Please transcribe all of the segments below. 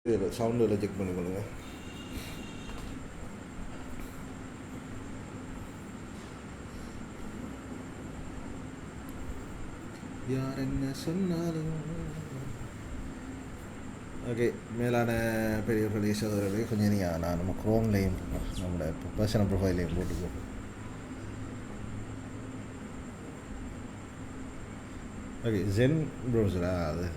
Sound எல்லாம் check பண்ணி கொடுங்க. யார் என்ன சொன்னாலும். ஓகே, மேலான பெரிய சகோதரர்களே, கொஞ்சம் நீங்கள் நான் நம்ம க்ரோம்லேயும் நம்மளோட பர்சனல் ப்ரொஃபைல்லையும் போட்டுக்கோ. ஓகே, ஜென் ப்ரௌசரா அது.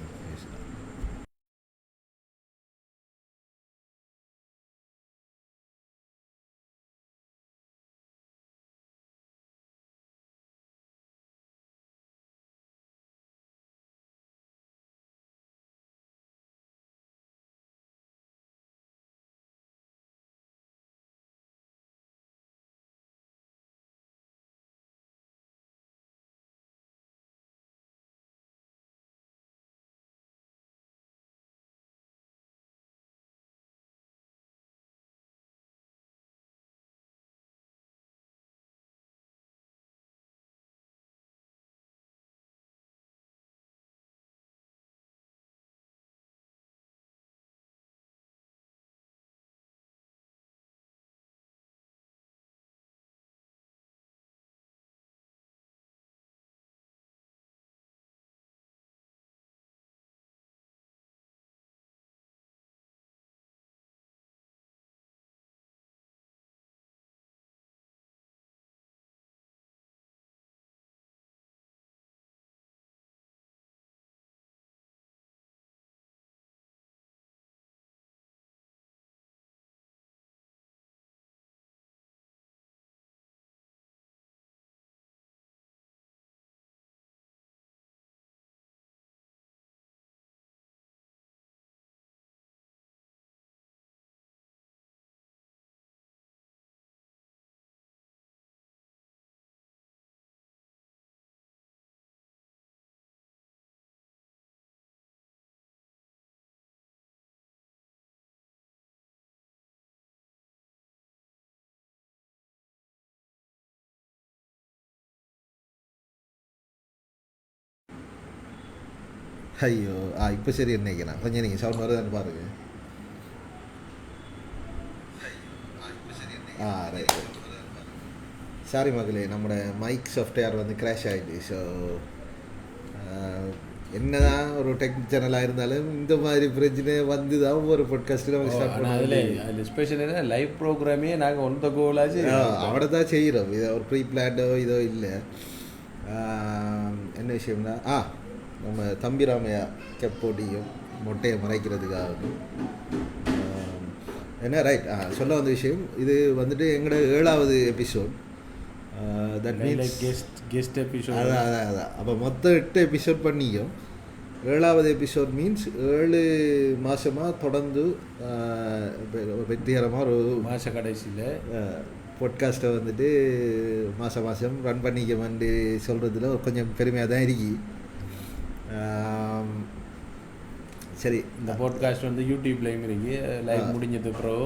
ஐயோ, இப்போ சரி நினைக்கிறேன். கொஞ்சம் நீங்கள் சவுண்ட் வருதான்னு பாருங்கள். ரைட். சாரி மகளே, நம்மளோட மைக் சாஃப்ட்வேர் வந்து கிராஷ் ஆகிடுச்சு. ஸோ என்னதான் ஒரு டெக் சேனலாக இருந்தாலும் இந்த மாதிரி பிரச்சனை வந்து தான் ஒவ்வொரு பாட்காஸ்ட்டில் நம்ம ஸ்டார்ட் பண்ணுவோம். அதில் ஸ்பெஷல் என்ன லைவ் ப்ரோக்ராமே நாங்கள் ஒன் த கோலாச்சு அவட தான் செய்கிறோம். இதை ஒரு ப்ரீ பிளான்டோ இதோ இல்லை. என்ன விஷயம்னா நம்ம தம்பிராமையா கெப்போட்டியும் மொட்டையை மறைக்கிறதுக்காக என்ன ரைட் சொல்ல வந்த விஷயம். இது வந்துட்டு எங்களோட 7வது episode. That means guest episode. அதான் அப்போ மொத்தம் 8 எபிசோட் பண்ணியும் 7வது எபிசோட் மீன்ஸ் 7 மாதமாக தொடர்ந்து வெற்றிகரமாக ஒரு மாத கடைசியில் பாட்காஸ்ட்டை வந்துட்டு மாதம் ரன் பண்ணிக்க வந்து சொல்கிறதுல கொஞ்சம் பெருமையாக தான் இருக்கு. சரி, இந்த பாட்காஸ்ட் வந்து யூடியூப்லேயும் இருக்கு. லைவ் முடிஞ்சது அப்புறம்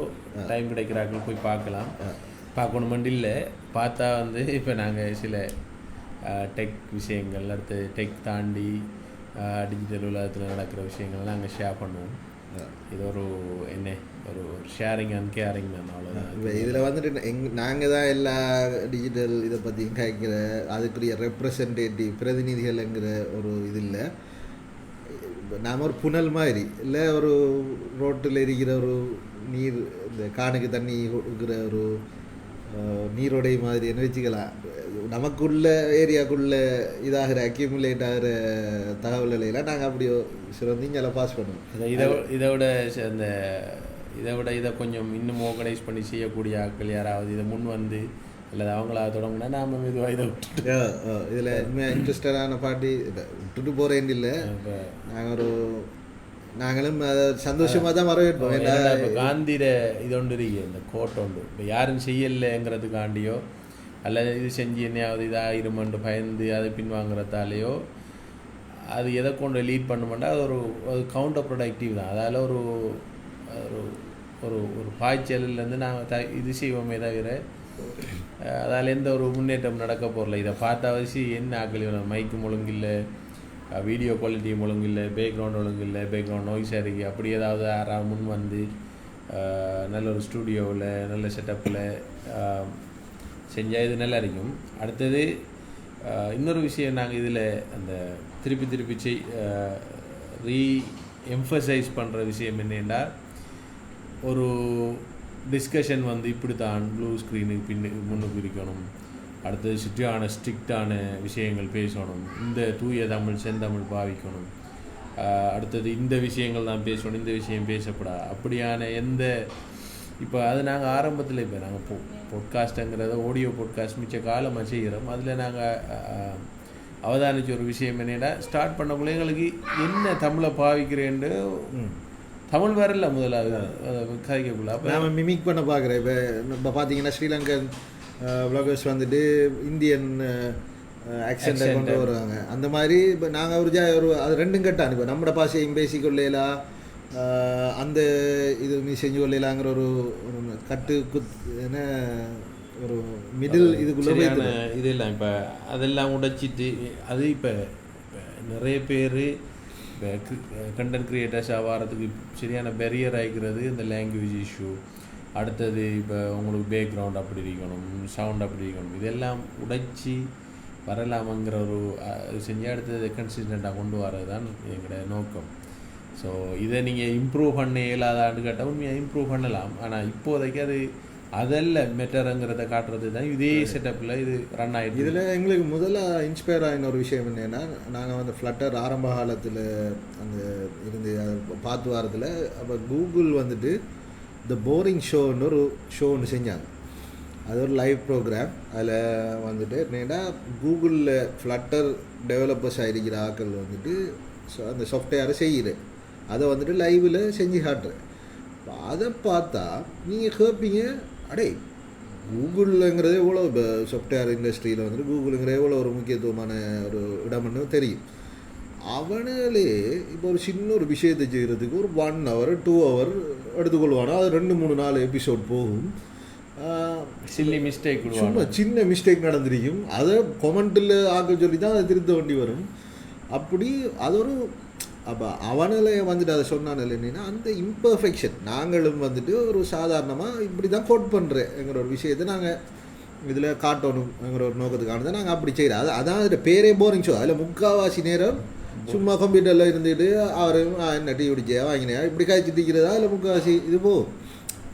டைம் கிடைக்கிறாங்க போய் பார்க்கணுமெண்டு இல்லை. பார்த்தா வந்து இப்போ நாங்கள் சில டெக் விஷயங்கள், அடுத்து டெக் தாண்டி டிஜிட்டல் உலகத்தில் நடக்கிற விஷயங்கள்லாம் நாங்கள் ஷேர் பண்ணுவோம். இது ஒரு ஒரு ஷேரிங் அண்ட் கேரிங் தான், அவ்வளோதான். இப்போ இதில் வந்துட்டு நாங்கள் தான் எல்லா டிஜிட்டல் இதை பற்றியும் கேட்குற அதுக்குரிய ரெப்ரசன்டேட்டிவ் பிரதிநிதிகள்ங்கிற ஒரு இது இல்லை. நாம் ஒரு புனல் மாதிரி இல்லை, ஒரு ரோட்டில் இருக்கிற ஒரு நீர், இந்த காணுக்கு தண்ணி கொடுக்குற ஒரு நீரோடை மாதிரி என்ன வச்சுக்கலாம். நமக்குள்ள ஏரியாக்குள்ளே இதாகிற அக்யூமுலேட் ஆகிற தகவல்களையெல்லாம் நாங்கள் அப்படியோ சிறந்தீங்கெல்லாம் பாஸ் பண்ணுவோம். இதை விட இதை கொஞ்சம் இன்னும் ஆர்கனைஸ் பண்ணி செய்யக்கூடிய ஆட்கள் யாராவது இதை முன் வந்து அல்லது அவங்களா தொடங்கினா நாம் மெதுவாக இதை விட்டுட்டு இதில் உண்மையாக இன்ட்ரெஸ்டடான பாட்டி விட்டுட்டு போகிறேன் இல்லை. நாங்களும் அதை சந்தோஷமாக தான் வரவேற்போம். இப்போ காந்திர இது ஒன்று இருக்கு, இந்த கோட்டை உண்டு. இப்போ யாரும் செய்யலைங்கிறதுக்காண்டியோ அல்லது இது செஞ்சு என்னையாவது இதாகிருமன்று பயந்து அதை பின்வாங்கிறதாலேயோ அது எதை கொண்டு லீட் பண்ணுமெண்டா அது ஒரு கவுண்டர் ப்ரொடக்டிவ் தான். அதால் ஒரு ஒரு ஒரு பாய்ச்சல்லேருந்து நாங்கள் இது செய்வோமே தவிர அதால் எந்த ஒரு முன்னேற்றம் நடக்க போகல. இதை பார்த்தாவசி என்ன ஆக்கள் மைக்கு முழுங்கில்லை, வீடியோ குவாலிட்டியும் ஒழுங்கு இல்லை, பேக்ரவுண்ட் ஒழுங்கு இல்லை, பேக்ரவுண்ட் நாய்ஸாக இருக்குது, அப்படி ஏதாவது யாராவது முன் வந்து நல்ல ஒரு ஸ்டூடியோவில் நல்ல செட்டப்பில் செஞ்சால் இது நல்லா இருக்கும். அடுத்தது இன்னொரு விஷயம் நாங்கள் இதில் அந்த திருப்பி எம்ஃபசைஸ் பண்ணுற விஷயம் என்னென்னா, ஒரு டிஸ்கஷன் வந்து இப்படி தான் ப்ளூ ஸ்க்ரீனுக்கு முன்னுக்கு இருக்கணும், அடுத்தது ஸ்ட்ரிக்டான விஷயங்கள் பேசணும், இந்த தூய தமிழ் செந்தமிழ் பாவிக்கணும், அடுத்தது இந்த விஷயங்கள் தான் பேசணும், இந்த விஷயம் பேசப்படாது, அப்படியான எந்த இப்போ அது நாங்கள் ஆரம்பத்தில் இப்போ நாங்கள் பாட்காஸ்ட்டுங்கிறத ஆடியோ பாட்காஸ்ட் மிச்ச காலமாக செய்கிறோம். அதில் நாங்கள் அவதானிச்ச ஒரு விஷயம் என்னென்னா, ஸ்டார்ட் பண்ணக்குள்ள எங்களுக்கு என்ன தமிழை பாவிக்கிறேன்னு தமிழ் வரல முதலாவது கதைக்குள்ள. அப்போ நம்ம மிமிக் பண்ண பார்க்குறேன். இப்போ பார்த்தீங்கன்னா ஸ்ரீலங்கன் வ்ளாகர்ஸ் வந்துட்டு இந்தியன் ஆக்சென்ட்டை கொண்டு வருவாங்க. அந்த மாதிரி இப்போ நாங்கள் ஒரு அது ரெண்டும் கட்டான். இப்போ நம்மளோட பாஷையும் பேசிக்கொள்ளலாம், அந்த இது நீ செஞ்சு கொள்ளலாங்கிற ஒரு கட்டு என்ன ஒரு மிடில் இதுக்குள்ளே இதெல்லாம் இப்போ அதெல்லாம் உடைச்சிட்டு அது இப்போ நிறைய பேர் இப்போ கண்டென்ட் க்ரியேட்டர்ஸ் ஆகிறதுக்கு சரியான பெரியர் ஆகிக்கிறது இந்த லாங்குவேஜ் இஷ்யூ. அடுத்தது இப்போ உங்களுக்கு பேக்ரவுண்ட் அப்படி இருக்கணும், சவுண்ட் அப்படி இருக்கணும், இதெல்லாம் உடைச்சி வரலாமங்கிற ஒரு செஞ்சு அடுத்தது கன்சிஸ்டண்ட்டாக கொண்டு வரது தான் எங்களோட நோக்கம். ஸோ இதை நீங்கள் இம்ப்ரூவ் பண்ண இயலாதான்னு கேட்டால் உண்மையாக இம்ப்ரூவ் பண்ணலாம். ஆனால் இப்போதைக்கு அது அதெல்லாம் மெட்டருங்கிறத காட்டுறது தான் இதே செட்டப்பில் இது ரன் ஆகிடுது. இதில் எங்களுக்கு முதல்ல இன்ஸ்பயர் ஆகின ஒரு விஷயம் என்னென்னா, நாங்கள் வந்து ஃப்ளட்டர் ஆரம்ப காலத்தில் அந்த இருந்து பார்த்து வாரத்தில் அப்போ கூகுள் வந்துட்டு த போரிங் ஷோன்னு ஒரு ஷோ ஒன்று செஞ்சாங்க. அது ஒரு லைவ் ப்ரோக்ராம். அதில் வந்துட்டு என்னென்னா, கூகுளில் ஃப்ளட்டர் டெவலப்பர்ஸ் ஆகிருக்கிற ஆக்கள் வந்துட்டு அந்த சாஃப்ட்வேரை செய்யுது, அதை வந்துட்டு லைவில் செஞ்சு காட்டுறேன். அதை பார்த்தா நீங்கள் கேட்பீங்க, அடே கூகுளுங்கிறது எவ்வளோ இப்போ சாஃப்ட்வேர் இண்டஸ்ட்ரியில் வந்துட்டு கூகுளுங்கிற எவ்வளோ ஒரு முக்கியத்துவமான ஒரு இடம்னு தெரியும். அவனாலே இப்போ ஒரு சின்ன ஒரு விஷயத்தை செய்கிறதுக்கு ஒரு 1 hour 2 hour எடுத்துக்கொள்வானோ, அது 2-3-4 எபிசோட் போகும். சில்லி மிஸ்டேக், சும்மா சின்ன மிஸ்டேக் நடந்திருக்கும், அதை கொமெண்ட்டில் ஆக்க சொல்லி தான் அதை திருத்த வேண்டி வரும். அப்படி அது ஒரு அப்போ அவனில் வந்துட்டு அதை சொன்னானில் என்னென்னா, அந்த இம்பர்ஃபெக்ஷன் நாங்களும் வந்துட்டு ஒரு சாதாரணமாக இப்படி தான் கோட் பண்ணுறேங்கிற ஒரு விஷயத்தை நாங்கள் இதில் காட்டணுங்கிற ஒரு நோக்கத்துக்கான தான் நாங்கள் அப்படி செய்கிறோம். அதான் அதில் பேரே போரிங் ஷோ. அதில் முக்கால்வாசி நேரம் சும்மா கம்ப்யூட்டரில் இருந்துட்டு அவரும் என்ன டீ குடிச்சா வாங்கினேன் இப்படி காய்ச்சி திக்கிறதா அதில் முக்கால்வாசி இது போகும்.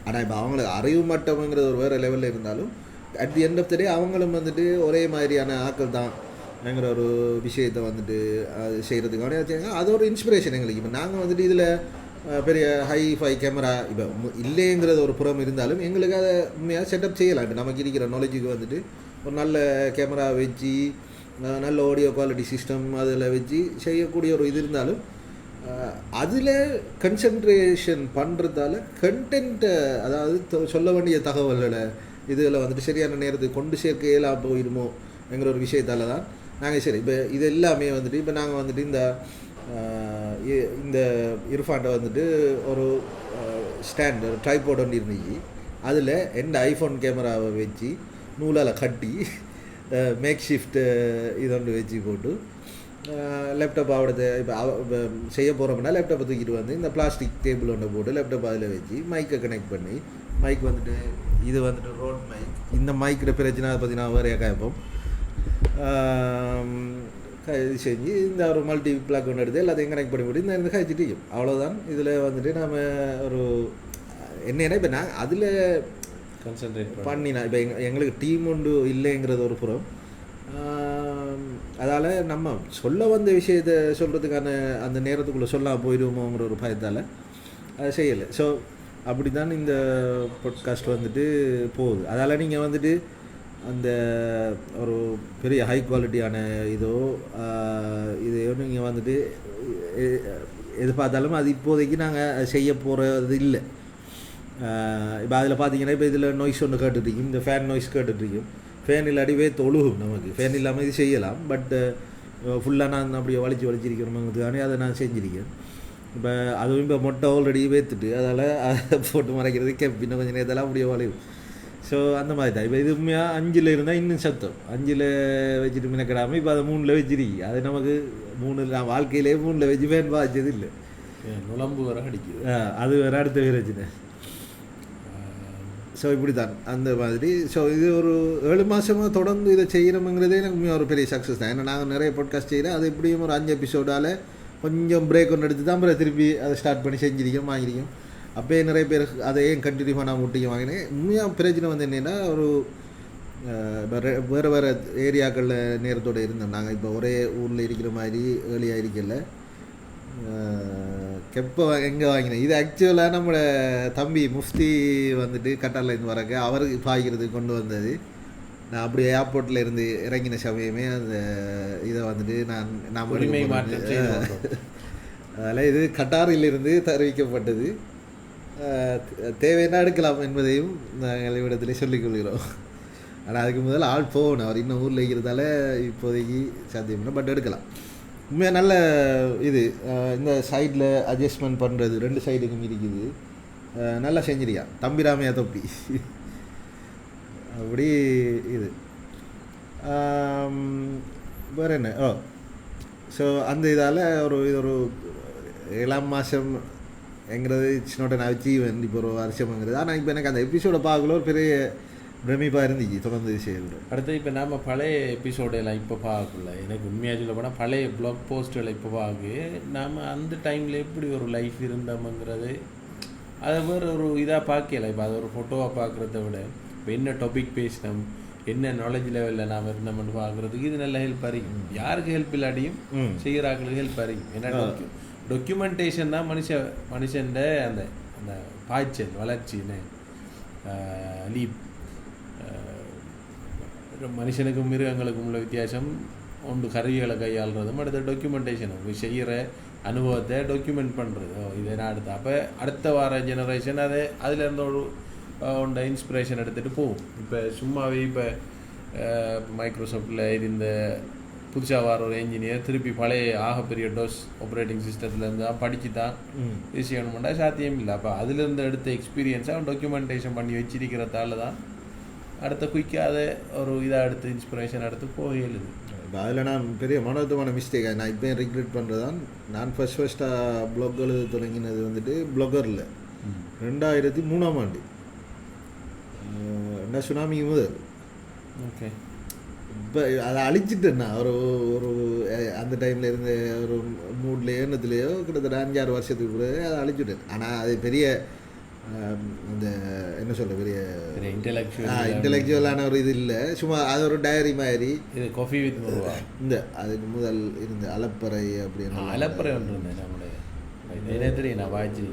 ஆனால் இப்போ அவங்களுக்கு அறிவு மட்டம்ங்கிறது ஒரு வேறு லெவலில் இருந்தாலும் at the end of the day அவங்களும் வந்துட்டு ஒரே மாதிரியான ஆக்கள் தான் ங்கிற ஒரு விஷயத்தை வந்துட்டு அது செய்கிறதுக்கான வச்சுங்க. அது ஒரு இன்ஸ்பிரேஷன் எங்களுக்கு. இப்போ நாங்கள் வந்துட்டு இதில் பெரிய ஹை-ஃபை கேமரா இப்போ இல்லைங்கிறது ஒரு புறம் இருந்தாலும் எங்களுக்கு அதை உண்மையாக செட்டப் செய்யலாம். இப்போ நமக்கு இருக்கிற நாலேஜுக்கு வந்துட்டு ஒரு நல்ல கேமரா வச்சு நல்ல ஆடியோ குவாலிட்டி சிஸ்டம் அதில் வச்சு செய்யக்கூடிய ஒரு இது இருந்தாலும் அதில் கன்சன்ட்ரேஷன் பண்ணுறதால கண்டென்ட்டை, அதாவது சொல்ல வேண்டிய தகவல்களை இதில் வந்துட்டு சரியான நேரத்துக்கு கொண்டு சேர்க்க இயலாம போயிடுமோங்கிற ஒரு விஷயத்தால் தான் நாங்கள் சரி இப்போ இது எல்லாமே வந்துட்டு இப்போ நாங்கள் வந்துட்டு இந்த இர்ஃபான்ட்ட வந்துட்டு ஒரு ஸ்டாண்ட் ஒரு ட்ரைபோர்ட் ஒன்று இருந்துச்சு. அதில் எந்த ஐஃபோன் கேமராவை வச்சு நூலால் கட்டி மேக் ஷிஃப்ட் இதொன்று வச்சு போட்டு லேப்டாப் அவடத்தை இப்போ செய்ய போகிறோம்னா லேப்டாப்பை தூக்கிட்டு வந்து இந்த பிளாஸ்டிக் டேபிள் ஒன்று போட்டு லேப்டாப் அதில் வச்சு மைக்கை கனெக்ட் பண்ணி, மைக் வந்துட்டு இது வந்துட்டு ரோட் மைக். இந்த மைக்கிற பிரச்சனை அதை பற்றி நான் வேறு கேட்போம் இது செஞ்சு இந்த ஒரு மல்டி பிளாக் ஒன்று எடுத்து எல்லாத்தையும் கனெக்ட் பண்ணி போட்டு இந்த காய்ச்சிட்டு அவ்வளோதான். இதில் வந்துட்டு நம்ம ஒரு என்னென்னா இப்போ நான் அதில் கான்சன்ட்ரேட் பண்ணினா இப்போ எங்களுக்கு டீம் ஒன்று இல்லைங்கிறது ஒரு புறம். அதால் நம்ம சொல்ல வந்த விஷயத்தை சொல்கிறதுக்கான அந்த நேரத்துக்குள்ளே சொல்லாமல் போயிடுவோமோங்கிற ஒரு பயத்தால் அதை செய்யலை. ஸோ அப்படி தான் இந்த பாட்காஸ்ட் வந்துட்டு போகுது. அதால் நீங்கள் வந்துட்டு அந்த ஒரு பெரிய ஹை குவாலிட்டியான இதையோ நீங்கள் வந்துட்டு எது பார்த்தாலும் அது இப்போதைக்கு நாங்கள் செய்ய போகிறது இல்லை. இப்போ அதில் பார்த்தீங்கன்னா இப்போ இதில் நாய்ஸ் ஒன்று கேட்டுட்ருக்கும், இந்த ஃபேன் நாய்ஸ் கேட்டுட்ருக்கும். ஃபேன் இல்லாட்டி தொழுகும் நமக்கு, ஃபேன் இல்லாமல் இது செய்யலாம். பட் ஃபுல்லாக நான் அப்படியே வலிச்சிருக்கணுங்கிறதுக்கானே அதை நான் செஞ்சுருக்கேன். இப்போ அதுவும் இப்போ மொட்டை ஆல்ரெடி வேத்துட்டு அதால் அதை போட்டு மறைக்கிறது இன்னும் கொஞ்சம் நேரத்தெல்லாம் அப்படியே வளையும். ஸோ அந்த மாதிரி தான் இப்போ இது உண்மையாக 5 இருந்தால் இன்னும் சத்தம் 5 வச்சுட்டு மினக்கிடாமல் இப்போ அதை 3 வச்சிருக்கு அது நமக்கு 3 நான் வாழ்க்கையிலே 3 வச்சு பேன் பாய்ச்சது இல்லை நுழம்பு வர அடிக்குது அது வேறு அடுத்த பிரச்சனை. ஸோ இப்படி தான் அந்த மாதிரி. ஸோ இது ஒரு 7 மாதமாக தொடர்ந்து இதை செய்கிறோம்ங்கிறதே எனக்கு உண்மையாக ஒரு பெரிய சக்ஸஸ் தான். ஏன்னா நாங்கள் நிறைய பாட்காஸ்ட் செய்கிறேன், அது எப்படியும் ஒரு 5 எபிசோடால் கொஞ்சம் பிரேக் ஒன்று எடுத்து தான் அப்புறம் திருப்பி அதை ஸ்டார்ட் பண்ணி செஞ்சிருக்கோம் வாங்கிருக்கோம். அப்போயே நிறைய பேர் அதை ஏன் கண்டினியூ பண்ணால் முட்டிக்க வாங்கினேன். உண்மையாக பிரச்சனை வந்து என்னென்னா ஒரு வேறு ஏரியாக்களில் நேரத்தோடு இருந்தோம் நாங்கள். இப்போ ஒரே ஊரில் இருக்கிற மாதிரி ஏர்லியாக இருக்கல. கெப்போ எங்கே வாங்கினேன் இது ஆக்சுவலாக நம்மளோட தம்பி முஃப்தி வந்துட்டு கட்டார்லேருந்து வரக்க அவருக்கு பாய்க்கிறதுக்கு கொண்டு வந்தது. நான் அப்படி ஏர்போர்ட்டில் இருந்து இறங்கின சமயமே அந்த இதை வந்துட்டு நான் அதில் இது கட்டாரிலிருந்து தெரிவிக்கப்பட்டது. தேவைன்னா எடுக்கலாம் என்பதையும் நாங்கள் இவ்விடத்திலே சொல்லிக்கொள்கிறோம். ஆனால் அதுக்கு முதல்ல ஆள் போகணும், அவர் இன்னும் ஊரில் இருக்கிறதால இப்போதைக்கு சாத்தியம் இல்லை, பட் எடுக்கலாம். உண்மையாக நல்ல இது இந்த சைடில் அட்ஜஸ்ட்மெண்ட் பண்ணுறது 2 சைடுக்கும் இருக்குது, நல்லா செஞ்சிருக்கா தம்பிராமையா தொப்பி அப்படி இது வேறு என்ன. ஸோ அந்த இதால் இது ஒரு 7ஆம் மாதம் எங்கிறது இட்ஸ் நாட் அன் அச்சீவ்மெண்ட் இப்போ ஒரு வருஷம்ங்கிறது. ஆனால் இப்போ எனக்கு அந்த எபிசோடை பார்க்கல ஒரு பெரிய பிரமிப்பாக இருந்துச்சு தொடர்ந்து செய்யுது. அடுத்து இப்போ நம்ம பழைய எபிசோடெல்லாம் இப்போ பார்க்கல, எனக்கு உண்மையாக சொல்ல போனால் பழைய ப்ளாக் போஸ்ட்டுகளை இப்போ பார்க்க நாம் அந்த டைமில் எப்படி ஒரு லைஃப் இருந்தோம்ங்கிறது அதை வேறு ஒரு இதாக பார்க்கல. இப்போ அதை ஒரு ஃபோட்டோவாக பார்க்குறத விட இப்போ என்ன டாபிக் பேசினோம், என்ன நாலேஜ் லெவலில் நாம் இருந்தோம்னு பார்க்குறதுக்கு இது நல்ல ஹெல்ப் அறியும். யாருக்கு ஹெல்ப் இல்லாட்டியும் செய்கிறாங்களுக்கு ஹெல்ப் அறியும். ஏன்னா டாக்குமெண்டேஷன் தான் மனுஷன் அந்த அந்த பாய்ச்சல் வளர்ச்சின்னு லீப் மனுஷனுக்கும் மிருகங்களுக்கும் உள்ள வித்தியாசம் ஒன்று கருவிகளை கையாளுறதும் அடுத்த டாக்குமெண்டேஷனும் செய்கிற அனுபவத்தை டாக்குமெண்ட் பண்ணுறது. இதை நான் அடுத்த வார ஜெனரேஷன் அதை அதில் இருந்த ஒன்றை இன்ஸ்பிரேஷன் எடுத்துகிட்டு போகும். இப்போ சும்மாவே இப்போ மைக்ரோசாஃப்டில் இருந்த புதுசாக வர ஒரு என்ஜினியர் திருப்பி பழைய ஆகப்பெரிய டோஸ் ஆப்ரேட்டிங் சிஸ்டத்துலேருந்து தான் படித்து தான் இது செய்யணும்னா சாத்தியம் இல்லை. அப்போ அதுலேருந்து எடுத்த எக்ஸ்பீரியன்ஸை அவன் டாக்குமெண்டேஷன் பண்ணி வச்சிருக்கிறதால தான் அடுத்த குயிக்காக ஒரு இதாக எடுத்து இன்ஸ்பிரேஷன் எடுத்து போயிடுது. இப்போ அதில் நான் பெரிய மனோத்தமான மிஸ்டேக் நான் இப்போ ரிக்ரெட் பண்ணுறதான். நான் ஃபஸ்ட்டாக ப்ளாக் எழுத தொடங்கினது வந்துட்டு ப்ளாகரில் 2003ஆம் ஆண்டு என்ன சுனாமிக்கு முதல். ஓகே, இப்போ அதை அழிச்சிட்டேன்னா ஒரு அந்த டைமில் இருந்த ஒரு மூட்லேயோ எண்ணத்துலேயோ கிட்டத்தட்ட 5-6 வருஷத்துக்கு கூட அதை அழிச்சுட்டேன். ஆனால் அது பெரிய அந்த என்ன சொல்ல பெரிய இன்டெலெக்சுவலான ஒரு இது இல்லை, சும்மா அது ஒரு டைரி மாதிரி. இது காஃபி வித் முருவா இந்த அதுக்கு முதல் இருந்த அலப்பறை அப்படின்னு அலப்பறை ஒன்று இருந்தேன் நம்முடைய தெரியும் நான் வாய்ச்சி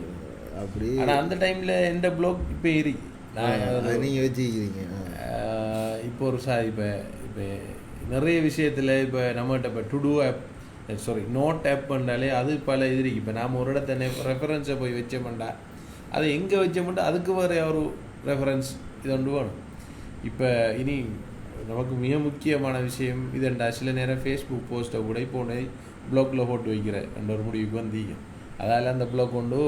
அப்படி. ஆனால் அந்த டைமில் எந்த ப்ளாக் இப்போ இருக்கு நீங்கள் வச்சுக்கிறீங்க. இப்போ ஒரு இப்போ இப்போ நிறைய விஷயத்தில் இப்போ நம்மகிட்ட இப்போ to do app note app பண்ணாலே அது பல இது இருக்குது. இப்போ நாம் ஒரு இடத்த ரெஃபரன்ஸை போய் வச்சோம்டா அதை எங்கே வச்சோம்னா அதுக்கு வேறு ஒரு ரெஃபரன்ஸ் இது ஒன்று வேணும். இப்போ இனி நமக்கு மிக முக்கியமான விஷயம் இதுண்டா சில நேரம் ஃபேஸ்புக் போஸ்ட்டை கூட போன ப்ளாக்கில் போட்டு வைக்கிறேன் என்ற ஒரு முடிவுக்கு வந்தீங்க. அதால் அந்த ப்ளாக் கொண்டு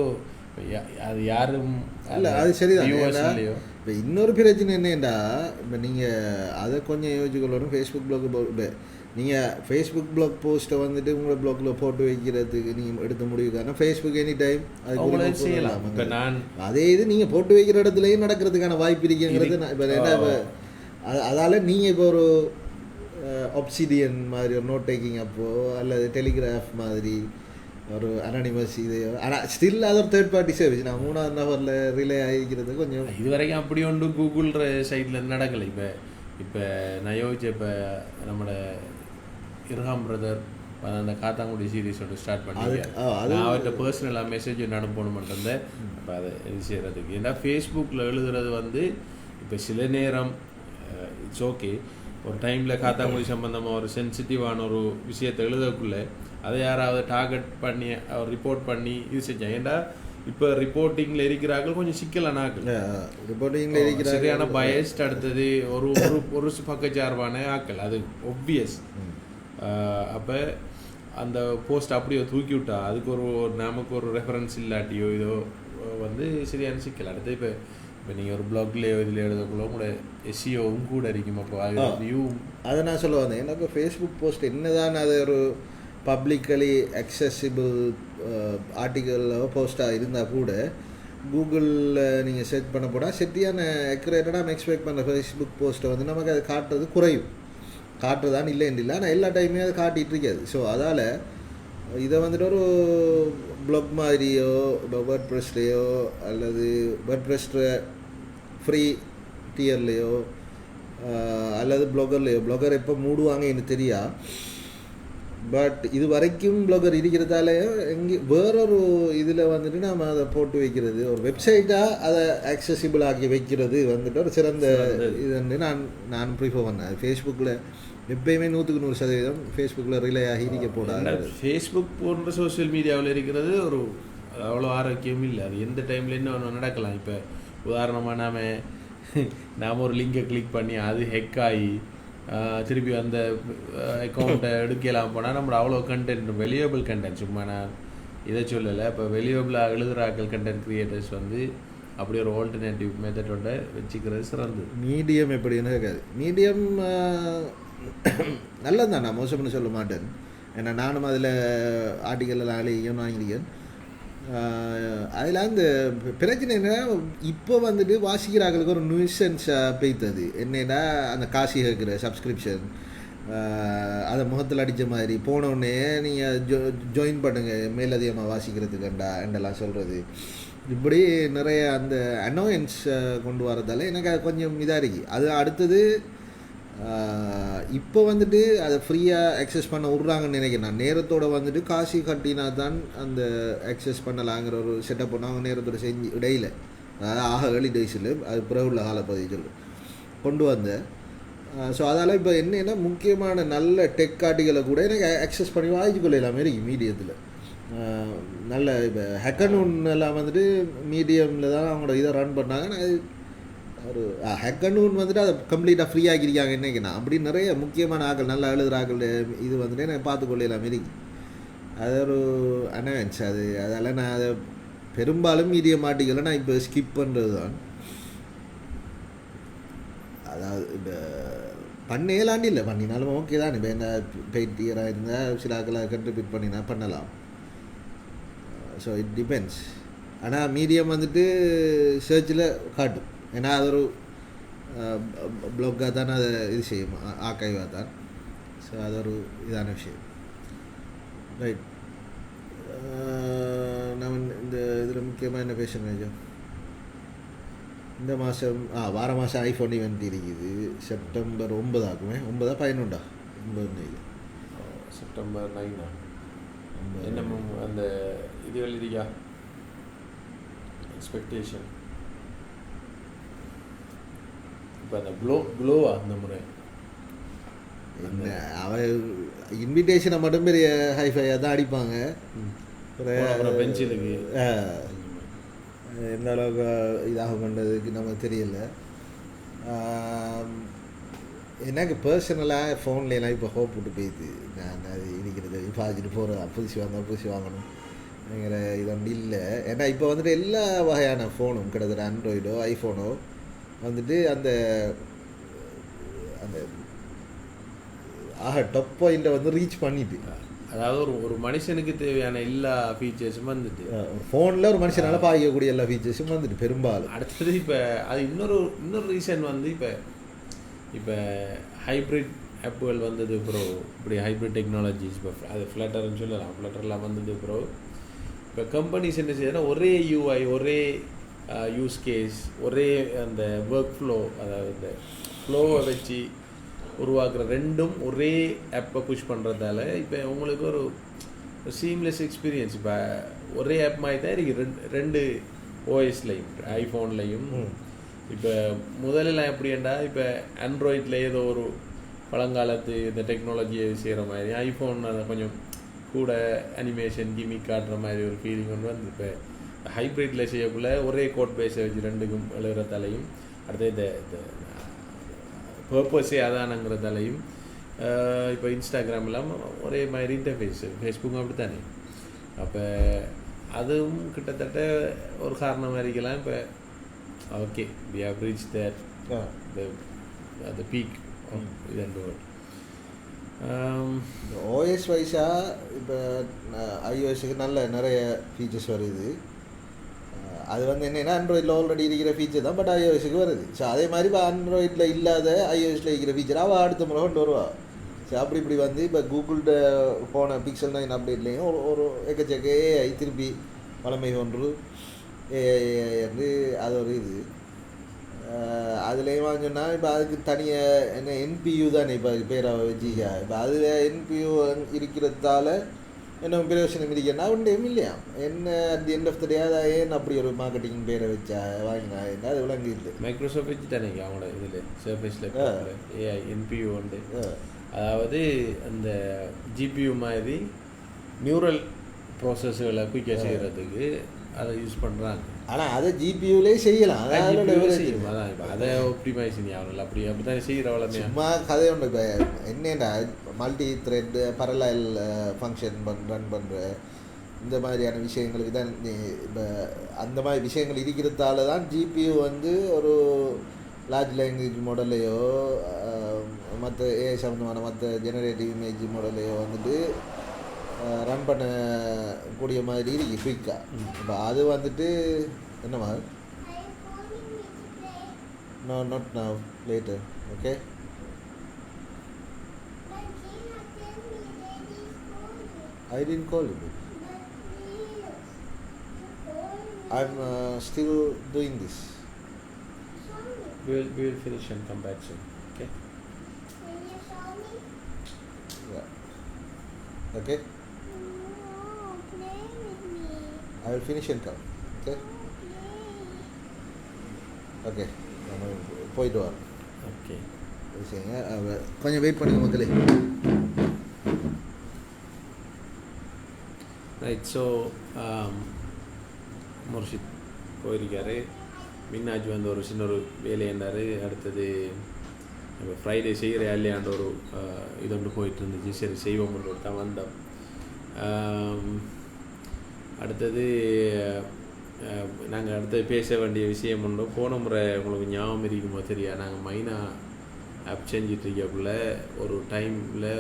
அது யாரும் இல்லை அது சரிதான் இல்லையோ. இப்போ இன்னொரு பிரச்சனை என்னண்டா இப்போ நீங்கள் அதை கொஞ்சம் யோசிச்சுக்கொள்ளணும். ஃபேஸ்புக் ப்ளாக் நீங்கள் ஃபேஸ்புக் ப்ளாக் போஸ்ட்டை வந்துட்டு உங்களை ப்ளாக்கில் போட்டு வைக்கிறதுக்கு நீங்கள் எடுத்த முடிவுக்கான ஃபேஸ்புக் எனி டைம் அது செய்யலாம். இப்போ நான் அதே இது நீங்கள் போட்டு வைக்கிற இடத்துலையும் நடக்கிறதுக்கான வாய்ப்பு இருக்குங்கிறது இப்போ என்ன இப்போ அதால் நீங்கள் இப்போ ஒரு ஆப்சிடியன் மாதிரி ஒரு நோட் டேக்கிங் அப்போது அல்லது டெலிகிராஃப் மாதிரி ஒரு அனானிமஸ் இது, ஆனால் ஸ்டில் அது ஒரு தேர்ட் பார்ட்டி சர்வீஸ். நான் 3ஆவது நபரில் ரிலே ஆகிக்கிறது கொஞ்சம் இது வரைக்கும் அப்படி ஒன்று கூகுள் சைட்டில் நடக்கலை. இப்போ நான் யோசிச்சேன் இப்போ நம்மளோட இர்ஹாம் பிரதர் அந்த காத்தாங்குடி சீரீஸோட ஸ்டார்ட் பண்ணி நான் அவர்கிட்ட பர்சனலாக மெசேஜ் அனுப்பணுமென்ட்டு இப்போ அதை இது செய்கிறதுக்கு. ஏன்னா ஃபேஸ்புக்கில் எழுதுறது வந்து இப்போ சில நேரம் இட்ஸ் ஓகே, ஒரு டைமில் காத்தாங்குடி சம்மந்தமாக ஒரு சென்சிட்டிவான ஒரு விஷயத்தை எழுதக்குள்ளே அதை யாராவது டார்கெட் பண்ணி அவர் ரிப்போர்ட் பண்ணி இது செஞ்சாங்க. ஏன்டா இப்போ ரிப்போர்ட்டிங்கில் இருக்கிறார்கள் கொஞ்சம் சிக்கலானாக்கள், ரிப்போர்ட்டிங்கில் இருக்கிற சரியான பயஸ்ட் அடுத்தது ஒரு ஒரு பக்கச்சார்பான ஆக்கள் அது ஒப்வியஸ். அப்போ அந்த போஸ்ட் அப்படியோ தூக்கி விட்டா அதுக்கு நமக்கு ஒரு ரெஃபரன்ஸ் இல்லாட்டியோ இதோ வந்து சரியான சிக்கல். அடுத்து இப்போ இப்போ நீங்கள் ஒரு ப்ளாக்லேயோ இதில் எழுதக்குள்ள கூட எஸ்சிஓவும் கூட இருக்கும். அப்போ அது வியூவும் அதை நான் சொல்ல வந்தேன். எனக்கு ஃபேஸ்புக் போஸ்ட் என்னதான் அது ஒரு பப்ளிக்கலி அக்சசிபிள் ஆர்டிக்கலோ போஸ்ட்டாக இருந்தால் கூட கூகுளில் நீங்கள் சர்ச் பண்ண போனால் செட்டியான அக்யூரேட்டடாக நம்ம எக்ஸ்பெக்ட் பண்ணுற ஃபேஸ்புக் போஸ்ட்டை வந்து நமக்கு அது காட்டுறது குறையும். காட்டுறதான் இல்லைன்னு இல்லை, ஆனால் எல்லா டைமே அது காட்டிகிட்டு இருக்காது. ஸோ அதால் இதை வந்துட்டு ஒரு ப்ளாக் மாதிரியோ வேர்ட் ப்ரெஸ்லேயோ அல்லது வேர்ட் ப்ரெஸ்ல ஃப்ரீ டியர்லேயோ அல்லது ப்ளாகர் எப்போ மூடுவாங்க எனக்கு தெரியா. பட் இது வரைக்கும் ப்ளாகர் இருக்கிறதால எங்கே வேறொரு இதில் வந்துட்டு நம்ம அதை போட்டு வைக்கிறது, ஒரு வெப்சைட்டாக அதை ஆக்சசிபிள் ஆக்கி வைக்கிறது வந்துட்டு ஒரு சிறந்த இது வந்து நான் ப்ரிஃபர் பண்ணேன். ஃபேஸ்புக்கில் எப்பயுமே 100% ஃபேஸ்புக்கில் ரிலே ஆகி இருக்க போடாது. ஃபேஸ்புக் போன்ற சோசியல் மீடியாவில் இருக்கிறது ஒரு அவ்வளோ ஆரோக்கியம் இல்லை. அது எந்த டைமில் என்ன ஒன்று நடக்கலாம். இப்போ உதாரணமாக நாம் ஒரு லிங்கை கிளிக் பண்ணி அது ஹெக் ஆகி திருப்பி அந்த அக்கௌண்ட்டை எடுக்கலாம் போனால் நம்மளோட அவ்வளோ கண்டென்ட் வெலியபிள் கண்டென்ட், சும்மா நான் இதை சொல்லலை. இப்போ வெலியபிளாக எழுதுகிறாக்கள் கண்டென்ட் க்ரியேட்டர்ஸ் வந்து அப்படி ஒரு ஆல்டர்னேட்டிவ் மெத்தடோட வச்சுக்கிறது சிறந்தது. மீடியம் எப்படின்னு கேட்காது. மீடியம் நல்லது தான், நான் மோசம்னு சொல்ல மாட்டேன். ஏன்னா நானும் அதில் ஆர்டிக்கல் எல்லாம் வாங்கியிருக்கேன். அதில் அந்த பிரச்சனை என்ன, இப்போ வந்துட்டு வாசிக்கிறார்களுக்கு ஒரு நியூசன்ஸாக பெய்த்தது என்னென்னா அந்த காசி கேட்குற சப்ஸ்கிரிப்ஷன் அதை முகத்தில் அடித்த மாதிரி போனோடனே நீங்கள் ஜாயின் பண்ணுங்கள் மேலதிகமாக வாசிக்கிறதுக்குண்டா என்றெல்லாம் சொல்கிறது. இப்படி நிறைய அந்த அனோயன்ஸ் கொண்டு வரதால எனக்கு அது கொஞ்சம் இதாக இருக்குது. அது அடுத்தது இப்போ வந்துட்டு அதை ஃப்ரீயாக அக்சஸ் பண்ண விட்றாங்கன்னு நினைக்கிறேன். நான் நேரத்தோடு வந்துட்டு காசு கட்டினா தான் அந்த அக்சஸ் பண்ணலாங்கிற ஒரு செட்டப் பண்ண அவங்க நேரத்தோட செஞ்சு இடையில், அதாவது ஏர்லி டேஸில் அது பிறகு உள்ள காலப்பகுதிகள் கொண்டு வந்தேன். ஸோ அதால் இப்போ என்னென்னா முக்கியமான நல்ல டெக் ஆர்டிகளை கூட எனக்கு அக்சஸ் பண்ணி வாங்கிச்சு கொள்ளலாம் இருக்குது மீடியத்தில். நல்ல இப்போ ஹேக்கனூன் எல்லாம் வந்துட்டு மீடியமில் தான் அவங்களோட இதை ரன் பண்ணாங்க. நான் ஒரு ஹேக்கனூன் வந்துட்டு அதை கம்ப்ளீட்டாக ஃப்ரீ ஆக்கியிருக்காங்க என்னைக்குண்ணா. அப்படி நிறைய முக்கியமான ஆக்கள் நல்லா எழுதுகிற ஆக்கள் இது வந்துட்டு எனக்கு பார்த்துக்கொள்ளலாம் இருக்குது. அது ஒரு அனவன்ஸ் அது. அதால் நான் அதை பெரும்பாலும் மீடியம் ஆர்டிக்கலை நான் இப்போ ஸ்கிப் பண்ணுறது தான். அதாவது இந்த பண்ணேலாண்டி இல்லை, பண்ணினாலும் ஓகே தான். இப்போ என்ன பெயிட்டியராக இருந்தால் சில ஆக்களை கண்ட்ரிபியூட் பண்ணினா பண்ணலாம். So it depends. ஆனால் மீடியம் வந்துட்டு சர்ச்சில் காட்டும். ஏன்னா அது ஒரு ப்ளாக்காக தான் அதை இது செய்யும், ஆர்கைவாக தான். ஸோ அது ஒரு இதான விஷயம். ரைட். நம்ம இந்த இதில் முக்கியமாக என்ன பேசணும், இந்த மாதம் வார மாதம் ஐஃபோன் ஈவெண்ட் இருக்குது. செப்டம்பர் 9 ஆகுமே, 9 11 9 செப்டம்பர் 9 என்ன அந்த இது எழுதியா எக்ஸ்பெக்டேஷன். இப்போ அந்த க்ளோவா அந்த முறை என்ன அவன் இன்விடேஷனை மட்டும் பெரிய ஹைஃபையாக தான் அடிப்பாங்க. பென்சிலுக்கு எந்த அளவுக்கு இதாக பண்ணுறதுக்கு நமக்கு தெரியல. எனக்கு பர்சனலாக ஃபோன்லாம் இப்போ ஹோப் விட்டு போயிடுது. நான் அது இருக்கிறது பாதிச்சுட்டு போகிறேன், புதுசு வாங்கணும் அப்படிங்கிற இது ஒன்று இல்லை. ஏன்னா இப்போ வந்துட்டு எல்லா வகையான ஃபோனும் கிட்டத்தட்ட ஆண்ட்ராய்டோ ஐஃபோனோ வந்துட்டு அந்த அந்த டாப் பாயிண்ட்டை வந்து ரீச் பண்ணிட்டு, அதாவது ஒரு மனுஷனுக்கு தேவையான எல்லா ஃபீச்சர்ஸும் வந்துட்டு ஒரு ஃபோனில் ஒரு மனுஷனால் பாதிக்கக்கூடிய எல்லா ஃபீச்சர்ஸும் வந்துட்டு பெரும்பாலும். அடுத்தது இப்போ அது இன்னொரு ரீசன் வந்து இப்போ ஹைப்ரிட் ஆப்புகள் வந்தது ப்ரோ. இப்படி ஹைப்ரிட் டெக்னாலஜிஸ் இப்போ அது ஃப்ளட்டர்னு சொல்லலாம், ஃப்ளட்டர்லாம் வந்தது ப்ரோ. இப்போ கம்பெனிஸ் என்ன செய்யறதுன்னா ஒரே யூஐ, ஒரே யூஸ் கேஸ், ஒரே அந்த ஒர்க் ஃப்ளோ, அதாவது இந்த ஃப்ளோவை வச்சு உருவாக்குற ரெண்டும் ஒரே ஆப்பை புஷ் பண்ணுறதால இப்போ உங்களுக்கு ஒரு சீம்லெஸ் எக்ஸ்பீரியன்ஸ். இப்போ ஒரே ஆப் மாதிரி தான் இருக்குது ரெண்டு ஓஎஸ்லையும், ஐஃபோன்லையும். இப்போ முதலெல்லாம் எப்படின்னா இப்போ ஆண்ட்ராய்டில் ஏதோ ஒரு பழங்காலத்து இந்த டெக்னாலஜியை செய்கிற மாதிரி, ஐஃபோன் அதை கொஞ்சம் கூட அனிமேஷன் கிமிக் காட்டுற மாதிரி ஒரு ஃபீலிங் ஒன்று வந்து இப்போ ஹைப்ரிட்டில் செய்யக்குள்ள ஒரே கோட் பேஸை வச்சு ரெண்டுக்கும் எழுதுறதாலையும், அடுத்து இந்த பர்பஸே அதானங்கிறதாலையும் இப்போ இன்ஸ்டாகிராம் இல்லாமல் ஒரே மாதிரி இன்டர்ஃபேஸ், ஃபேஸ்புக்கும் அப்படி தானே. அப்போ அதுவும் கிட்டத்தட்ட ஒரு காரணமாக இருக்கலாம். இப்போ okay, we have reached that the peak of இதன் world. ஓஎஸ் வைஸாக இப்போ iOS-க்கு நல்ல நிறைய ஃபீச்சர்ஸ் வருது. அது வந்து என்னென்னா ஆண்ட்ராய்டில் ஆல்ரெடி இருக்கிற ஃபீச்சர் தான், பட் iOS-க்கு வருது. ஸோ அதே மாதிரி இப்போ ஆண்ட்ராய்டில் இல்லாத iOS-ல் இருக்கிற ஃபீச்சர் அவள் அடுத்த முறை கொண்டு வருவா. ஸோ அப்படி இப்படி வந்து இப்போ கூகுள்கிட்ட போன Pixel 9 அப்டேட்லேயும் ஒரு எக்கச்சக்க AI திருப்பி வளமை ஒன்று AI வந்து அது ஒரு இது அதுலேயும் வாங்கினா இப்போ அதுக்கு தனியாக என்ன NPU தானே இப்போ பேராக வச்சுக்கா. இப்போ அதில் NPU இருக்கிறதால என்ன பிரயோசனம் இருக்கேன்னா ஒன்றையும் இல்லையா என்ன at the end of the day அதை ஏன் அப்படி ஒரு மார்க்கெட்டிங் பேரை வச்சா வாங்கினா என்ன அது விளங்கு இல்லை. மைக்ரோசாஃப்ட் வச்சு தானே அவங்களோட இதில் சர்ஃபேஸில் AI NPU வந்து அதாவது அந்த GPU மாதிரி நியூரல் ப்ராசஸ்களை குயிக்காக செய்கிறதுக்கு அதை யூஸ் பண்ணுறாங்க. ஆனால் அதை GPUலே செய்யலாம், செய்யும். அதான் இப்போ அதை ஆப்டிமைஸ் ஆகணும். அப்படி தான் செய்கிற வளமே சும்மா கதை ஒன்று. இப்போ என்னென்னா மல்டி த்ரெட் பரலல் ஃபங்க்ஷன் ரன் பண்ணுற இந்த மாதிரியான விஷயங்களுக்கு தான் இப்போ அந்த மாதிரி விஷயங்கள் இருக்கிறதால தான் GPU வந்து ஒரு லார்ஜ் லாங்குவேஜ் மாடல்லையோ மற்ற AI சம்மந்தமான மற்ற ஜெனரேட்டிவ் இமேஜ் மாடல்லையோ வந்துட்டு ரன் பண்ணக்கூடிய மாதிரி இருக்கு குயிக்காக. இப்போ அது வந்துட்டு என்னமா no not now later okay I didn't call you. I'm still doing this. We will finish and come back soon. Okay. Yeah. Okay. I will finish and come. Okay. Okay நம்ம போயிட்டு வரோம். ஓகே சரிங்க, கொஞ்சம் wait பண்ணுங்கள் மக்களே. Right. So Murshid போயிருக்காரு. மின்னாஜ் வந்து ஒரு சின்ன ஒரு வேலையாண்டார். அடுத்தது நம்ம ஃப்ரைடே செய்கிற இல்லையாண்ட ஒரு இது ஒன்று போயிட்டு இருந்துச்சு. சரி செய்வோம்னு தான் வந்தோம். அடுத்தது நாங்கள் அடுத்தது பேச வேண்டிய விஷயம் ஒன்று. போன முறை உங்களுக்கு ஞாபகம் இருக்குமோ தெரியா, நாங்கள் மைனா ஆப் செஞ்சிட்ருக்கக்குள்ள ஒரு டைமில்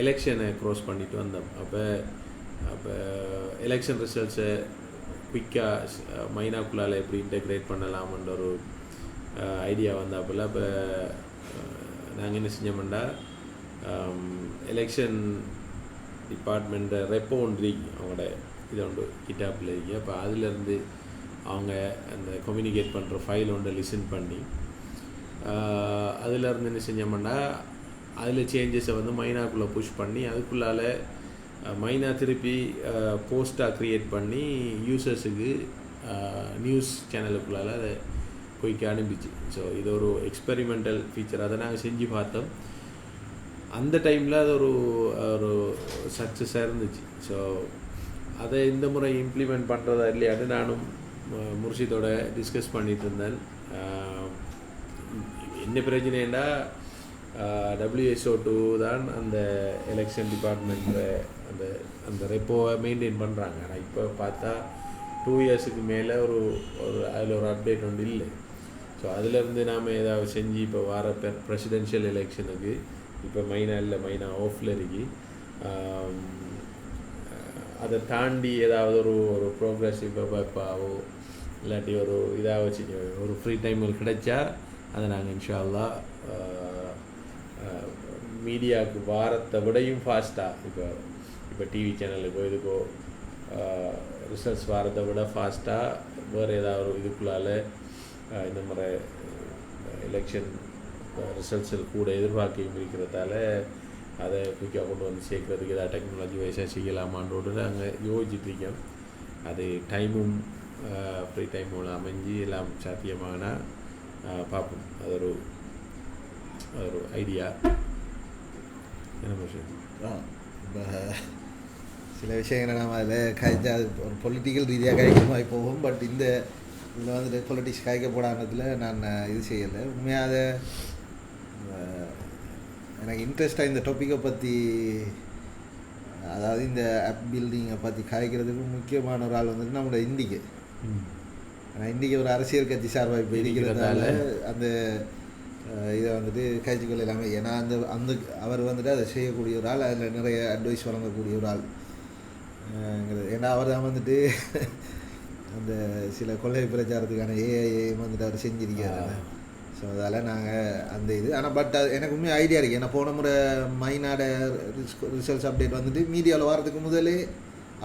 எலெக்ஷனை க்ரோஸ் பண்ணிட்டு வந்தோம். அப்போ எலெக்ஷன் ரிசல்ட்ஸை குயிக்காக மைனாக்குள்ளால் எப்படி இன்டெக்ரேட் பண்ணலாம்ன்ற ஒரு ஐடியா வந்தாப்புல. அப்போ நாங்கள் என்ன செஞ்சோம்னா எலெக்ஷன் டிபார்ட்மெண்ட்டை ரெப்போ ஒன்றி அவங்களோட இதை ஒன்று கிட்டாப்பில் இருக்கு. அப்போ அதிலேருந்து அவங்க அந்த கம்யூனிகேட் பண்ணுற ஃபைல் ஒன்று லிசன் பண்ணி அதிலேருந்து என்ன செஞ்சோம்னா அதில் சேஞ்சஸை வந்து மைனாக்குள்ளே புஷ் பண்ணி அதுக்குள்ளால் மைனா திருப்பி போஸ்ட்டாக க்ரியேட் பண்ணி யூசர்ஸுக்கு நியூஸ் சேனலுக்குள்ளால் அதை குயிக்காக அனுப்பிச்சு. ஸோ இது ஒரு எக்ஸ்பெரிமெண்டல் ஃபீச்சர். அதை நாங்கள் செஞ்சு பார்த்தோம். அந்த டைமில் அது ஒரு சக்ஸஸாக இருந்துச்சு. ஸோ அதை இந்த முறை இம்ப்ளிமெண்ட் பண்ணுறதா இல்லையாட்டு நானும் முர்ஷிதோட டிஸ்கஸ் பண்ணிட்டு இருந்தேன். என்ன பிரச்சனைன்னா WHO2 தான் அந்த எலெக்ஷன் டிபார்ட்மெண்ட்டில் அந்த ரெப்போவை மெயின்டைன் பண்ணுறாங்க. ஆனால் இப்போ பார்த்தா 2 இயர்ஸுக்கு மேலே ஒரு அதில் ஒரு அப்டேட் ஒன்று இல்லை. ஸோ அதிலேருந்து நாம் ஏதாவது செஞ்சு இப்போ வர பிரசிடென்ஷியல் எலெக்ஷனுக்கு இப்போ மைனா இல்லை, மைனா ஆஃபில் இருக்கு. அதை தாண்டி ஏதாவது ஒரு ப்ரோக்ரஸிவ் வெப்பாவோ இல்லாட்டி ஒரு இதாக வச்சு ஒரு ஃப்ரீ டைமில் கிடைச்சா அதை நாங்கள் இன்ஷா அல்லாஹ் மீடியாவுக்கு வாரத்தை விடையும் ஃபாஸ்ட்டாக இப்போ டிவி சேனலுக்கோ இதுக்கோ ரிசல்ட்ஸ் வாரத்தை விட ஃபாஸ்ட்டாக வேறு ஏதாவது ஒரு இதுக்குள்ளால் இந்த மாதிரி எலெக்ஷன் ரிசல்ட்ஸில் கூட எதிர்பார்க்கையும் இருக்கிறதால அதை குயிக்காக கொண்டு வந்து சேர்க்குறதுக்கு ஏதாவது டெக்னாலஜி வைஸாக செய்யலாமான்றோடு நாங்கள் யோசிச்சுட்ருக்கோம். அது டைமும் ஃப்ரீ டைமோட அமைஞ்சு எல்லாம் சாத்தியமானா பார்ப்போம். அது ஒரு ஐடியா. என்ன விஷயம் இப்போ சில விஷயங்களை நம்ம அதில் கழிச்சா ஒரு பொலிட்டிக்கல் ரீதியாக கழிக்கிற மாதிரி போகும். பட் இந்த இதில் வந்துட்டு பொலிட்டிக்ஸ் கழிக்க போடானதில் நான் இது செய்யலை. உண்மையாக அதை எனக்கு இன்ட்ரெஸ்டாக இந்த டாப்பிக்கை பற்றி, அதாவது இந்த ஆப் பில்டிங்கை பற்றி காய்க்கிறதுக்கு முக்கியமான ஒரு ஆள் வந்துட்டு நம்மளோட இண்டிகை ஆனால் இன்றைக்கி ஒரு அரசியல் கட்சி சார்பாக இப்போ இருக்கிறதால அந்த இதை வந்துட்டு கைச்சிக்கொள்ள எல்லாமே. ஏன்னா அந்த அந்த அவர் வந்துட்டு அதை செய்யக்கூடிய ஒரு ஆள், அதில் நிறைய அட்வைஸ் வழங்கக்கூடிய ஒரு ஆள். ஏன்னா அவர் தான் வந்துட்டு அந்த சில கொள்ளை பிரச்சாரத்துக்கான ஏஐ வந்துட்டு அவர் செஞ்சிருக்காரு. ஸோ அதால் நாங்கள் அந்த இது ஆனால் பட் அது எனக்கு உண்மையாக ஐடியா இருக்குது. ஏன்னா போன முறை மைனாட ரிசல்ட்ஸ் அப்டேட் வந்துட்டு மீடியாவில் வரதுக்கு முதலே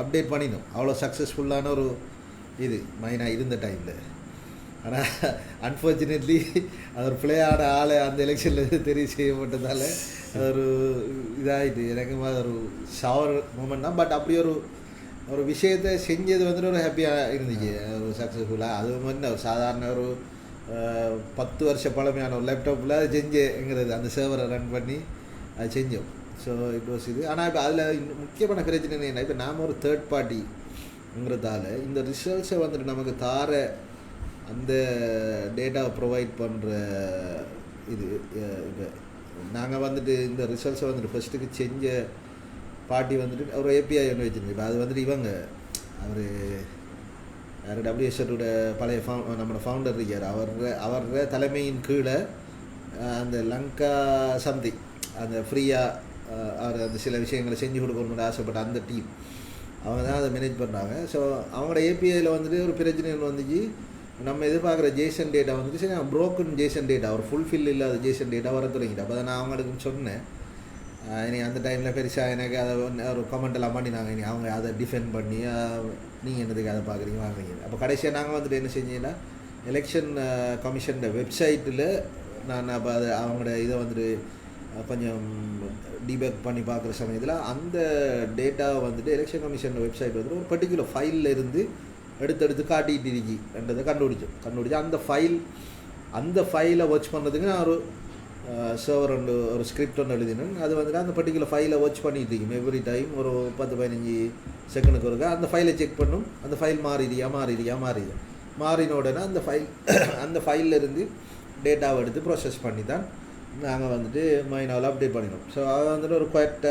அப்டேட் பண்ணிடணும். அவ்வளோ சக்ஸஸ்ஃபுல்லான ஒரு இது மைனாக இருந்த டைமில். ஆனால் அன்ஃபார்ச்சுனேட்லி அவர் பிளேயாட ஆளை அந்த எலெக்ஷனில் தெரிவு செய்யப்பட்டதால் அது ஒரு இதாகிட்டு எனக்கு ஒரு ஷவர் மூமெண்ட் தான். பட் அப்படி ஒரு விஷயத்தை செஞ்சது வந்துட்டு ஒரு ஹாப்பியாக இருந்துச்சு, ஒரு சக்ஸஸ்ஃபுல்லாக. அது வந்து ஒரு சாதாரண ஒரு 10 வருஷ பழமையான ஒரு லேப்டாப்பில் அது செஞ்சுங்கிறது, அந்த சர்வரை ரன் பண்ணி அது செஞ்சோம். ஸோ இட் வாஸ் இது. ஆனால் இப்போ அதில் முக்கியமான பிரச்சனை என்ன, இப்போ நாம் ஒரு தேர்ட் பார்ட்டிங்கிறதால இந்த ரிசல்ட்ஸை வந்துட்டு நமக்கு தார அந்த டேட்டாவை ப்ரொவைட் பண்ணுற இது இப்போ நாங்கள் வந்துட்டு இந்த ரிசல்ட்ஸை வந்துட்டு ஃபஸ்ட்டுக்கு செஞ்ச பார்ட்டி வந்துட்டு ஒரு ஏபிஐ ஒன்று வச்சுருந்தோம். இப்போ அது வந்துட்டு இவங்க அவர் WSOட பழைய நம்மளோட ஃபவுண்டர் இருக்கார், அவர தலைமையின் கீழே அந்த லங்கா சம்திங் அந்த ஃப்ரீயாக அவர் அந்த சில விஷயங்களை செஞ்சு கொடுக்கணும்னு ஆசைப்பட்ட அந்த டீம் அவங்க தான் அதை மேனேஜ் பண்ணுறாங்க. ஸோ அவங்களோட ஏபிஐயில் வந்துட்டு ஒரு பிரச்சனை வந்துச்சு. நம்ம எதிர்பார்க்குற ஜேசன் டேட்டா வந்துட்டு சரி ப்ரோக்கன் ஜேசன் டேட்டா, ஒரு ஃபுல்ஃபில் இல்லாத ஜேசன் டேட்டா வர தொடங்கிட்டு. அப்போ தான் நான் அவங்களுக்கு சொன்னேன், இனி அந்த டைமில் பெருசாக எனக்கு அதை ஒரு கமெண்ட் எல்லாம் பண்ணினாங்க. இனி அவங்க அதை டிஃபெண்ட் பண்ணி நீங்கள் என்னதுக்கு அதை பார்க்குறீங்க வாங்குறீங்க. அப்போ கடைசியாக நாங்கள் வந்துட்டு என்ன செஞ்சீங்கன்னா எலெக்ஷன் கமிஷனோட வெப்சைட்டில் நான் அப்போ அதை அவங்களோட இதை வந்துட்டு கொஞ்சம் டிபேக் பண்ணி பார்க்குற சமயத்தில் அந்த டேட்டாவை வந்துட்டு எலெக்ஷன் கமிஷனோட வெப்சைட் வந்துட்டு ஒரு பர்டிகுலர் ஃபைலில் இருந்து எடுத்து காட்டிகிட்டு இருக்கின்றதை கண்டுபிடிச்சோம். அந்த ஃபைலை வாட்ச் பண்ணுறதுக்கு நான் ஒரு சர்வர் ஒரு ஸ்கிரிப்ட் ஒன்று எழுதினேன். அது வந்துட்டு அந்த பர்டிகுலர் ஃபைலை வாட்ச் பண்ணிகிட்டு இருக்கேன் எவ்ரி டைம் ஒரு 10-15 செகண்டுக்கு ஒருக்கா அந்த ஃபைலை செக் பண்ணும். அந்த ஃபைல் மாறின உடனே அந்த ஃபைலில் இருந்து டேட்டாவை எடுத்து ப்ராசஸ் பண்ணி தான் நாங்கள் வந்துட்டு மைனாவில் அப்டேட் பண்ணினோம். ஸோ அது வந்துட்டு ஒரு குவைட்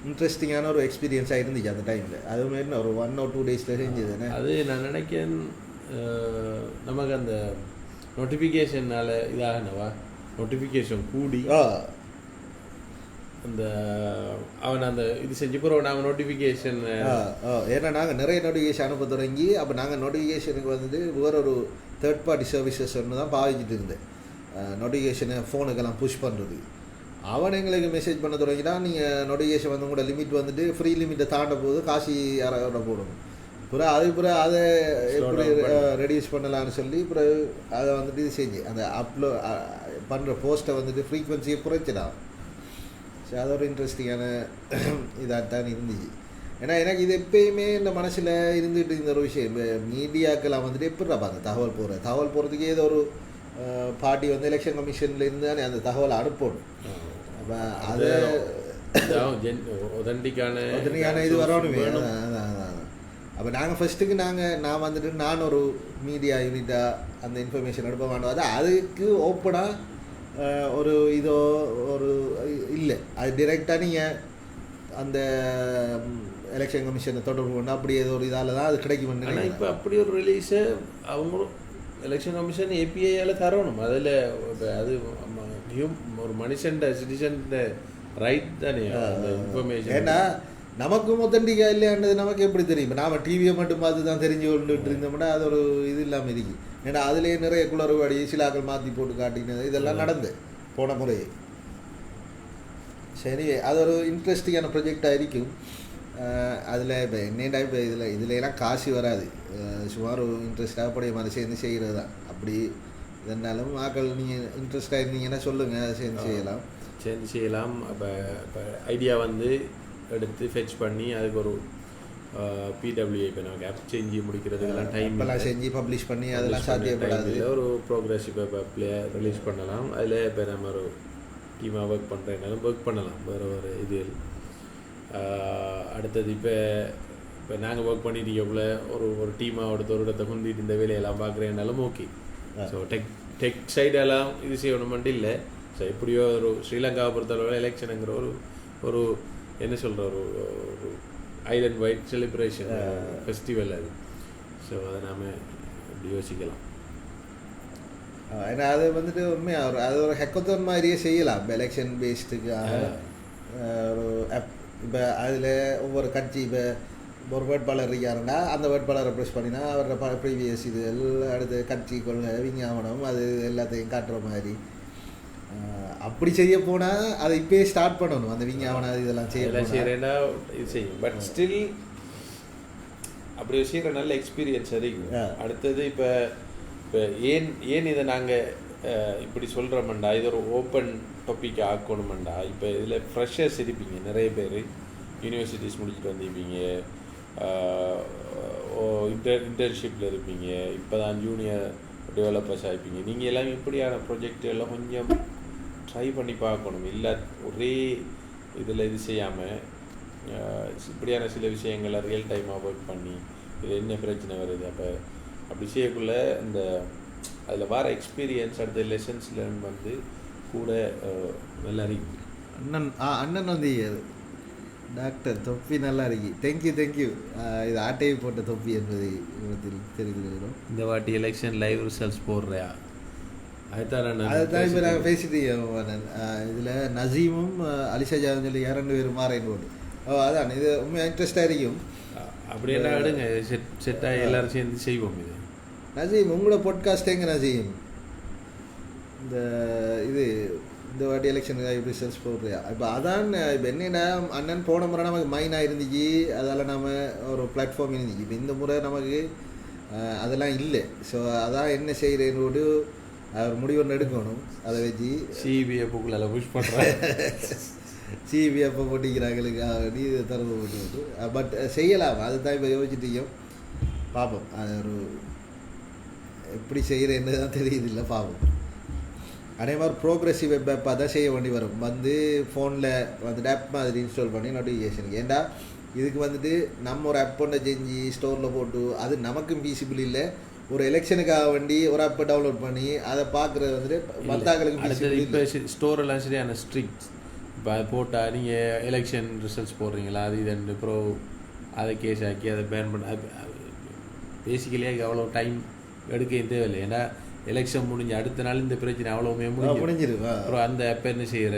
இன்ட்ரெஸ்டிங்கான ஒரு எக்ஸ்பீரியன்ஸாக இருந்துச்சு அந்த டைமில். அதுமாரி ஒரு 1 or 2 டேஸில் செஞ்சதுன்னு அது நான் நினைக்கிறேன். நமக்கு அந்த நோட்டிஃபிகேஷனால் இதாகனவா நோட்டிஃபிகேஷன் கூடி அந்த அவன் அந்த இது செஞ்சு போகிறோம் நாங்கள் நோட்டிஃபிகேஷன். ஏன்னா நாங்கள் நிறைய நோட்டிஃபிகேஷன் அனுப்ப தொடங்கி அப்போ நாங்கள் நோட்டிஃபிகேஷனுக்கு வந்துட்டு வேறு ஒரு தேர்ட் பார்ட்டி சர்வீசஸ் ஒன்று தான் பாவிச்சுட்டு இருந்தேன். நோட்டிஃபிகேஷனை ஃபோனுக்கெல்லாம் புஷ் பண்ணுறது. அவன் எங்களுக்கு மெசேஜ் பண்ண தொடங்கினா நீங்கள் நோட்டிஃபிகேஷன் வந்து உங்களோட லிமிட் வந்துட்டு ஃப்ரீ லிமிட்டை தாண்ட போது காசு 6,000 போடணும். பிறகு அதை எப்படி ரெடியூஸ் பண்ணலான்னு சொல்லி பிறகு அதை வந்துட்டு இது செஞ்சு அந்த பண்ணுற போஸ்ட்டை வந்துட்டு ஃப்ரீக்வன்சியை குறைச்சிடான். ஸோ அது ஒரு இன்ட்ரெஸ்டிங்கான இதாகத்தான் இருந்துச்சு. ஏன்னா எனக்கு இது எப்பயுமே இந்த மனசில் இருந்துகிட்டு இருந்த ஒரு விஷயம், மீடியாக்கெல்லாம் வந்துட்டு எப்படிடா அந்த தகவல் போகிறதுக்கு ஏதோ ஒரு பார்ட்டி வந்து எலெக்ஷன் கமிஷனில் இருந்து தானே அந்த தகவலை அனுப்பணும். அப்போ அது ஒதண்டிக்கான இது வரணுமே. அப்போ நாங்கள் ஃபஸ்ட்டுக்கு நான் வந்துட்டு நான் ஒரு மீடியா யூனிட்டாக அந்த இன்ஃபர்மேஷன் எடுப்ப வேண்டாம். அதுக்கு ஓப்பனாக ஒரு இதோ ஒரு இல்லை, அது டிரெக்டாக நீங்கள் அந்த எலெக்ஷன் கமிஷனை தொடர்பு பண்ணால் அப்படி ஏதோ ஒரு இதால் தான் அது கிடைக்கும். இப்போ அப்படி ஒரு ரிலீஸை அவங்களும் எலெக்ஷன் கமிஷன் ஏபிஐயால் தரணும். அதில் அது ஒரு மனுஷன் சிட்டிசன் ரைட் தானே அந்த இன்ஃபர்மேஷன். ஏன்னா நமக்கும் ஒத்தண்டிக்கா இல்லையான்றது நமக்கு எப்படி தெரியும்? இப்போ நாம் டிவியை மட்டும் பார்த்து தான் தெரிஞ்சு கொண்டுட்டு இருந்தோம்னா அது ஒரு இது இல்லாமல் இருக்கு. ஏன்னா அதுலேயே நிறைய குளறுபடி சிலாக்கள் மாற்றி போட்டு காட்டினது இதெல்லாம் நடந்து போன முறையே. சரி, அது ஒரு இன்ட்ரெஸ்டிங்கான ப்ரொஜெக்டாக இருக்கும். அதில் இப்போ என்னடா இப்போ இதுலாம் காசு வராது, சுமார் ஒரு இன்ட்ரெஸ்டாக படைய மாதிரி சேர்ந்து செய்கிறது தான். அப்படி இதனாலும் ஆக்கள் நீங்கள் இன்ட்ரெஸ்டாக இருந்தீங்கன்னா சொல்லுங்கள், சேர்ந்து செய்யலாம். அப்போ ஐடியா வந்து எடுத்து ஃபெச் பண்ணி அதுக்கு ஒரு பிடபிள்யூ இப்போ நமக்கு ஆப் செஞ்சு முடிக்கிறதுக்கெல்லாம் டைம் செஞ்சு பப்ளிஷ் பண்ணி அதெல்லாம் சாத்தியப்படாது. ஒரு ப்ரோக்ரஸ் இப்போ ரிலீஸ் பண்ணலாம். அதில் இப்போ நம்ம ஒரு டீமாக ஒர்க் பண்ணுறதுனாலும் ஒர்க் பண்ணலாம் வேறு ஒரு இது. அடுத்தது இப்போ நாங்கள் ஒர்க் பண்ணிட்டு ஒரு டீமாக ஒரு இடத்தை கொண்டுட்டு இந்த வேலையெல்லாம் பார்க்குறேன்னாலும் ஓகே. ஸோ டெக் சைடெல்லாம் இது செய்யணுமெண்டு இல்லை. ஸோ எப்படியோ ஒரு ஸ்ரீலங்காவை பொறுத்தளவில் எலெக்ஷனுங்கிற ஒரு என்ன சொல்கிற ஒரு ஐலண்ட் வைட் செலிப்ரேஷன் ஃபெஸ்டிவல் அது. ஸோ அதை நாம் அப்படி யோசிக்கலாம். ஏன்னா அது வந்துட்டு உண்மையாக அது ஒரு ஹேக்கத்தான் மாதிரியே செய்யலாம். இப்போ எலெக்ஷன் பேஸ்டுக்காக ஒரு இப்போ அதில் ஒவ்வொரு கட்சி இப்போ ஒரு வேட்பாளர் இருக்காருன்னா அந்த வேட்பாளரை ப்ரெஸ் பண்ணினா அவரோட ப்ரீவியஸ் இது எல்லாம் அடுத்த கட்சி கொள்கை விஞ்ஞாபனம் அது எல்லாத்தையும் காட்டுற மாதிரி அப்படி செய்ய போனால் அதை இப்போயே ஸ்டார்ட் பண்ணணும். அந்த விஞ்ஞாபனம் இதெல்லாம் செய்யறேன்னா இது செய்யும். பட் ஸ்டில் அப்படி செய்கிற நல்ல எக்ஸ்பீரியன்ஸ் அதிகம். அடுத்தது இப்போ ஏன் இதை நாங்கள் இப்படி சொல்கிறோம்டா, இது ஒரு ஓப்பன் டாபிக் ஆக்கணுமெண்டா. இப்போ இதில் ஃப்ரெஷர்ஸ் இருப்பீங்க நிறைய பேர், யூனிவர்சிட்டிஸ் முடிச்சுட்டு வந்திருப்பீங்க, இன்டர்ன்ஷிப்பில் இருப்பீங்க, இப்போ தான் ஜூனியர் டெவலப்பர்ஸ் ஆகிப்பீங்க. நீங்கள் எல்லாம் இப்படியான ப்ரொஜெக்ட் எல்லாம் கொஞ்சம் ட்ரை பண்ணி பார்க்கணும். இல்லை ஒரே இதில் இது செய்யாமல் இப்படியான சில விஷயங்களை ரியல் டைமாக ஒர்க் பண்ணி இதில் என்ன பிரச்சனை வருது அப்போ அப்படி செய்யக்குள்ளே இந்த அதில் வர எக்ஸ்பீரியன்ஸ் அடுத்த லெசன்ஸ் லேர்ன் வந்து கூட நல்லா இருக்கு. அண்ணன் வந்து டாக்டர் தொப்பி நல்லா இருக்கு. தேங்க்யூ. இது ஆட்டையை போட்ட தொப்பி என்பதை தெரிந்து இந்த வாட்டி எலெக்ஷன் லைவ் ரிசல்ட்ஸ் போடுறியா? அதுதான் இப்போ நாங்கள் பேசிட்டு இதில் நசீமும் அலிஷா ஜாவும் சொல்லி 2 பேரும் மாறேன் போட்டு. அதான் இது உண்மையாக இன்ட்ரெஸ்டாக இருக்கும். அப்படி என்ன விடுங்க, செட்டாக எல்லோரும் சேர்ந்து செய்வோம். இது நசீம் உங்களோட பாட்காஸ்ட் எங்கே நசீம்? இந்த வாட்டி எலெக்ஷனுக்கு ரிசல்ட்ஸ் போடுறியா? இப்போ அதான் இப்போ என்னென்னா அண்ணன் போன முறை நமக்கு மைனாக இருந்துச்சு, அதால் நம்ம ஒரு பிளாட்ஃபார்ம் இருந்துச்சு. இப்போ இந்த முறை நமக்கு அதெல்லாம் இல்லை. ஸோ அதான் என்ன செய்கிறேன்னு அவர் முடிவு எடுக்கணும். அதை வச்சு சிபிஎஃப்குள்ள புஷ் பண்ணுறேன். சிபிஎஃப் போட்டிக்கிறாங்களுக்காக நீ திறந்து போட்டு பட் செய்யலாம். அதுதான் இப்போ யோசிச்சுட்டையும் பார்ப்போம். அது ஒரு எப்படி செய்கிறேன்னு தான் தெரியுது. இல்லை பார்ப்போம். அதே மாதிரி ப்ரோக்ரெசிவ் வெப் ஆப்பாக தான் செய்ய வேண்டி வரும். வந்து ஃபோனில் வந்துட்டு ஆப் மாதிரி இன்ஸ்டால் பண்ணி நோட்டிஃபிகேஷனுக்கு. ஏன்டா இதுக்கு வந்துட்டு நம்ம ஒரு ஆப் ஒன்றை செஞ்சு ஸ்டோரில் போட்டு அது நமக்கும் ஃபீஸிபிள் இல்லை. ஒரு எலெக்ஷனுக்காக வேண்டி ஒரு ஆப்பை டவுன்லோட் பண்ணி அதை பார்க்குறது வந்துட்டு மற்றாக்களுக்கு இப்போ ஸ்டோரெல்லாம் சரியான ஸ்ட்ரிக்ட். இப்போ அதை போட்டால் நீங்கள் எலெக்ஷன் ரிசல்ட்ஸ் போடுறீங்களா அது இது ப்ரோ அதை கேஸ் ஆக்கி அதை பேன் பண்ண பேசிக்கலியாக அவ்வளோ டைம் எடுக்க தேவையில்லை. ஏன்னா எலெக்ஷன் முடிஞ்சு அடுத்த நாள் இந்த பிரச்சனை அவ்வளோவுமே முடிஞ்சிடும். அப்புறம் அந்த ஆப்பை என்ன செய்கிற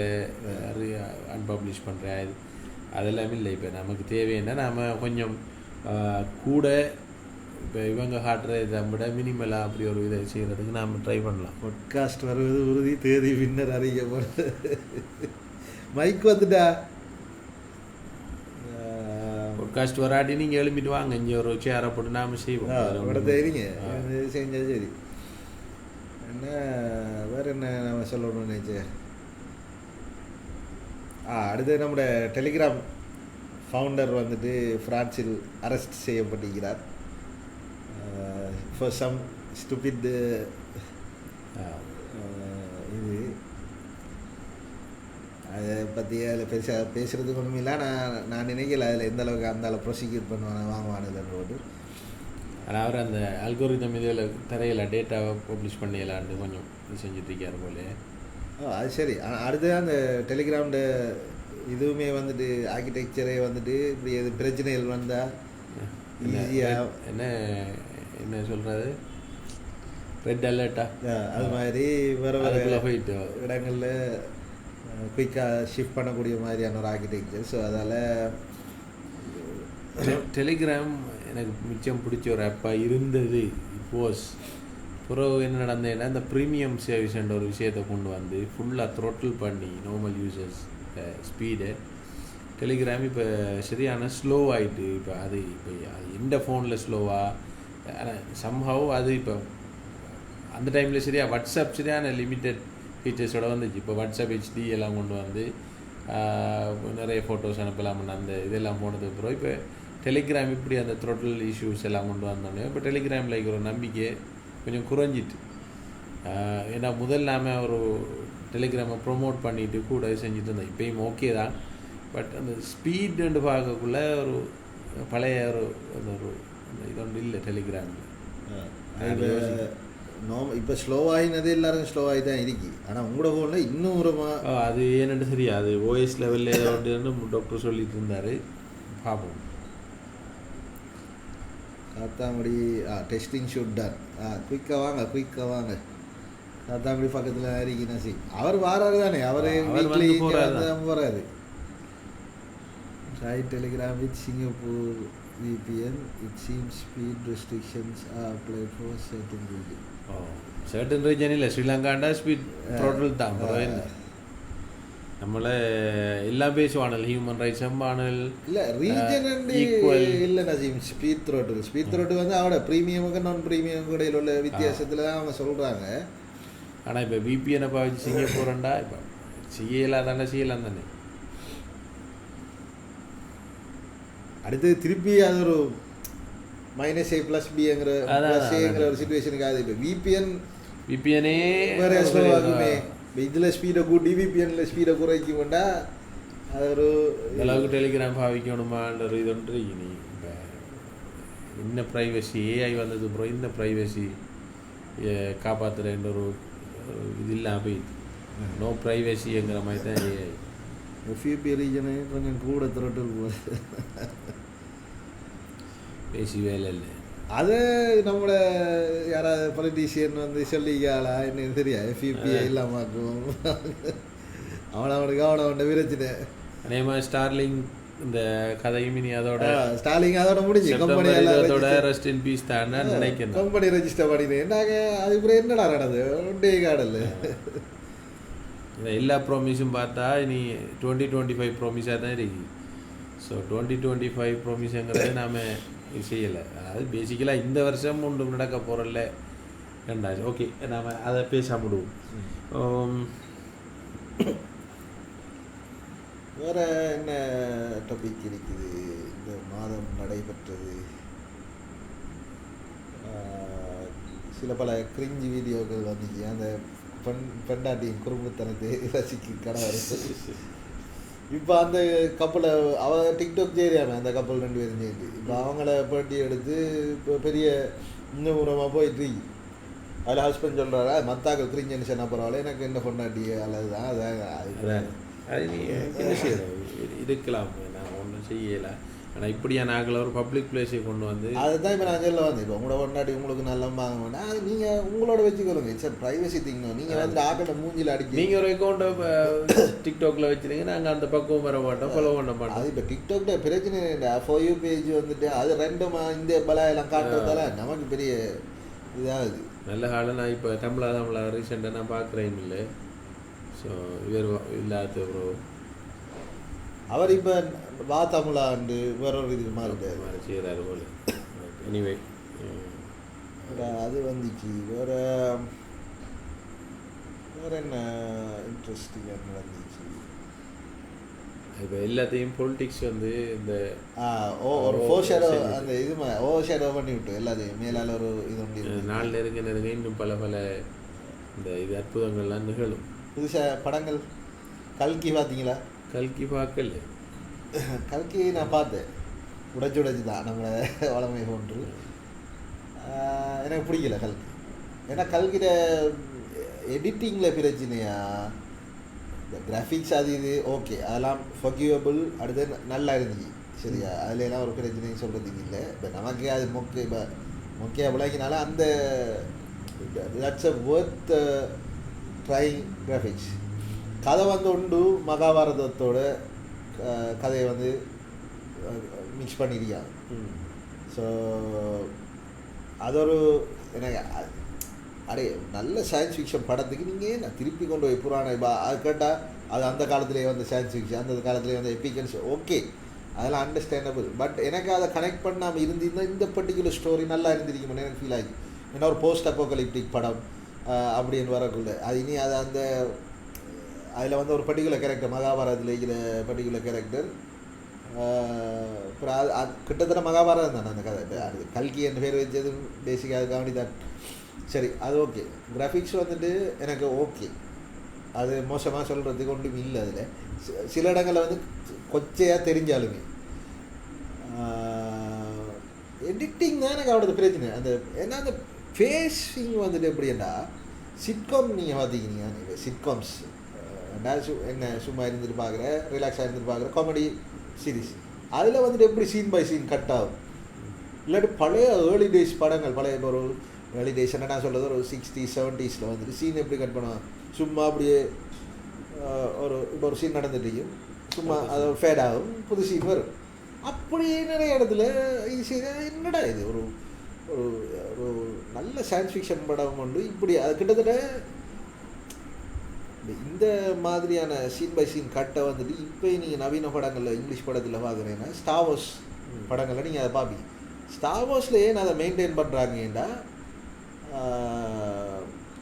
அன்பப்ளிஷ் பண்ணுற அதெல்லாமே இல்லை. இப்போ நமக்கு தேவைன்னா நாம் கொஞ்சம் கூட இப்போ இவங்க காட்டுற இதை விட மினிமலாக அப்படி ஒரு இதை செய்கிறதுக்கு நாம் ட்ரை பண்ணலாம். பாட்காஸ்ட் வருவது உறுதி, தேதி பின்னர் அறிவிக்கப்படும். மைக் வந்துட்டா பாட்காஸ்ட் வராட்டி நீங்கள் எழுப்பிட்டு வாங்க, இங்கே ஒரு சேரை போட்டு நாம் செய்வோம். தெரியுங்க செஞ்சால் சரி. என்ன வேறு என்ன நம்ம சொல்லணும்னு நினச்சேன். அடுத்து நம்முடைய டெலிகிராம் ஃபவுண்டர் வந்துட்டு ஃப்ரான்ஸில் அரெஸ்ட் செய்யப்பட்டிருக்கிறார். ஃபார் சம் ஸ்டூபிட் இது அதை பற்றி அதில் பெருசாக பேசுகிறதுக்கு ஒன்றும் இல்லை. நான் நினைக்கல அதில் எந்த அளவுக்கு அந்த அளவு ப்ரொசிக்யூட் பண்ணுவானு வாங்குவானுன்றோடு. ஆனால் அவர் அந்த அல்கோரிதம் இதில் தரையில் டேட்டாவை பப்ளிஷ் பண்ணிடலான்னு கொஞ்சம் இது செஞ்சுட்ருக்கார் போல. அது சரி. அடுத்து அந்த டெலிகிராம்ட இதுவுமே வந்துட்டு ஆர்கிடெக்சரே வந்துட்டு இப்படி எது பிரச்சனைகள் வந்தால் ஈஸியாக என்ன சொல்கிறது ரெட் அலர்ட்டா அது மாதிரி வேறு வேறு போயிட்டு இடங்களில் குயிக்காக ஷிஃப்ட் பண்ணக்கூடிய மாதிரியான ஒரு ஆர்கிடெக்சர். ஸோ அதால் டெலிகிராம் எனக்கு மிச்சம் பிடிச்ச ஒரு ஆப்பாக இருந்தது. இப்போஸ் பிறகு என்ன நடந்ததுன்னா இந்த ப்ரீமியம் சர்வீஸ்ன்ற ஒரு விஷயத்தை கொண்டு வந்து ஃபுல்லாக த்ரோட்டில் பண்ணி நார்மல் யூசர்ஸ் ஸ்பீடு டெலிகிராம் இப்போ சரியான ஸ்லோ ஆகிட்டு. இப்போ அது எந்த ஃபோனில் ஸ்லோவாக ஆனால் சம்ஹவ் அது இப்போ அந்த டைமில் சரியாக வாட்ஸ்அப் சரியான லிமிட்டட் ஃபீச்சர்ஸோடு வந்துச்சு. இப்போ வாட்ஸ்அப் HD எல்லாம் கொண்டு வந்து நிறைய ஃபோட்டோஸ் அனுப்பலாம்னு அந்த இதெல்லாம் போனதுக்கு அப்புறம் இப்போ டெலிகிராம் இப்படி அந்த த்ரோட்டில் இஷ்யூஸ் எல்லாம் கொண்டு வந்தோடனே இப்போ டெலிகிராமில் இருக்கிற நம்பிக்கை கொஞ்சம் குறைஞ்சிட்டு. ஏன்னா முதல் நாம் ஒரு டெலிகிராமை ப்ரொமோட் பண்ணிவிட்டு கூட செஞ்சுட்டு இருந்தோம். இப்போயும் ஓகே தான். பட் அந்த ஸ்பீடுன்னு பார்க்கக்குள்ள ஒரு பழைய ஒரு இது ஒன்று இல்லை டெலிகிராமில். இப்போ ஸ்லோவாகினது எல்லாரும் ஸ்லோவாகி தான் இருக்கு. ஆனால் உங்களோட ஃபோனில் இன்னும் ஒரு அது ஏன்னு சரியா அது OS லெவலில் ஏதோ டாக்டர் சொல்லிட்டு இருந்தார். பார்ப்போம். காத்தாங்குடி டெஸ்டிங் ஷூட் டன் குயிக்காக வாங்க தாத்தாங்குடி பக்கத்தில் இருக்கி நசி அவர் வாராரு தானே அவர் வீக்லி போகிறாரு Right Telegram with Singapore VPN, it seems speed restrictions are applied for certain region. certain region இல்லை ஸ்ரீலங்காண்டா ஸ்பீட் த்ரோட்டில் தான் என்ன நம்மளை எல்லாம் பேசுவானல் ஹியூமன் ரைட்ஸ் செம்பானல் இல்லை ரீஜன் இல்லை நசீம் ஸ்பீட் த்ரோட்டு வந்து அவட ப்ரீமியமுக்கு நான் ப்ரீமியமுக்கு இடையில் உள்ள வித்தியாசத்தில் தான் அவங்க சொல்கிறாங்க. ஆனால் இப்போ விபிஎனை பாவிச்சு சிங்கப்பூரண்டா இப்போ செய்யலாம் தானே அடுத்தது திருப்பி அது ஒரு -A + Bங்கிற ஒரு சிச்சுவேஷனுக்கு ஆகுது. இப்போ விபிஎனே வேறு ஸ்லோவாகுமே இதில் ஸ்பீடை கூட்டி விபிஎனில் ஸ்பீடை குறைக்க வேண்டா அது ஒரு அளவுக்கு டெலிகிராம் பாவிக்கணுமான்ற ஒரு இது ஒன்று இனி இப்போ இன்னும் ப்ரைவசி ஏஐ வந்தது அப்புறம் இந்த ப்ரைவசி காப்பாற்றுறேன்ற ஒரு இது இல்லாமல் போயிடுது. நோ ப்ரைவசிங்கிற மாதிரி தான் ஏஐ எஃப்யூபி ரீஜனு கொஞ்சம் கூட த்ரோட்டில் போகுது பேசி வேலை இல்லை. அது நம்மளோட யாராவது பொலிட்டீஷியன் வந்து சொல்லிக்காளா என்னன்னு தெரியா எஃப்யூபிஐ இல்லாமாக்கும் அவனை விரச்சினே அதே மாதிரி ஸ்டார்லிங் இந்த கதையும் இனி அதோட முடிஞ்சு கம்பெனி அதோட ரெஸ்ட் இன் பீஸ் தான் நினைக்கிறேன். கம்பெனி ரெஜிஸ்டர் பண்ணினேன் நாங்கள் அதுக்கப்புறம் என்னடா நடந்தது ஒன்றே காடல் எல்லா ப்ராமிஸும் பார்த்தா இனி 2025 ப்ராமிஸாக தான் இருக்குது. ஸோ 2025 ப்ராமிஸுங்கிறது நாம் செய்யலை. அதாவது பேசிக்கலாக இந்த வருஷம் ஒன்று நடக்க போகிறல ரெண்டாச்சு. ஓகே நாம் அதை பேச முடியும். வேறு என்ன டாபிக் இருக்குது இந்த மாதம் நடைபெற்றது? சில பல கிரிஞ்சி வீடியோக்கள் வந்துச்சு. அந்த பெண்டாட்டியின் குறும்புத்தனத்தை ரசிக்கு கணவர் இப்போ அந்த கப்பலை டிக்டாக் செய்யாம அந்த கப்பல் 2 பேரும் சேர்ந்து இப்போ அவங்கள பேட்டி எடுத்து இப்போ பெரிய இன்னுரமாக போயிட்டு அதில் ஹஸ்பண்ட் சொல்கிறாரா மத்தாக்கள் கிரிஞ்சன்னு சொன்ன பரவாயில்ல எனக்கு என்ன பொண்டாட்டி அல்லது தான் அதான் அது நீ என்ன செய்யணும் இருக்கலாம். நான் ஒன்றும் செய்யலை. ஆனால் இப்படியான ஆகல ஒரு பப்ளிக் பிளேஸை கொண்டு வந்து அதுதான் இப்போ நான் சொல்ல வந்து இப்போ உங்களோட கொண்டாடி உங்களுக்கு நல்லா வாங்க வேண்டாம் அது நீங்கள் உங்களோட வச்சுக்கொள்ளுங்க. சார் ப்ரைவசி திங்கணும். நீங்கள் வந்து ஆக்கிட்ட மூஞ்சில் அடிக்க நீங்கள் ஒரு அக்கௌண்ட்டை டிக்டாக்ல வச்சுருங்க. நாங்கள் அந்த பக்கம் வர மாட்டோம் ஃபாலோ பண்ண மாட்டோம். அது இப்போ டிக்டாக்ட பிரச்சனை இல்லை. For You பேஜ் வந்துட்டு அது ரெண்டுமா இந்த பலாயெல்லாம் காட்டுறதால நமக்கு பெரிய இதாகுது. நல்ல காலம் நான் இப்போ தமிழா ரீசெண்டாக நான் பார்க்குறேன் இல்லை. ஸோ இவர் இல்லாத ப்ரோ அவர் இப்போ வா தமிழாண்டு வேற ஒரு இது மாதிரி செய்கிறாரு போல. எனிவே அது வந்துச்சு. வேறு என்ன இன்ட்ரெஸ்டிங்காக நடந்துச்சு? இப்போ எல்லாத்தையும் பொலிட்டிக்ஸ் வந்து இந்த ஒரு ஓவர் அந்த இது ஓவர் ஷேடோ பண்ணி விட்டு எல்லாத்தையும் மேலால் ஒரு இது ஒன்று நாள் நெருங்க இன்னும் பல இந்த இது அற்புதங்கள்லாம் நிகழும். புதுசாக படங்கள் கல்கி பார்த்தீங்களா? கல்கி பார்க்கல. கல்கி நான் பார்த்தேன். உடைச்சு தான் நம்மளை வளமை போன்று எனக்கு பிடிக்கல கல்கி. ஏன்னா கல்கிற எடிட்டிங்கில் பிரச்சனையா இந்த கிராஃபிக்ஸ் அது இது ஓகே அதெல்லாம் ஃபர்கியூவபிள். அடுத்து நல்லா இருந்துச்சு சரியா. அதில் எல்லாம் ஒரு பிரச்சனையும் சொல்கிறதுக்கு இல்லை. இப்போ நமக்கே அது மொக்கையாக விளக்கினால அந்த that's a worth trying graphics. கதை வந்து உண்டு மகாபாரதத்தோட கதையை வந்து மிக்ஸ் பண்ணியிருக்காங்க. ஸோ அது ஒரு எனக்கு அடே நல்ல சயின்ஸ் ஃபிக்ஷன் படத்துக்கு நீங்கள் நான் திருப்பி கொண்டு போய் புராண அது கேட்டால் அது அந்த காலத்துலேயே வந்து சயின்ஸ் ஃபிக்ஷன் அந்த காலத்துலேயே வந்து எப்பிக்கன்ஸ் ஓகே அதெல்லாம் அண்டர்ஸ்டாண்டபிள். பட் எனக்கு அதை கனெக்ட் பண்ணாமல் இருந்திருந்தால் இந்த பர்டிகுலர் ஸ்டோரி நல்லா இருந்திருக்குமே எனக்கு ஃபீல் ஆகி. ஏன்னா ஒரு போஸ்ட் அப்போகலிப்டிக் படம் அப்படின்னு வரக்குள்ள அது இனி அது அந்த அதில் வந்து ஒரு பர்டிகுலர் கேரக்டர் மகாபாரதத்தில் இருக்கிற பர்டிகுலர் கேரக்டர் அப்புறம் அது கிட்டத்தட்ட மகாபாரதம் தானே அந்த கதை. அது கல்கி என்ற பேர் வச்சது பேசிக்காக அது கவனி தான். சரி அது ஓகே. கிராஃபிக்ஸ் வந்துட்டு எனக்கு ஓகே. அது மோசமாக சொல்கிறதுக்கு ஒன்றும் இல்லை. அதில் சில இடங்களில் வந்து கொச்சையாக தெரிஞ்சாலுமே எடிட்டிங் தான் எனக்கு அவ்வளோ பிரச்சனை. அந்த ஏன்னா அந்த ஃபேஸிங் வந்துட்டு எப்படின்னா சிட்காம் நீங்கள் பார்த்திக்கிங்க சிட்காம்ஸ் என்ன சும்மா இருந்துட்டு பார்க்குற ரிலாக்ஸாக இருந்துட்டு பார்க்குற காமெடி சீரீஸ் அதில் வந்துட்டு எப்படி சீன் பை சீன் கட் ஆகும். இல்லாட்டி பழைய ஏர்லி டேஸ் படங்கள் பழைய ஏர்லி டேஸ் என்ன நான் சொல்கிறது ஒரு 60s 70s வந்துட்டு சீன் எப்படி கட் பண்ணுவான் சும்மா அப்படியே இப்போ ஒரு சீன் நடந்துட்டு சும்மா அது ஃபேட் ஆகும் புது சீன் வரும் அப்படியே நிறைய இடத்துல இது செய்ய என்னடா இது ஒரு ஒரு ஒரு நல்ல சயின்ஸ் ஃபிக்ஷன் படம் உண்டு இப்படி அது கிட்டத்தட்ட இந்த மாதிரியான சீன் பை சீன் கட்டை வந்துட்டு இப்போ நீங்கள் நவீன படங்களில் இங்கிலீஷ் படத்தில் பார்க்குறீங்கன்னா ஸ்டார் வார்ஸ் படங்களில் நீங்கள் அதை பார்ப்பீங்க ஸ்டார் வார்ஸில் ஏன் அதை மெயின்டைன் பண்ணுறாங்கன்னா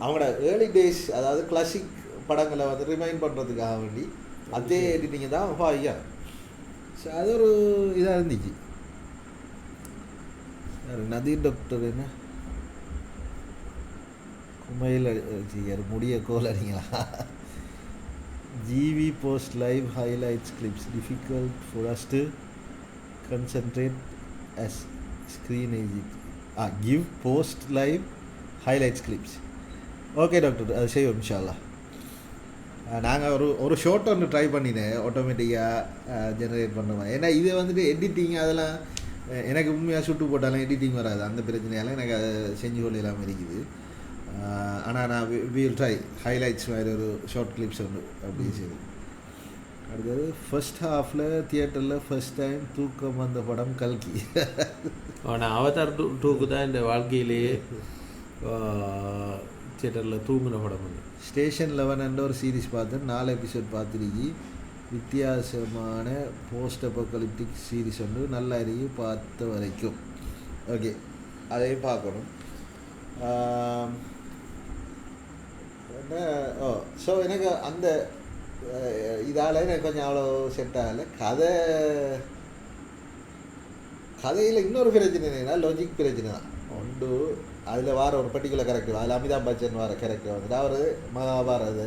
அவங்களோட ஏர்லி டேஸ் அதாவது கிளாசிக் படங்களை வந்து ரிமைண்ட் பண்ணுறதுக்காக வேண்டி அதே எடிட்டிங்க தான் ஐயா ஸோ அது ஒரு இதாக இருந்துச்சு நதீர் டாக்டர் என்ன குமையில் முடிய கோல் அடிங்களா ஜிவி post live highlights clips difficult for us to concentrate us screen age give post live highlights clips okay doctor அது செய்வோம் இன்ஷா அல்லாஹ் நாங்கள் ஒரு ஷார்ட் ஒன்று ட்ரை பண்ணினேன் ஆட்டோமேட்டிக்காக ஜெனரேட் பண்ணுவேன் ஏன்னா இது வந்துட்டு எடிட்டிங் அதெல்லாம் எனக்கு உண்மையாக சுட்டு போட்டாலும் எடிட்டிங் வராது அந்த பிரச்சனையால் எனக்கு அதை செஞ்சு கொள்ள இல்லாமல் இருக்குது ஆனால் நான் வில் ட்ரை ஹைலைட்ஸ் மாதிரி ஒரு ஷார்ட் கிளிப்ஸ் ஒன்று அப்படி செய்து அடுத்தது ஃபர்ஸ்ட் ஹாஃபில் தியேட்டரில் ஃபர்ஸ்ட் டைம் தூக்கம் வந்த படம் கல்கி ஆனால் அவதார் 2க்கு தான் இந்த வாழ்க்கையிலேயே தியேட்டரில் தூங்கின படம் வந்து ஸ்டேஷன் 11 ஒரு சீரீஸ் பார்த்தேன் 4 எபிசோட் பார்த்துருக்கி வித்தியாசமான போஸ்ட் அப்போகலிப்டிக் சீரீஸ் ஒன்று நல்லா இருக்கு பார்த்த வரைக்கும் ஓகே அதையும் பார்க்கணும் என்ன ஸோ எனக்கு அந்த இதால் எனக்கு கொஞ்சம் அவ்வளோ செட் ஆகலை கதையில் இன்னொரு பிரச்சனை என்னன்னா லாஜிக் பிரச்சனை தான் ஒன்று அதில் வர ஒரு பர்டிகுலர் கேரக்டர் அதில் அமிதாப் பச்சன் வர கேரக்டர் வந்துட்டு அவர் மகாபாரத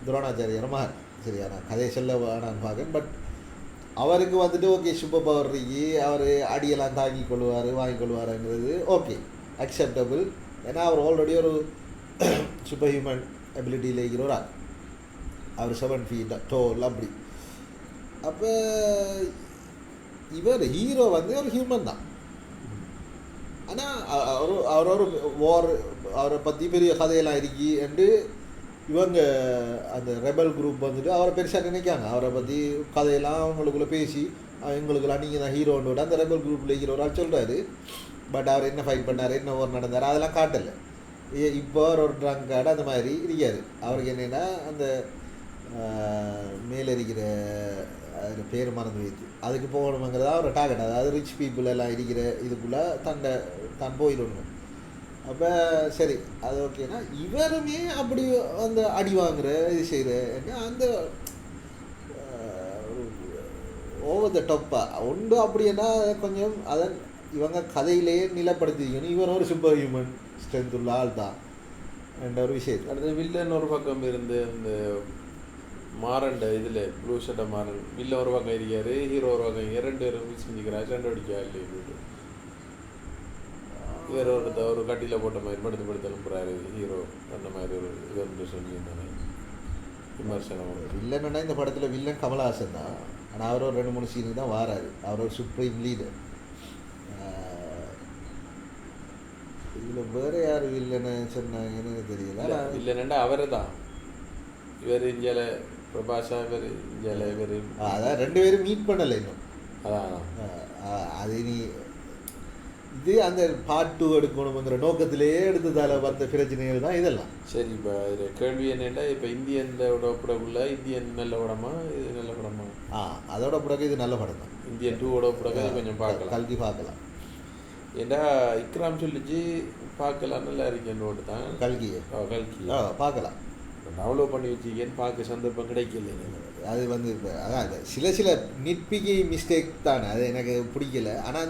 துரோணாச்சாரியர் மகன் சரியா நான் கதையை சொல்ல வேணான்னு பார்க்கேன் பட் அவருக்கு வந்துட்டு ஓகே சூப்பர் பவர் இருக்கு அவர் அடியெல்லாம் தாங்கி கொள்வார் வாங்கி கொள்வாருங்கிறது ஓகே அக்செப்டபிள் ஏன்னா அவர் ஆல்ரெடி ஒரு சூப்பர் ஹியூமன் எபிலிட்டியில் இருக்கிற ஒரு ஆள் அவர் 7 feet டோல் அப்படி அப்போ இவர் ஹீரோ வந்து ஒரு ஹியூமன் தான் ஆனால் அவர் ஒரு வார் அவரை பற்றி பெரிய கதையெல்லாம் இருக்கி என்று இவங்க அந்த ரெபல் குரூப் வந்துட்டு அவரை பெருசாக நினைக்காங்க அவரை பற்றி கதையெல்லாம் அவங்களுக்குள்ளே பேசி எங்களுக்குலாம் நீங்கள் தான் ஹீரோன்னு அந்த ரெபல் குரூப்பில் ஹீரோரால் சொல்கிறாரு பட் அவர் என்ன ஃபைட் பண்ணார் என்ன ஓர் நடந்தார் அதெல்லாம் காட்டலை இப்போ ஒரு ட்ரங்க் கார்டு அந்த மாதிரி இருக்கார் அவருக்கு என்னென்னா அந்த மேலே இருக்கிற அதில் பேர் மறந்து வைத்து அதுக்கு போகணுங்கிறதா அவரை டார்கெட் அதாவது ரிச் பீப்புள் எல்லாம் இருக்கிற இதுக்குள்ளே தான் போயிடணும் அப்போ சரி அது ஓகேனா இவருமே அப்படி அந்த அடி வாங்குற இது செய்கிற அந்த ஓவர் த டொப்பாக ஒன்று அப்படின்னா கொஞ்சம் அதை இவங்க கதையிலேயே நிலப்படுத்திக்கணும் இவன் ஒரு சூப்பர் ஹியூமன் ஸ்ட்ரென்த் உள்ள ஆள் தான் என்ற ஒரு விஷயம் அடுத்து வில்லன் ஒரு பக்கம் இருந்து இந்த மாறண்ட இதில் ப்ளூ ஷர்ட்டை மாறன் வில்ல ஒரு பக்கம் இருக்காரு ஹீரோ ஒரு பக்கம் 2 பேரும் செஞ்சுக்கிறாரு 2 அடிக்கா இல்லை வேற ஒரு கட்டியில் போட்ட மாதிரி படுத்து அனுப்புறாரு ஹீரோ அந்த மாதிரி ஒரு இது வந்து சொல்லியிருந்தாங்க விமர்சனம் வில்லன்னா இந்த படத்தில் வில்லன் கமலஹாசன் தான் ஆனால் அவர் ஒரு 2-3 சீனுக்கு தான் வாராரு அவர் ஒரு சுப்ரீம் லீடர் இதில் வேறு யார் வில்லன்னு சொன்னாங்கன்னு தெரியல வில்லன்னா அவர் தான் இவர் இந்தியாவில் பிரபாஷா இவர் இந்தியாவில் இவர் அதான் 2 பேரும் மீட் பண்ணலை இன்னும் அதான் அது நீ இது அந்த பார்ட் 2 எடுக்கணுங்கிற நோக்கத்திலேயே எடுத்ததால் வந்த பிரச்சனைகள் தான் இதெல்லாம் சரி இப்போ இதில் கேள்வி என்னென்னா இப்போ இந்தியனோட படக்குள்ள இந்தியன் நல்ல படமா இது நல்ல படமா அதோட படம் இது நல்ல படம் தான் இந்தியன் 2 படம் கொஞ்சம் பார்க்கலாம் கல்கி பார்க்கலாம் ஏன்னா இக்ராம் சொல்லிச்சு பார்க்கலாம் நல்லா இருக்கு என்னோட தான் கல்கி பார்க்கலாம் டவுன்லோட் பண்ணி வச்சுக்கேன்னு பார்க்க சந்தர்ப்பம் கிடைக்கல அது வந்து இப்போ அதான் சில நிட்பிக்கி மிஸ்டேக் தானே அது எனக்கு பிடிக்கல ஆனால்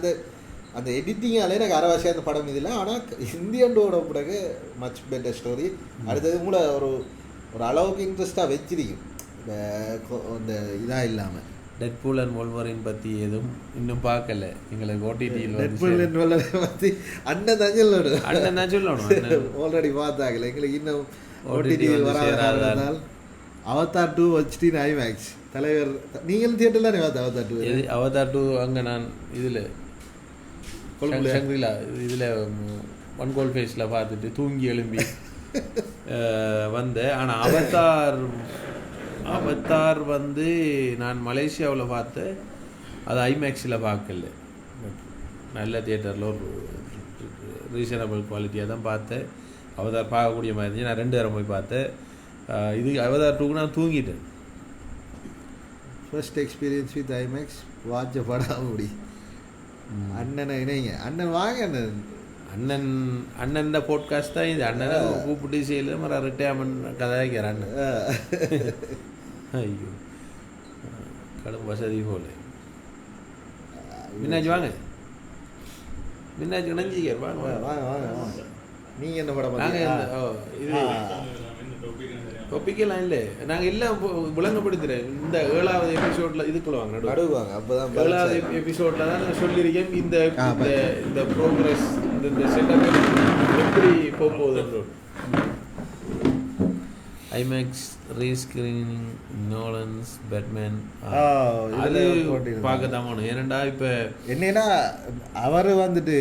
அந்த எடிட்டிங்காலே எனக்கு அரைவாசியாக அந்த படம் இதில் ஆனால் இந்தியனோட பிறகு மச் பெட்டர் ஸ்டோரி அடுத்தது கூட ஒரு அளவுக்கு இன்ட்ரெஸ்ட்டாக வச்சிருக்கும் இந்த இதாக இல்லாமல் டெட்பூல் அண்ட் வொல்வரின் பற்றி எதுவும் இன்னும் பார்க்கல எங்களுக்கு ஓடிடியில் டெட்பூல் அண்ட் வொல்வரின் பற்றி அண்ணன் தான் சொல்லணும் ஆல்ரெடி பார்த்தாங்கல்ல எங்களுக்கு இன்னும் ஓடிடியில் வராததால் அவதார் 2 HD IMAX தலைவர் நீங்களும் தியேட்டரில் தானே அவதார் 2 அங்கே நான் இதில் ஷங்கிலா இதில் ஒன் கோல் ஃபேஸில் பார்த்துட்டு தூங்கி எழும்பி வந்தேன். ஆனால் அவதார் வந்து நான் மலேசியாவில் பார்த்தேன், அது ஐமேக்ஸில் பார்க்கல. பட் நல்ல தியேட்டரில் ஒரு ரீசனபிள் குவாலிட்டியாக தான் பார்த்தேன். அவதார் பார்க்கக்கூடிய மாதிரி இருந்துச்சு. நான் 2 நேரம் போய் பார்த்தேன். இது அவதார் 2க்கு நான் தூங்கிட்டேன். ஃபர்ஸ்ட் எக்ஸ்பீரியன்ஸ் வித் ஐமேக்ஸ் வாட்ச படம் முடி. அண்ணனை இணைங்க, அண்ணன் வாங்க, அண்ணன் போட்காஸ்ட் தான் இது. அண்ணனை கூப்பிட்டு செய்யல மர ரிட்டையர்மெண்ட் கதை வைக்கிற அண்ணன். ஐயோ கடும் வசதி போல. மின்னாச்சு வாங்க, மின்னாச்சு இணைஞ்சிக்கார் வாங்க வாங்க வாங்க வாங்க. நீங்கள் என்ன படம் இது டொப்பிக்கெல்லாம் இல்லை, நாங்கள் எல்லாம் விளங்கப்படுத்துகிறேன். இந்த 7வது எபிசோடில் இதுக்குள்ள வாங்க நடுவாங்க. அப்போ தான் 7வது எபிசோடில் தான் நான் சொல்லியிருக்கேன் இந்த ப்ரோக்ரஸ், இந்த செட்டப் எப்படி போகுதுன்னு. ஐமேக்ஸ் ரீஸ்கிரீனிங் நோலன்ஸ் பேட்மேன் அது பார்க்க தான் போகணும். ஏனண்டா இப்போ என்னன்னா அவர் வந்துட்டு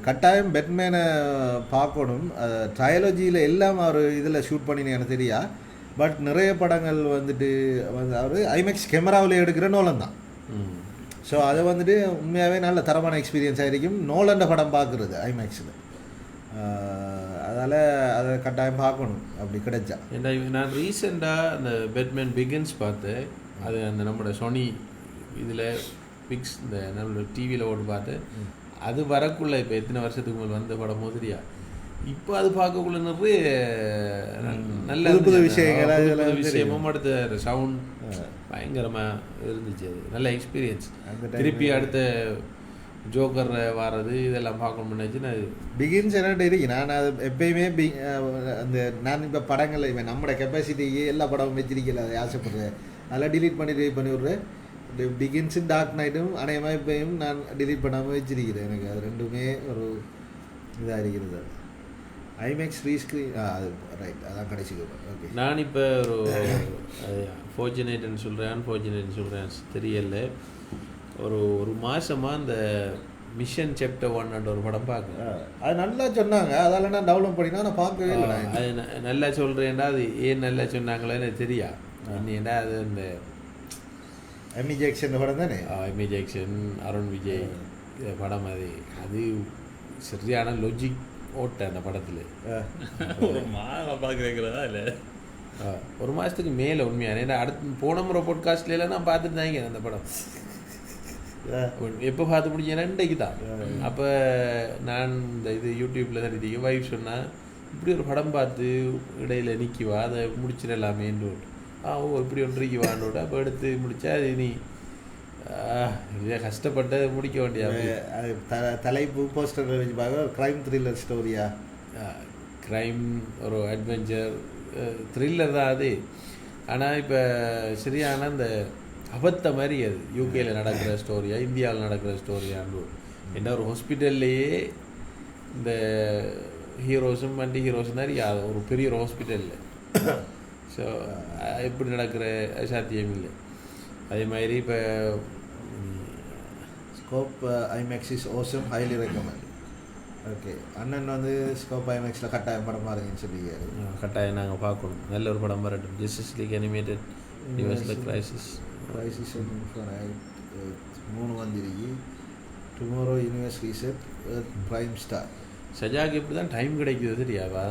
கட்டாயம் பேட்மேனை பார்க்கணும். ட்ரையாலஜியில் எல்லாம் அவர் இதில் ஷூட் பண்ணினு எனக்கு தெரியா. பட் நிறைய படங்கள் வந்துட்டு அவர் ஐமேக்ஸ் கேமராவில் எடுக்கிற நோலன் தான். ஸோ அது வந்துட்டு உண்மையாகவே நல்ல தரமான எக்ஸ்பீரியன்ஸாக இருக்கும் நோலண்ட படம் பார்க்குறது ஐமேக்ஸில். அதால் அதை கட்டாயம் பார்க்கணும் அப்படி கிடைச்சா. ஏன்னா நான் ரீசெண்டாக அந்த பேட்மேன் பிகின்ஸ் பார்த்தேன். அது அந்த நம்மளோட சோனி இதில் பிக்ஸ் இந்த நம்மளோட டிவியில் ஓட்டு பார்த்தேன். அது வரக்குள்ள இப்போ எத்தனை வருஷத்துக்கு மேலே வந்த படம் மாதிரியா இப்போ அது பார்க்கக்குள்ள நிறைய நல்ல புது விஷயங்கள் விஷயமும் அடுத்த சவுண்ட் பயங்கரமாக இருந்துச்சு. அது நல்ல எக்ஸ்பீரியன்ஸ். திருப்பி அடுத்த ஜோக்கர் வாரது இதெல்லாம் பார்க்கணும்னுச்சுன்னா பிகின்ஸ் என்னட்டு இருக்கு. நான் அது எப்பயுமே அந்த நான் இப்போ படங்கள் இப்போ நம்மளோட கெப்பாசிட்டிக்கு எல்லா படமும் வச்சிருக்கல அதை ஆசைப்படுறேன். அதெல்லாம் டிலீட் பண்ணி விட்றேன். பிகின்ஸும் டார்க் நைட்டும் அநேகமாக இப்போயும் நான் டிலீட் பண்ணாமல் வச்சிருக்கிறேன். எனக்கு அது ரெண்டுமே ஒரு இதாக இருக்கிறது. ஐமேக்ஸ் ரீஸ்க்ரீன் அது ரைட், அதான் கடைசிக்கு. ஓகே, நான் இப்போ ஒரு ஃபார்ச்சுனேட்னு சொல்கிறேன், அன்ஃபார்ச்சுனேட்னு சொல்கிறேன் தெரியல. ஒரு மாதமாக அந்த மிஷன் சாப்டர் 1 ஒரு படம் பார்க்குறேன். அது நல்லா சொன்னாங்க, அதெல்லாம் நான் டெவலப் பண்ணினா நான் பார்க்கவே இல்லை. அது நல்லா சொல்கிறேன்டா. அது ஏன் நல்லா சொன்னாங்களே எனக்கு தெரியா. ஏன்டா அது இந்த எமி ஜாக்சன் படம் தானே. எமி ஜாக்சன், அருண் விஜய் படம். அது சரியான லொஜிக் ஓட்ட அந்த படத்தில். பார்க்குறேங்கிறதா இல்லை, ஒரு மாதத்துக்கு மேலே உண்மையான. ஏன்னா அடுத்து போன முறை பாட்காஸ்ட்லாம் நான் பார்த்துட்டு தாங்க அந்த படம். எப்போ பார்த்து முடிஞ்சேன்னா இன்றைக்கு தான். அப்போ நான் இந்த இது யூடியூப்பில் தான் இருக்கு. வைஃப் சொன்னால் இப்படி ஒரு படம் பார்த்து இடையில் நிற்கிவா, அதை முடிச்சிடலாமேன்னு. இப்படி ஒன்றைக்கு வாண்டோட அப்போ எடுத்து முடித்தா அது நீ இதை கஷ்டப்பட்டு முடிக்க வேண்டிய தலைப்பு போஸ்டர் வச்சு பார்க்க க்ரைம் த்ரில்லர் ஸ்டோரியா. க்ரைம் ஒரு அட்வென்ச்சர் த்ரில்லர் தான் அது. ஆனால் இப்போ சரியான இந்த அபத்த மாதிரி அது யூகேயில் நடக்கிற ஸ்டோரியா இந்தியாவில் நடக்கிற ஸ்டோரியான்னு. என்ன ஒரு ஹாஸ்பிட்டல்லையே இந்த ஹீரோஸும் ஆன்டி ஹீரோஸும் தான் இருக்குது ஒரு பெரிய ஒரு ஹாஸ்பிட்டலில். ஸோ எப்படி நடக்கிற சாத்தியம் இல்லை. அதே மாதிரி இப்போ scope IMAX is awesome, highly recommend. Okay, அண்ணன் வந்து ஸ்கோப் ஐமேக்ஸில் கட்டாயம் படம் பாருங்கன்னு சொல்லியிருக்காரு. கட்டாயம் நாங்கள் பார்க்கணும். நல்ல ஒரு படம் வரட்டும். ஜஸ்டிஸ் லீக் அனிமேட்டட் யூனிவர்ஸில் கிரைசிஸ் 3 வந்துருக்கு. Tomorrow universe reset prime star. சஜாக்கு எப்படி தான் டைம் கிடைக்குது தெரியாவா?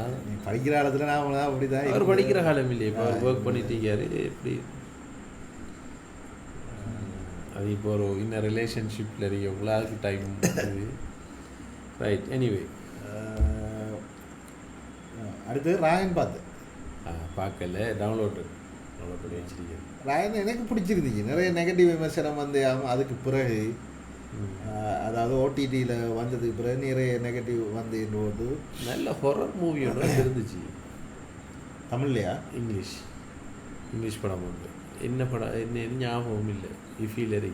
படிக்கிற காலத்தில் நான் அப்படி தான். அவர் படிக்கிற காலம் இல்லையே, இப்போ அவர் ஒர்க் பண்ணிட்டு எப்படி. அது இப்போ ஒரு இன்னும் ரிலேஷன்ஷிப்பில் இருக்கவங்களா அதுக்கு டைம் ரைட். எனிவே அடுத்து ராயன் பார்க்கல, டவுன்லோட் பண்ணி வச்சிருக்கேன். ராயன் எனக்கு பிடிச்சிருந்துச்சு. நிறைய நெகட்டிவ் விமர்சனம் வந்து அதுக்கு பிறகு, அதாவது ஓடிடியில் வந்ததுக்கு பிறகு நிறைய நெகட்டிவ் வந்து போது. நல்ல ஹொரர் மூவியோட இருந்துச்சு. தமிழ்லையா? இங்கிலீஷ் படம் வந்து என்ன படம் என்ன ஞாபகம் இல்லை. இஃபீலரி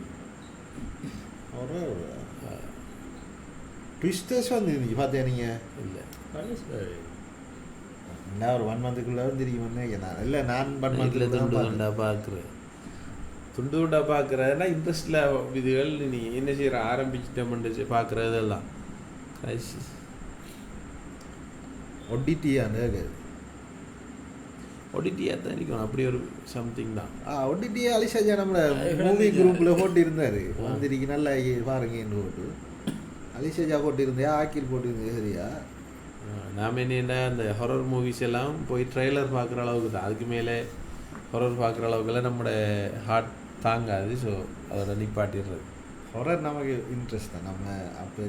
ஹொரர் ட்விஸ்டர்ஸ் வந்து இருந்துச்சு. பார்த்தேன் நீங்கள்? இல்லை, என்ன ஒரு 1 மந்த்துக்குள்ளே வந்துருக்கீங்க. நான் இல்லை, நான் 1 மந்த்தில் துண்டா பார்க்குறேன். துண்டா பார்க்குறதுனா இன்ட்ரெஸ்டில் இதுகள் நீ என்ன செய்கிற ஆரம்பிச்சிட்டோம்னு பார்க்குறதெல்லாம். ஒடிடியான்னு ஒடிடியாக தான் இருக்கணும், அப்படி ஒரு சம்திங் தான். ஒடிடியா அலிஷாஜா நம்ம மூவி குரூப்பில் போட்டு இருந்தார் வந்திருக்கு நல்லா பாருங்கன்னு போட்டு அலிஷாஜா போட்டு இருந்தேன், ஆக்கில் போட்டு இருந்தேன். சரியா நாம் என்னென்னா அந்த ஹொரர் மூவிஸ் எல்லாம் போய் ட்ரெய்லர் பார்க்குற அளவுக்கு தான், அதுக்கு மேலே ஹொரர் பார்க்குற அளவுக்குலாம் நம்மளோட ஹார்ட் தாங்காது. ஸோ அதோட நிப்பாட்டிடுறது. ஹொரர் நமக்கு இன்ட்ரெஸ்ட் தான். நம்ம அப்போ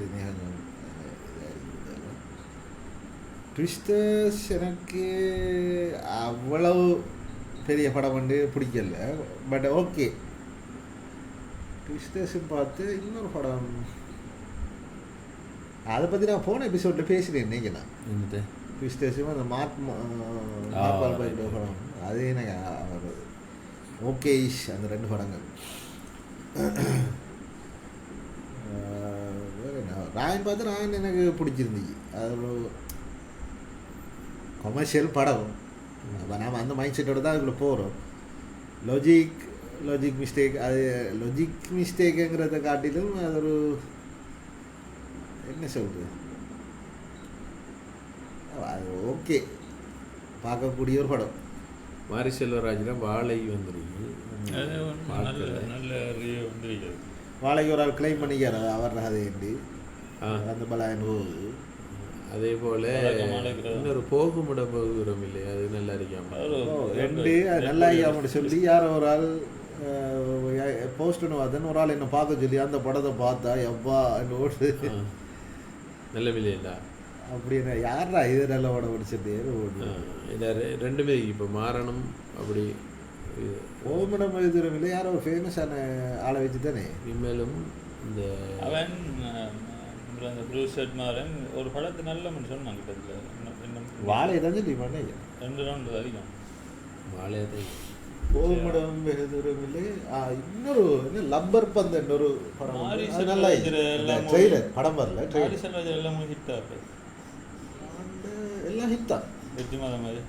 ட்விஸ்டர்ஸ் எனக்கு அவ்வளவு பெரிய படம் வந்து பிடிக்கல. பட் ஓகே, ட்விஸ்டர்ஸும் பார்த்து இன்னொரு படம் அதை பற்றி நான் போன எபிசோடில் பேசினேன் இன்னைக்கு. நான் என்னது ட்விஸ்டர்ஸும் அந்த படம் அது எனக்கு ஓகே இஷ் அந்த 2 படங்கள். வேறு என்ன ராயன் பார்த்து ராயன் எனக்கு பிடிச்சிருந்துச்சு. அது ஒரு கமர்ஷியல் படம். அப்போ நாம் அந்த மைண்ட் செட்டோடு தான் அதுக்குள்ளே போகிறோம். லாஜிக் மிஸ்டேக், அது லாஜிக் மிஸ்டேக்குங்கிறத காட்டிலும் அது ஒரு என்ன சொல்கிறது, அது ஓகே பார்க்கக்கூடிய ஒரு படம். மாரி செல்வராஜில் வாழை வந்துருக்கு, நல்ல ரிவ்யூ வந்துருக்கு. வாழைக்கு ஒரு ஆள் கிளைம் பண்ணிக்கிறார் அவர் அது ஏண்டி அந்த பலாயன் போகுது. அதே போல் இன்னொரு போகுமுட போகிறோம் இல்லையா, அது நல்லா இருக்காமல் 2 அது நல்லா இருக்காமல் சொல்லி யாரோ ஒரு ஆள் போஸ்ட்னு பார்த்தேன்னு ஒரு ஆள் என்ன பார்க்க சொல்லி அந்த படத்தை பார்த்தா எவ்வா ஓடு நல்ல விலையில்லை அப்படின்னா யாரா இது நல்ல படம் பிடிச்சிட்டு ஓடு. இல்லை 2 இப்போ மாறணும் அப்படி ஓமனம் எழுதுறோம் இல்லை யாரோ ஒரு ஃபேமஸான ஆளை வச்சு தானே இனிமேலும் இந்த அவன் அந்த ப்ரூஸ் செட்மாரன் ஒரு படத்தை நல்ல சொன்னாங்க. கிட்டத்தில் வாழை தான் சொல்லி 2 ரவுண்டு அதிகம் வாழையை தான் ஓமனம் எழுதுறோம் இல்லை. இன்னொரு லப்பர் பந்து ஒரு படம் நல்லா ட்ரெய்லர் படம் வரல, எல்லாம் ஹிட்டா எல்லாம் ஹிட் தான் வெற்றி மாதம் மாதிரி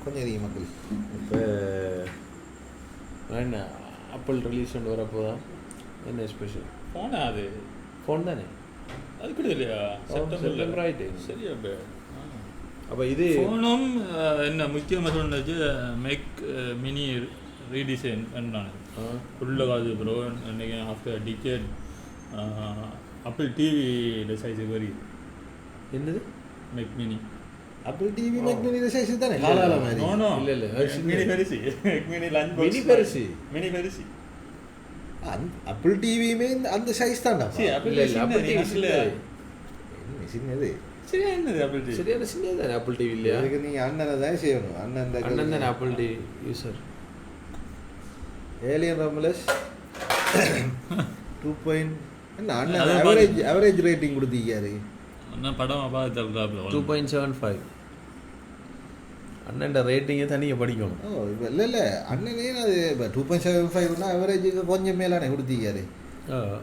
கொஞ்சம் அதிகம் மக்கள். இப்போ என்ன ஆப்பிள் ரிலீஸ் கொண்டு வரப்போதான் என்ன ஸ்பெஷல் ஃபோனா? அது ஃபோன் தானே, அது கூட இல்லையா? செப்டம்பர் ஆகிட்டு சரியா? அப்போ இது ஃபோனும் என்ன முக்கியமாக சொன்னது மேக் மினி ரீடிசைன் பண்ணாங்க உள்ள காது ப்ரோ. அன்றைக்கி ஆஃப்டர் டிகேட் ஆப்பிள் டிவியில் சைஸுக்கு வருது. என்னது Mac mini? Apple TV Mac mini size தானே காலால மாதிரி? நோ இல்லை மினி பெருசு. மேக் மினி லஞ்ச் மினி பெருசு. மினி பெருசு ஆப்பிள் டிவியுமே அந்த சைஸ் தான்டா. சின்னது சரியா? என்னது ஆப்பிள் டிவி? சரியான சின்னது தானே ஆப்பிள் டிவி இல்லையா? அதுக்கு நீங்கள் அண்ணனை தான் செய்யணும். அண்ணன் தானே ஆப்பிள் டிவி யூசர். ஏலியன் ரம்லஸ் 2. என்ன அண்ணன் அவரேஜ் ரேட்டிங் கொடுத்திருக்காரு. படம் 2.75. அண்ணன் ரேட்டிங்கே தனியாக படிக்கணும். இல்லை இல்லை அண்ணனே அது இப்போ 2.75னா அவரேஜுக்கு கொஞ்சம் மேலானே கொடுத்திருக்காரு.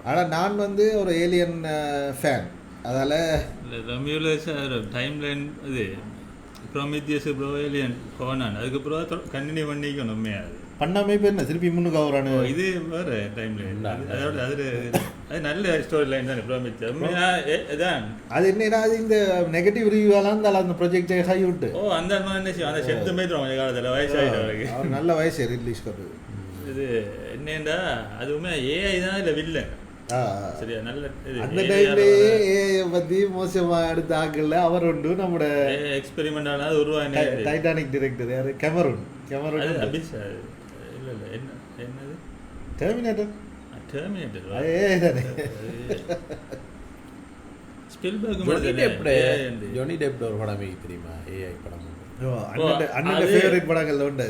ஆனால் நான் வந்து ஒரு ஏலியன் ஃபேன். அதால் டைம் லைன் இது ப்ரோமித்தியஸ் ப்ரோ ஏலியன் கோனான் அதுக்கப்புறம் கண்டினியூ பண்ணிக்கணும். அது பண்ணாமே இப்போ என்ன திருப்பி முன்னுக்கு அவரானு இது வேறு டைம் லைன். அதோட அது நல்ல ஸ்டோரி லைன் தானே ப்ரோமித்தியஸ் தான். அது என்னன்னா அது இந்த நெகட்டிவ் ரிவ்யூவெல்லாம் இருந்தாலும் அந்த ப்ரொஜெக்டை கை விட்டு அந்த என்ன செய்யும் அந்த செத்து போய்ட்டு கொஞ்சம் காலத்தில் வயசாகிட்டு அவருக்கு. அவர் நல்ல வயசு ரிலீஸ் பண்ணுறது. இது என்னண்டா அதுவுமே ஏஐ தான் இல்லை வில்லன். சரியா? நல்ல அந்த டைம்லேயே ஏஐ பற்றி மோசமாக எடுத்த ஆக்கல அவர் உண்டு. நம்மளோட எக்ஸ்பெரிமெண்ட் ஆனால் உருவான டைட்டானிக் டிரெக்டர் யார்? கெமரூன். இல்லை இல்லை என்ன என்னது டெர்மினேட்டர். ஜோனி டெப் ஒரு படமே தெரியுமா? ஏஐ படம் அண்ணன் ஃபேவரட் படங்கள்ல உண்டு.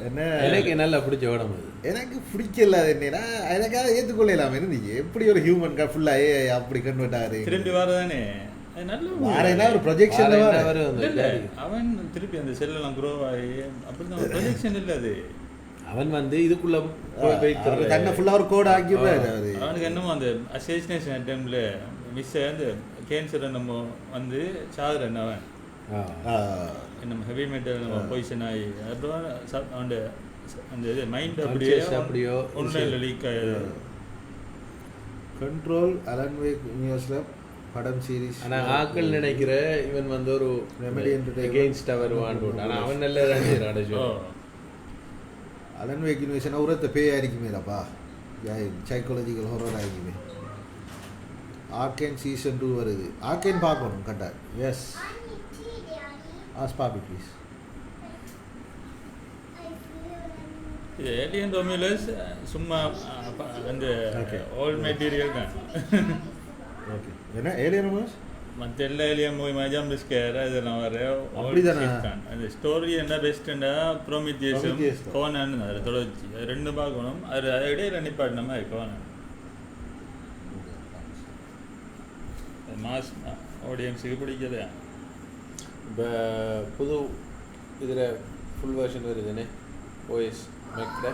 என்ன எனக்கு நல்லா பிடிச்ச படம் அது. எனக்கு பிடிக்கல. அது என்னன்னா எனக்காக ஏற்றுக்கொள்ளலாம இருந்துச்சு. எப்படி ஒரு ஹியூமன் ஃபுல்லா ஏஐ அப்படி கன்வெர்ட் ஆகுது. திரும்பி வரதானே நல்ல ஒரு ப்ரொஜெக்ஷன் அவன் திருப்பி அந்த செல்லாம் க்ரோ ஆகி அப்படிதான் ப்ரொஜெக்ஷன் இல்லை. அது அவன் வந்து இதுக்குள்ள தன்னை ஃபுல்லாக ஒரு கோட் ஆக்கிடுறாரு. அவனுக்கு என்னமோ அந்த அசேசினேஷன் அட்டெம்ப்ட்ல மிஸ் ஆகி கேன்சரை நம்ம வந்து சாகுறேன். அவன் நம்ம ஹெவி மெட்டல் நம்ம பொசிஷன் ஆகி அப்புறம் அவன் அந்த இது மைண்ட் அப்படியோ ஒன்றையில் லீக் ஆகிடுது. கண்ட்ரோல் அலன் வேக் நியூஸில் படம் சீரிஸ். ஆனால் ஆக்கள் நினைக்கிற இவன் வந்து ஒரு ரெமெடி எகெயின்ஸ்டாக வருவான்னு போட்டு. ஆனால் அவன் நல்ல அடைச்சோ அலன் வேக் இன்வெஷன் உரத்தை பேய் அடிக்குமேடாப்பா, சைக்காலஜிக்கல் ஹொரர் ஆகிக்குமே. ஆர்கேன் சீசன் 2 வருது. ஆர்கேன் பார்க்கணும் கரெக்டாக. எஸ் ஆஸ் பாபி ப்ளீஸ். ஏலியன் ரொமியூலஸ் சும்மா அந்த ஓல்ட் மெட்டீரியல் தான். ஓகே, என்ன ஏலியன் ரொமியூலஸ் மற்ற எல்லா ஏலியன் மூவி மஜாம் பிஸ்கேர் இதெல்லாம் வர அப்படிதானே அந்த ஸ்டோரி என்ன பெஸ்ட்டுண்டா ப்ரோமித்தியஸும் கோனான் அதில் தொடர்ச்சி அது ரெண்டு பார்க்கணும். அது இடையில நிப்பாட்டின மாதிரி கோனான் மாஸ் ஆடியன்ஸுக்கு பிடிக்கலையா. இப்போ புது இதில் ஃபுல் வெர்ஷன் வருதுண்ணே ஓஎஸ் மேக்ட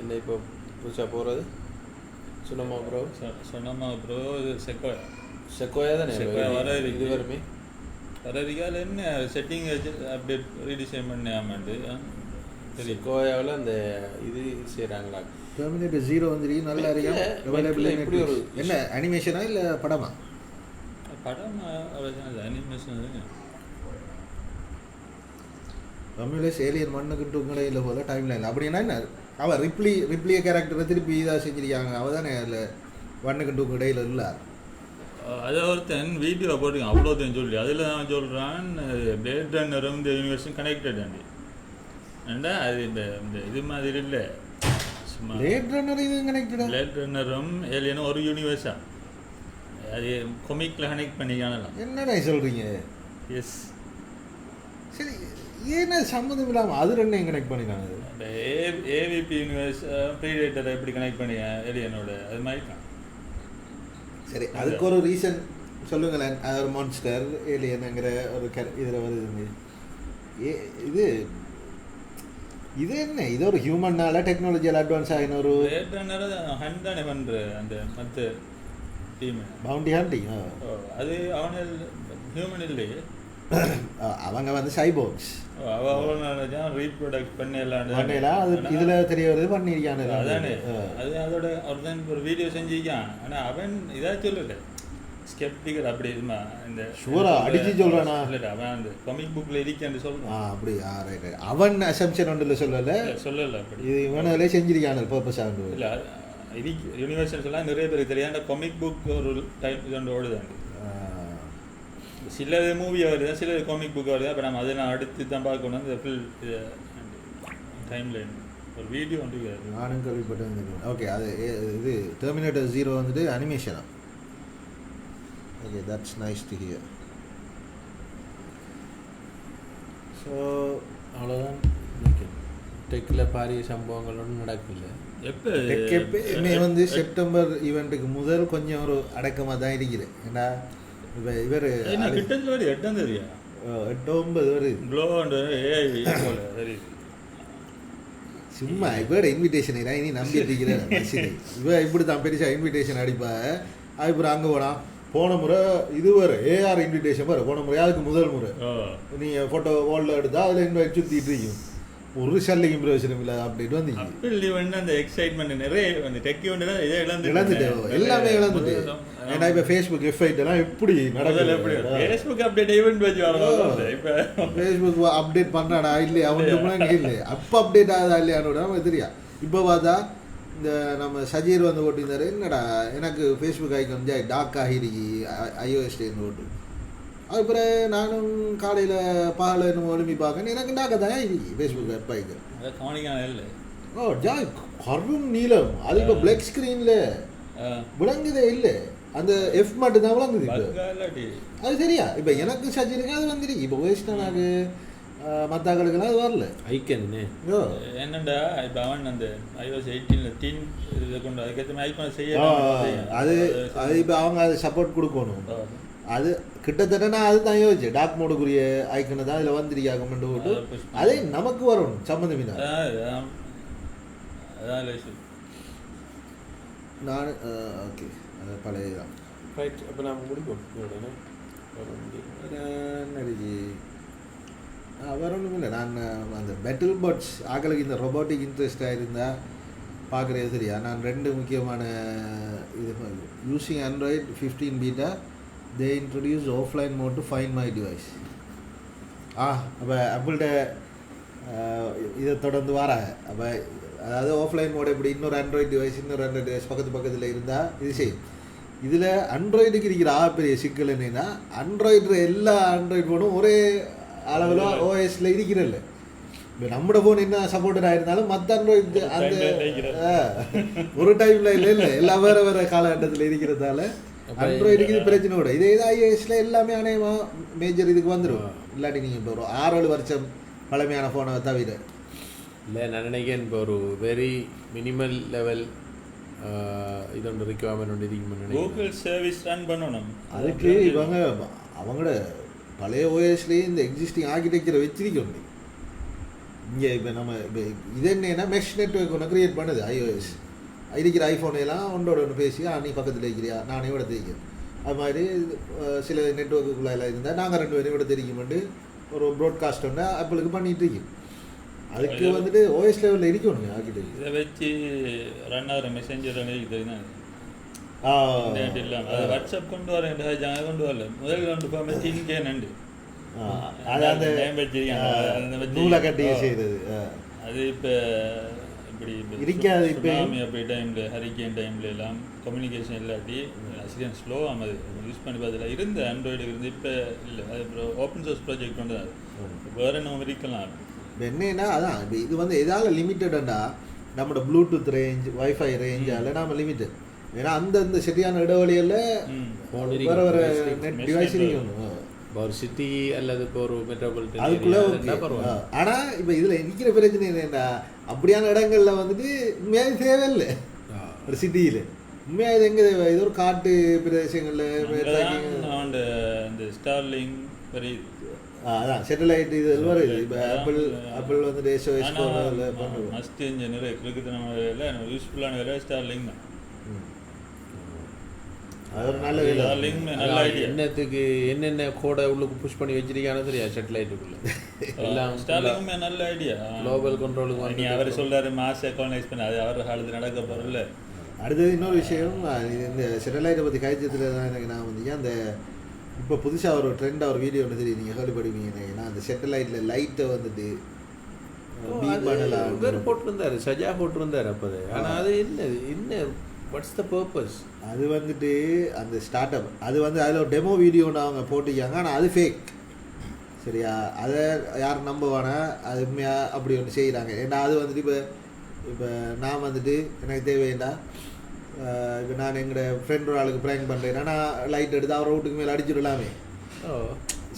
என்ன இப்போ புதுசாக போகிறது சொன்னமா ப்ரோ இது செக்கோயா தானே வர இது வருமே வரதுக்கால என்ன செட்டிங் அப்டேட் ரீடிசைன் பண்ணாமட்டு செக்கோயாவில் அந்த இது செய்கிறாங்களா. டெர்மினேட்டர் 0 வந்துருக்கு, நல்லா இருக்கா. எப்படி ஒரு என்ன அனிமேஷனா இல்லை படமா? படமா அனிமேஷன். ரொமியூலஸ் ஏலியன் 1க்கு இடையில போல டைம் லைன் அப்படின்னா என்ன, அவள் ரிப்ளிய கேரக்டரை திருப்பி இதாக செஞ்சிருக்காங்க. அவள் தானே அதில் 1க்கு இடையில இல்லை. அதை ஒருத்தன் வீடியோ போட்டுருக்கான் அவ்வளோத்தையும் சொல்லி. அதில் நான் சொல்கிறான் பிளேட் ரன்னரும் இந்த யூனிவர்ஸும் கனெக்டட் அண்டி ஏண்டா அது இந்த இது மாதிரி இல்லை. சும்மா பிளேட் ரன்னர் இது கனெக்டட். பிளேட் ரன்னரும் ஏலியனும் ஒரு யூனிவர்ஸா அது கொமிக்கில் கனெக்ட் பண்ணிக்கானலாம். என்னடா சொல்கிறீங்க? எஸ் சரி, ஏன்னா சம்மந்தம் இல்லாமல் அது ரெண்டையும் கனெக்ட் பண்ணினாங்க. இந்த ஏவிபி யூனிவர்ஸ் ப்ரீடேட்டரை எப்படி கனெக்ட் பண்ணி ஏலியனோட அது மாதிரி தான். சரி, அதுக்கு ஒரு ரீசன் சொல்லுங்களேன். அது ஒரு மான்ஸ்டர் ஏலியனுங்கிற ஒரு இதில் வருது. இது என்ன, இது ஒரு ஹியூமன்னால டெக்னாலஜியால் அட்வான்ஸ் ஆகின ஒரு ஹண்ட் தானே பண்ணுற அந்த மற்ற டீம் பவுண்டி ஹண்டிங். அது அவன ஹியூமன் இல்லையே, அவங்க வந்து சைபோர்க்ஸ். ரீப்ரொடக்ட் பண்ணலாம் அது இதில் தெரிய வருது பண்ணியிருக்கானு. அதானே அது அதோட ஒருத்தன் ஒரு வீடியோ செஞ்சிருக்கான். ஆனால் அவன் இதாக சொல்லலை ஸ்கெப்டிக்கல் அப்படி இதுமா இந்த ஷூரா அடிச்சு சொல்கிறானா இல்லை அவன் அந்த காமிக் புக்கில் இருக்கேன்னு சொல்கிறான். அப்படி ரைட். அவன் அசம்ஷன் ஒன்றில் சொல்லலை அப்படி இது இவனாலே செஞ்சிருக்கானு பர்பஸ் ஆகுது. இல்லை இது யூனிவர்சல்ஸ் எல்லாம் நிறைய பேருக்கு தெரியாத காமிக் புக் ஒரு டைப் இதோட ஓடுதாங்க. சில மூவி வருது, சில காமிக் புக் வருது. அப்போ நம்ம அதெல்லாம் அடுத்து தான் பார்க்கணும். அந்த ஃபுல் டைமில் ஒரு வீடியோ வந்து நானும் கேள்விப்பட்டேன். ஓகே, அது இது டெர்மினேட்டர் 0 வந்துட்டு அனிமேஷனா. Okay, that's nice to hear. So அவ்வளோதான். டெக்கில் பாரிய சம்பவங்கள் ஒன்றும் நடக்கல. எப்போ வந்து செப்டம்பர் ஈவெண்ட்டுக்கு முதல் கொஞ்சம் ஒரு அடக்கமாக தான் இருக்குது. ஏன்னா இப்போ இவர் கிட்டத்தில் வருது 8ஆம் தேதியா 8-9 வருது. சும்மா இப்போ இன்விடேஷன் இனி நம்பிட்டு இருக்கிறேன். இவ இப்படி தான் பெருசாக இன்விடேஷன் அடிப்பா. அதுக்கப்புறம் அங்கே போனா போன முறை இது வர ஏஆர் இன்விடேஷன் வர போன முறை அதுக்கு முதல் முறை நீங்கள் ஃபோட்டோ வாலில் எடுத்தால் அதில் இன்வைட் சுற்றிட்டு இருக்கும். ஒரு சல்லைக்கும் பிரயோஜனம் இல்லை அப்படின்னு வந்து அந்த எக்ஸைட்மெண்ட் நிறைய அந்த டெக் ஈவெண்ட் தான் இதே இழந்துட்டேன், எல்லாமே இழந்துட்டு. ஏன்னா இப்போ ஃபேஸ்புக் எஃப்ஐட் எல்லாம் எப்படி நடக்குது? ஃபேஸ்புக் அப்டேட் ஈவெண்ட் வச்சு இப்போ ஃபேஸ்புக் அப்டேட் பண்ணுறாடா இல்லையா அவனுக்கு இல்லை. அப்போ அப்டேட் ஆகுதா இல்லையானோட நமக்கு தெரியா. இப்போ பார்த்தா இந்த நம்ம சஜீர் வந்து ஓட்டியிருந்தாரு, என்னடா எனக்கு ஃபேஸ்புக் ஐக்கன் டாக் ஆகிடுக்கி ஐஓஎஸ்டேன்னு ஓட்டு. அதுக்கப்புறம் நானும் காலையில் பால் என்னமோ ஒழும்பி பார்க்கணும், எனக்கு டாக்க தான் இருக்கு ஃபேஸ்புக் வெப்பாய்க்கு. இல்லை ஜாய் கரும் நீளம் அது இப்போ பிளாக் ஸ்க்ரீனில் விளங்குதே இல்லை. அந்த எஃப் மட்டும் தான் விளங்குது. அது சரியா இப்போ எனக்கு சஜிருக்கு அது வந்துருக்கு. இப்போ வேஸ்டானாக்கு மற்றாக்களுக்கெல்லாம் அது வரல ஐக்கன். என்னண்டா இப்போ அவன் அந்த iOS 18 டீன் இதை கொண்டு அதுக்கேற்ற ஐக்கான் செய்ய அது அது இப்போ அவங்க அதை சப்போர்ட் கொடுக்கணும். அது கிட்டத்தட்ட நான் அது தான் யோசிச்சேன். டாக் மோடுக்குரிய ஐக்கனை தான் இதில் வந்துருக்கா கமெண்ட் போட்டு அதே நமக்கு வரணும் சம்மந்தமில்லை. நான் ஓகே அது பழைய தான் ரைட். அப்போ நான் முடிப்போம். வரணும் இல்லை. நான் அந்த பெட்டில் பட்ஸ் ஆக்களுக்கு இந்த ரொபோட்டிக் இன்ட்ரெஸ்டாக இருந்தால் பார்க்குறது சரியா. நான் 2 முக்கியமான இது using Android 15 beta they introduce offline mode to find my device. அப்போ ஆப்பிள்கிட்ட இதை தொடர்ந்து வராங்க. அப்போ அதாவது ஆஃப்லைன் மோட் எப்படி இன்னொரு ஆண்ட்ராய்டு டிவைஸ் பக்கத்தில் இருந்தால் இது செய்யும். இதில் ஆண்ட்ராய்டுக்கு இருக்கிற பெரிய சிக்கல் என்னென்னா ஆண்ட்ராய்டு எல்லா ஆண்ட்ராய்டு ஃபோனும் ஒரே அளவில் ஓஎஸில் இருக்கிறதில்ல. இப்போ நம்மளோட ஃபோன் என்ன சப்போர்ட்டடாக இருந்தாலும் மற்ற ஆண்ட்ராய்டு அந்த ஒரு டைமில் இல்லை எல்லாம் வேறு காலகட்டத்தில் இருக்கிறதால ஆண்ட்ராய்டுக்கு இது பிரச்சனை கூட. இதே ஐஓஎஸில் எல்லாமே அநேகமாக மேஜர் இதுக்கு வந்துடும். இல்லாட்டி நீங்கள் இப்போ ஒரு 6-7 வருஷம் பழமையான ஃபோனை தவிர இல்லை நான் நினைக்கிறேன் இப்போ ஒரு வெரி மினிமல் லெவல் இது ஒன்று ரிக்வயர்மெண்ட் ஒன்று இருக்குன்னு கூகுள் சர்வீஸ் ரன் பண்ணணும். அதுக்கு இவங்க அவங்களோட பழைய ஓஎஸ்லேயே இந்த எக்ஸிஸ்டிங் ஆர்கிடெக்சரை வச்சிருக்கணும். இங்கே இப்போ நம்ம இப்போ இது என்னன்னா மெஷ் நெட்வொர்க் ஒன்று க்ரியேட் பண்ணுது ஐஓஎஸ். இருக்கிற ஐஃபோனையெல்லாம் ஒன்று பேசி நீ பக்கத்தில் இருக்கிறியா நானே விட தெரியும். அது மாதிரி சில நெட்வொர்க்குள்ளே எல்லாம் இருந்தால் நாங்கள் 2 பேரும் விட தெரியுமெண்டு ஒரு ப்ராட்காஸ்ட் ஒன்று ஆப்பிளுக்கு பண்ணிகிட்டு இருக்கோம். அதுக்கு வந்துட்டு ஓஎஸ் லெவலில் இருக்கணும் ஆர்கிடெக்ட். இதை வச்சு ரன் ஆகிற மெசேஞ்சர் இருக்குதுன்னா வாட்ஸ்அப் கொண்டு வரேன் கொண்டு வரல முதல் கொண்டு போகாமல் டின்கே நண்டு நூலை கட்டி செய்கிறது. அது இப்போ இப்படி இருக்காது. இப்போ அப்படி டைமில் ஹரிக்கேன் டைமில் எல்லாம் கம்யூனிகேஷன் இல்லாட்டி அசிரியன் ஸ்லோ ஆகுது. யூஸ் பண்ணி பார்த்ததில்ல இருந்த ஆண்ட்ராய்டு இருந்து இப்போ இல்லை. அது அப்புறம் ஓப்பன் சோர்ஸ் ப்ராஜெக்ட் வந்து அது வேறு என்ன இருக்கலாம். என்னன்னா அதான் இப்போ இது வந்து எதால் லிமிட்டடா நம்மளோட ப்ளூடூத் ரேஞ்ச் வைஃபை ரேஞ்சால் நம்ம லிமிட்டட். ஏன்னா அந்தந்த சரியான இடைவெளியில் வேறு வேறு நெட் டிவைஸ் இருக்கணும். ஒரு சிட்டி அல்லது இப்போ ஒரு மெட்ரோபாலிட்டன் அதுக்குள்ளே. ஆனால் இப்போ இதில் இருக்கிற பிரச்சனை என்னென்னா அப்படியான இடங்களில் வந்துட்டு உண்மையாக தேவையில்லை. ஒரு சிட்டியில் உண்மையாக இது எங்கே தேவை? இது ஒரு காட்டு பிரதேசங்களில் இந்த ஸ்டார்லிங் வரி அதான் சேட்டலைட் இது வருது. இப்போ ஆப்பிள் வந்துட்டு SOS பண்ணுவோம். மஸ்ட் இன்ஜினியர் இருக்குது. நம்ம யூஸ்ஃபுல்லான வேலை ஸ்டார்லிங் தான். அது ஒரு நல்ல என்னத்துக்கு என்னென்ன கோடை உள்ளுக்கு புஷ் பண்ணி வச்சிருக்கானு தெரியாது. சேட்டலைட்டுக்குள்ள எல்லாம் ஸ்டார்லிங் நல்ல ஐடியா. குளோபல் கண்ட்ரோலுக்கு வந்து அவர் சொல்றாரு மாஸ் எக்கானலைஸ் பண்ண அது அவர் காலத்து நடக்க போகிறல. அடுத்தது இன்னொரு விஷயம் இந்த சேட்டலைட்டை பற்றி காய்ச்சத்தில் தான் எனக்கு நான் வந்து அந்த இப்போ புதுசாக ஒரு ட்ரெண்டாக ஒரு வீடியோ ஒன்று தெரியும். நீங்கள் கேள்விப்படுவீங்க. ஏன்னா அந்த சேட்டலைட்டில் லைட்டை வந்துட்டு போட்டிருந்தாரு சஜா போட்டிருந்தாரு அப்போது. ஆனால் அது என்ன வாட்ஸ் த பர்பஸ்? அது வந்துட்டு அந்த ஸ்டார்ட் அப் அது வந்து அதில் ஒரு டெமோ வீடியோ ஒன்று அவங்க போட்டிருக்காங்க. ஆனால் அது ஃபேக். சரியா? அதை யார் நம்புவானா? அது உண்மையாக அப்படி ஒன்று செய்கிறாங்க. ஏன்னா அது வந்துட்டு இப்போ நான் வந்துட்டு எனக்கு தேவையா இப்போ நான் எங்களோட ஃப்ரெண்ட் ஒரு ஆளுக்கு ப்ராங்க் பண்ணுறேன்னா நான் லைட் எடுத்து அவர் வீட்டுக்கு மேலே அடிச்சுடலாமே.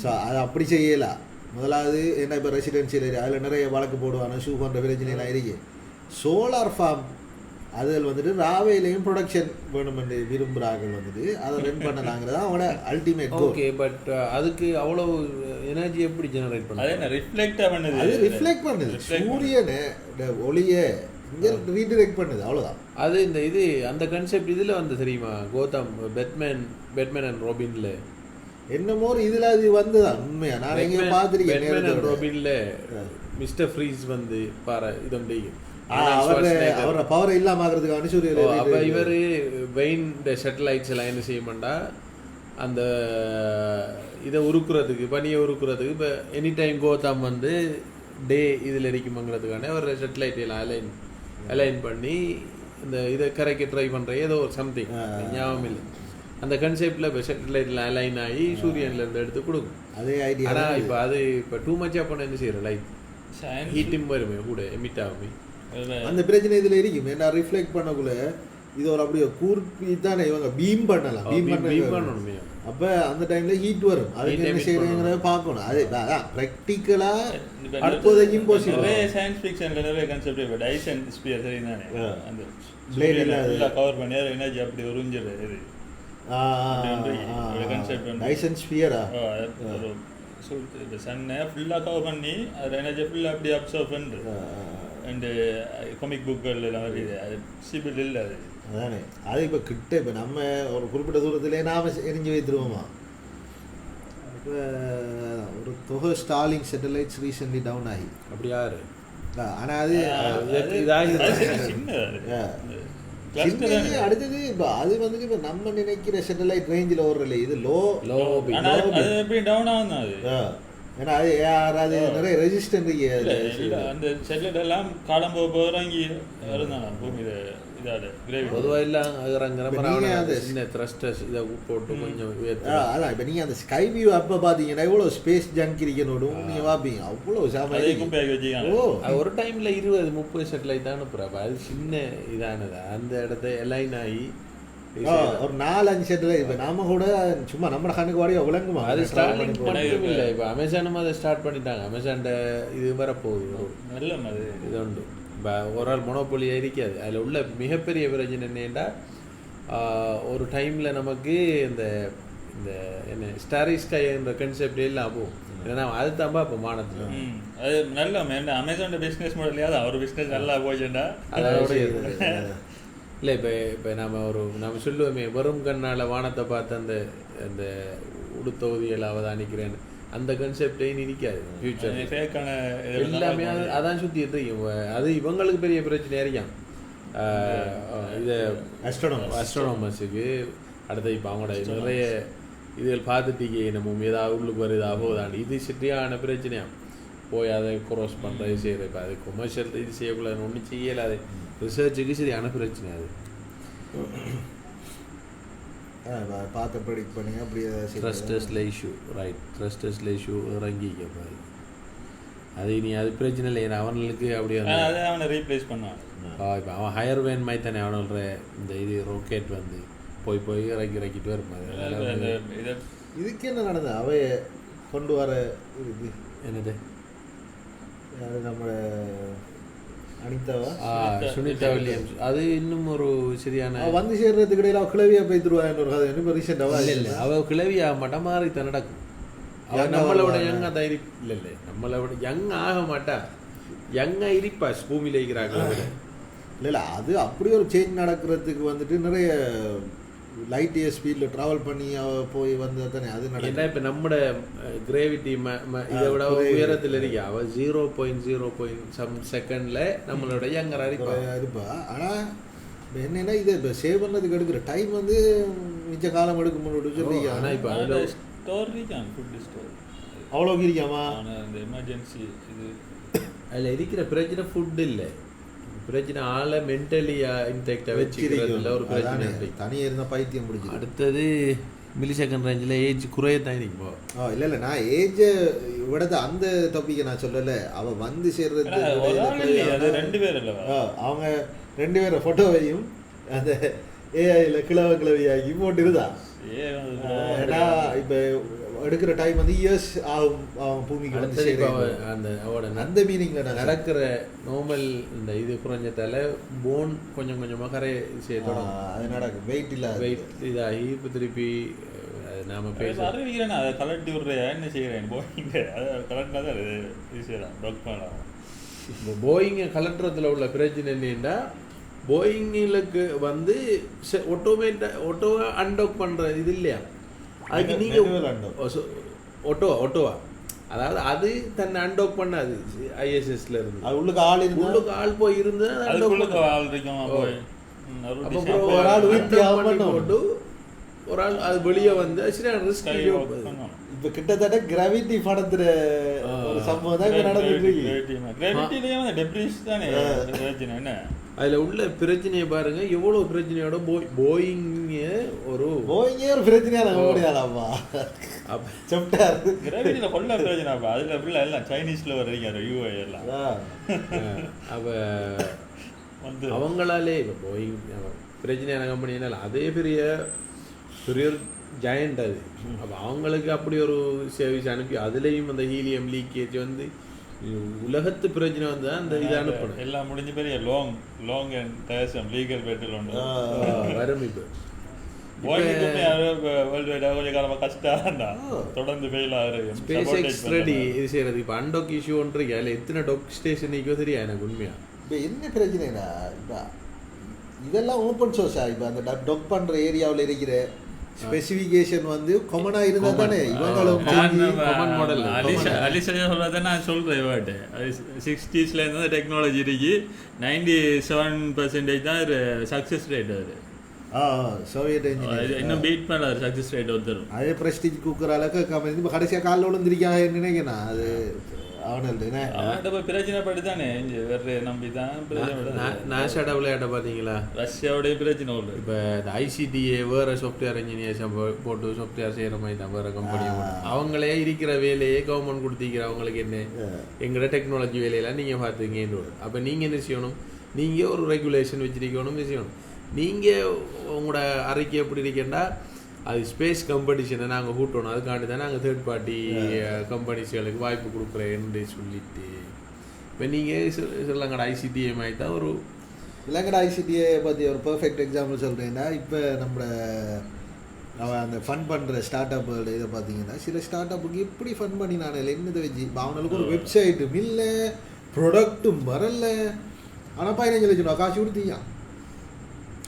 ஸோ அது அப்படி செய்யலாம். முதலாவது என்ன இப்போ ரெசிடென்சியல் ஏரியா அதில் நிறைய வழக்கு போடுவாங்க. ஷூ பண்ணுற பிரச்சனைலாம் இருக்கு. சோலார் ஃபார்ம் அதில் வந்துட்டு ராவேலையும் ப்ரொடக்ஷன் வேணுமென்று விரும்புகிறார்கள் வந்துட்டு அதை ரன் பண்ணலாங்கிறது அவங்களோட அல்டிமேட். ஓகே பட் அதுக்கு அவ்வளோ எனர்ஜி எப்படி ஜெனரேட் பண்ணுறது? அது ரிஃப்ளெக்டாக பண்ணுது. அது ரிஃப்ளெக்ட் பண்ணுது. சூரியனை ஒளியை இங்கே ரீடிரெக்ட் பண்ணுது. அவ்வளோதான். அது இந்த இது அந்த கான்செப்ட் இதில் வந்து தெரியுமா? கோதாம் பேட்மேன் அண்ட் ராபின்ல என்னமோ இதில் அது வந்துதான் உண்மையா நான் எங்கே பார்த்துருக்கேன். பேட்மேன் அண்ட் ராபின்ல மிஸ்டர் ஃப்ரீஸ் வந்து பாரு இது ஒன்று அவரோட பவரை இல்லாம ஆகிறதுக்கான சூரிய. அப்போ இவர் வெயின் இந்த சேட்டலைட்ஸ் எல்லாம் என்ன செய்ய மாட்டா அந்த இதை உருக்குறதுக்கு பனியை உருக்குறதுக்கு இப்போ எனி டைம் கோதாம் வந்து டே இதில் இருக்குமாங்கிறதுக்கான ஒரு சேட்டலைட் எல்லாம் அலைன் பண்ணி இந்த இதை கரைக்க ட்ரை பண்ணுற ஏதோ ஒரு சம்திங் ஞாபகம் இல்லை. அந்த கன்செப்டில் இப்போ சேட்டலைட்டில் அலைன் ஆகி சூரியன்லேருந்து எடுத்து கொடுக்கும். அதே ஐடியா. ஆனால் இப்போ அது இப்போ டூ மச்சாக பண்ண என்ன செய்கிற லைட் ஹீட்டும் வருமே கூட எமிட் ஆகுமே. அந்த பிரச்சனை இதில் இருக்கும். ஏன்னா ரிஃப்ளெக்ட் பண்ணக்குள்ள இது ஒரு அப்படியே கூர்ப்பி தானே இவங்க பீம் பண்ணலாம். பீம் பண்ணணுமே. அப்போ அந்த டைமில் ஹீட் வரும். அதுக்கு என்ன செய்யறதுங்கிறத பார்க்கணும். அது அதான் ப்ராக்டிக்கலாக அப்போதைக்கு இம்பாசிபிள். சயின்ஸ் ஃபிக்ஷனில் நிறைய கான்செப்ட் இப்போ டைசன் ஸ்பியர் சரி தானே அந்த பிளேட் கவர் பண்ணி எனர்ஜி அப்படி உறிஞ்சிடுறது. டைசன் ஸ்பியரா இப்போ சன்னை ஃபுல்லாக கவர் பண்ணி அது எனர்ஜி ஃபுல்லாக அப்படி அப்சர்வ் பண்ணுறது. அண்டு காமிக் புக்குகள் எல்லாம் வருது. அது சிபிள் இல்லை. அது அதானே. அது இப்போ கிட்ட இப்போ நம்ம ஒரு குறிப்பிட்ட தூரத்திலே நாம் எரிஞ்சு வைத்துருவோமா. இப்போ ஒரு தொகை ஸ்டார்லிங் சேட்டலைட்ஸ் ரீசென்ட்லி டவுன் ஆகி. அப்படி யார் ஆனால் அது அடுத்தது இப்போ அது வந்துட்டு இப்போ நம்ம நினைக்கிற சேட்டலைட் ரேஞ்சில் ஓடுறல இது லோ டவுன் ஆகும் அது. ஏன்னா அது யாராவது நிறைய ரெசிஸ்டன்ட் அந்த சேட்டலைட் எல்லாம் காலம் போக இறங்கி இருந்தாங்க பூமியில. பொதுவாக இல்லை இறங்குற சின்ன த்ரஸ்டர்ஸ் இதை போட்டு கொஞ்சம் அதான் இப்போ நீங்கள் அந்த ஸ்கை வியூ அப்போ பார்த்தீங்கன்னா எவ்வளோ ஸ்பேஸ் ஜங்க் இருக்கணும் நீங்கள் பார்ப்பீங்க அவ்வளோ ஒரு டைமில் 20-30 சேட்டலைட் தான் அனுப்புகிறப்ப அது சின்ன இதானது அந்த இடத்த எலைன் ஆகி ஒரு 4-5 சேட்டலைட் இப்போ நாம கூட சும்மா நம்ம கண்ணுக்கு வாடியோ விளங்குமா. அது ஸ்டார்டிங் மட்டும் இல்லை, இப்போ அமேசானும் அதை ஸ்டார்ட் பண்ணிட்டாங்க. அமேசான்ட இது வரப்போகுது நல்ல மாதிரி இது உண்டு. இப்போ ஒரு ஆள் மொனோபொலியாக இருக்காது. அதில் உள்ள மிகப்பெரிய பிரச்சனை என்னென்னா ஒரு டைமில் நமக்கு இந்த இந்த என்ன ஸ்டாரி ஸ்கைன்ற கன்செப்ட் எல்லாம் போகும். ஏன்னா அது தான்பா இப்போ மானத்தில் அது நல்ல அமேசானோட பிஸ்னஸ் மாடலையாவது அவர் பிஸ்னஸ் நல்லா போச்சுண்டா அதோட இல்லை. இப்போ நம்ம சொல்லுவோமே வெறும் கண்ணால் வானத்தை பார்த்து அந்த அந்த உடுத்தொகுதிகளை அவதானிக்கிறேன்னு அந்த கன்செப்டே நிற்காது. ஃபியூச்சர் எல்லாமே அதான் சுற்றிட்டு இருக்கும். அது இவங்களுக்கு பெரிய பிரச்சனையாக இருக்கான். இது அஸ்ட்ரோனமர்ஸுக்கு அடுத்த இப்போ அவங்களோட நிறைய இதுகள் பார்த்துட்டீங்க நம்ம ஏதாவது உள்ளுக்கு வருதா போதாண்டு இது சரியான பிரச்சனையா போய் அதை க்ரோஸ் பண்ணுறது செய்கிறது. இப்போ அது கொமர்ஷியல் இது செய்யக்கூடாது ஒன்றும் செய்யலை. அது ரிசர்ச்சுக்கு சரியான பிரச்சனை. அது பார்த்து ப்ரெடிக்ட் பண்ணி அப்படியே த்ரஸ்டர்ஸில் இஷ்யூ ரைட் த்ரஸ்டர்ஸில் இஷ்யூ இறங்கிக்கப்பாது. அது இனி அது பிரச்சனை இல்லை. அவனுக்கு அப்படியே அவனை ரீப்ளேஸ் பண்ணுவான். இப்போ அவன் ஹையர் வேன் மாதிரி தானே அவனோட இந்த இது ராக்கெட் வந்து போய் இறக்கிட்டு வருப்பாங்க. இதுக்கு என்ன நடந்தது அவை கொண்டு வர இது என்னது நம்ம அனிதாவா சுனிதா வில்லியம்ஸ் அது இன்னும் ஒரு சரியான வந்து சேர்றதுக்கு இடையில அவள் கிளவியா போய்த்துருவான்னு ஒரு கதை இன்னும் ரீசெண்டாக இல்லை அவள் கிளவியா மாட்டா மாறித்தான் நடக்கும். அவள் நம்மளோட யங்கா தான் இல்லை நம்மளோட யங் ஆக மாட்டா யங்காக இருப்பா பூமியில் இருக்கிறாங்க. இல்லை அது அப்படி ஒரு சேஞ்ச் நடக்கிறதுக்கு வந்துட்டு நிறைய லைட் இயர் ஸ்பீடில் ட்ராவல் பண்ணி போய் வந்தது தானே அது நடக்கும். இப்போ நம்மளோட கிராவிட்டி இதை விட உயரத்தில் இருக்கு. அவள் 0.0 செகண்டில் நம்மளோட யங்கரா இருப்பா. ஆனால் என்னென்னா இதை இப்போ சேவ் பண்ணதுக்கு எடுக்கிற டைம் வந்து மிச்ச காலம் எடுக்கும் சொல்லி. ஆனால் இப்போ அதில் அவ்வளோக்கு இருக்காமா அந்த எமர்ஜென்சி இது அதில் இருக்கிற பிரச்சனை ஃபுட் இல்லை. பிரச்சனை ஆளை மென்டலியா இன்டெக்டாக வச்சுக்கிறதுல ஒரு பிரச்சனை தனியாக இருந்தால் பைத்தியம் பிடிச்சி. அடுத்தது மில்லி செகண்ட் ரேஞ்சில் ஏஜ் குறையத்தான் இருக்கும். இல்லை நான் ஏஜை விடது அந்த டாப்பிக்கை நான் சொல்லலை. அவள் வந்து சேர்றது 2 பேர் இல்லை அவங்க 2 பேரை ஃபோட்டோவையும் அந்த ஏஐயில் கிளவியாகி போட்டுருதா. ஏன்னா இப்போ எடுக்கிற டைம் வந்து இயர்ஸ் ஆகும் பூமிக்கு வந்து அந்த மீனிங்கில் நடக்கிற நார்மல் இந்த இது குறைஞ்சதால போன் கொஞ்சம் கொஞ்சமாக கரை செய்யணும். அது நடக்கும் வெயிட் இல்லை வெயிட் இதாகி இப்போ திருப்பி நாம பேச அறிவிக்கிறேன் அதை கலட்டி விட்றேன் என்ன செய்கிறேன் போயிங்க அதை கலட்டினா தான் இது செய்யலாம் டாக் பண்ணலாம். இப்போ போயிங்கை கலட்டுறதுல உள்ள பிரச்சனை என்னன்னா போயிங்களுக்கு வந்து ஒட்டோவா அன்டாக் பண்ணுற இது இல்லையா. அதுக்கு நீங்கள் ஒட்டோவா அதாவது அது தன்னை அன்டாக் பண்ணாது. ஐஎஸ்எஸ்ல இருந்து அது உள்ளுக்கு ஆள் போய் இருந்து ஒரு ஆள் அது வெளியே வந்து ரிஸ்க். இப்போ கிட்டத்தட்ட கிராவிட்டி படத்துல ஒரு சம்பவம் தான் இப்போ நடந்துருக்கு. அதில் உள்ள பிரச்சனையை பாருங்க எவ்வளோ பிரச்சனையோட போயிங்கே ஒரு பிரச்சனையா நாங்கள் முடியாதாம்மா கிராவிட்டியில் கொள்ள பிரச்சனைப்பா. அதில் அப்படிலாம் எல்லாம் சைனீஸில் வர்றீங்க யூஐ எல்லாம் அப்போ வந்து அவங்களாலே இப்போ போயிங் பிரச்சனையான கம்பெனினால அதே பெரிய ஜாயிண்ட் அது. அப்போ அவங்களுக்கு அப்படி ஒரு சர்வீஸ் அனுப்பி அதுலேயும் அந்த ஹீலியம் லீக்கேஜ் வந்து உலகத்து பிரச்சனை வந்து அந்த இதை அனுப்பணும். எல்லாம் முடிஞ்ச பெரிய லாங் அண்ட் டயர்சம் லீகல் பேட்டில் ஒன்று வரும். இப்போ வேர்ல்டு வைடாக கொஞ்சம் காலமாக கஷ்டம் தொடர்ந்து ஃபெயில் ஆகுது. ஸ்பேஸ் எக்ஸ் ரெடி இது செய்யறது. இப்போ அன்டாக் இஷ்யூ ஒன்று இருக்கு. அதில் எத்தனை டாக் ஸ்டேஷன் நிற்கோ தெரியா எனக்கு உண்மையா. இப்போ என்ன பிரச்சனைனா இப்போ இதெல்லாம் ஓப்பன் சோர்ஸா. இப்போ அந்த டாக் பண்ணுற ஏரியாவில் இருக்கிற ஸ்பெசிஃபிகேஷன் வந்து காமனாக இருந்தால் தானே இவங்களும் அலிசா சொல்கிறத நான் சொல்கிறேன் வேர்டு அது 60s இருந்து டெக்னாலஜி இருக்கு 97% தான் சக்ஸஸ் ரேட் அது சோவியட் இன்ஜினியர் இன்னும் பீட் பண்ணாரு சக்ஸஸ் ரேட் ஒருத்தரும் அதே ப்ரெஸ்டீஜ் குக்கர் அளவுக்கு கம்பெனி இப்போ கடைசியாக காலில் விழுந்திருக்காங்க நினைக்கிறேன் அது அவன்கிட்ட போய் பிரச்சனை பட்டு தானே வேறு நம்பி தான் நாசாட விளையாட்ட பார்த்தீங்களா ரஷ்யாவுடைய பிரச்சனை உள்ள இப்போ இந்த ஐசிடிஏ வேறு சாஃப்ட்வேர் இன்ஜினியர்ஸ் போட்டு சாஃப்ட்வேர் செய்கிற மாதிரி தான் வேறு கம்பெனி அவங்களே இருக்கிற வேலையே கவர்மெண்ட் கொடுத்திக்கிற அவங்களுக்கு என்ன எங்களோட டெக்னாலஜி வேலையெல்லாம் நீங்கள் பார்த்துக்கீங்க. அப்போ நீங்கள் என்ன செய்யணும், நீங்கள் ஒரு ரெகுலேஷன் வச்சுருக்கணும் செய்யணும். நீங்கள் உங்களோட அறிக்கை எப்படி இருக்கேன்டா அது ஸ்பேஸ் காம்படிஷனை நாங்கள் கூட்டணும், அதுக்காண்டி தான் நாங்கள் தேர்ட் பார்ட்டி கம்பெனிஸ்களுக்கு வாய்ப்பு கொடுக்குறேன்னு சொல்லிட்டு இப்போ நீங்கள் சொல்லங்கடா ஐசிடிஏ மாதிரி தான் ஒரு இல்லைங்கடா ஐசிடிஏ பற்றி ஒரு பர்ஃபெக்ட் எக்ஸாம்பிள் சொல்கிறேன்னா இப்போ நம்ம அவன் அந்த ஃபன் பண்ணுற ஸ்டார்ட் அப் இதை பார்த்தீங்கன்னா சில ஸ்டார்ட் அப்புக்கு எப்படி ஃபன் பண்ணி நான் என்னதை வச்சு இப்போ அவனுக்கு ஒரு வெப்சைட்டும் இல்லை ப்ரொடக்ட்டும் வரல ஆனால் 15 லட்சம் ரூபா காசு கொடுத்தீங்க.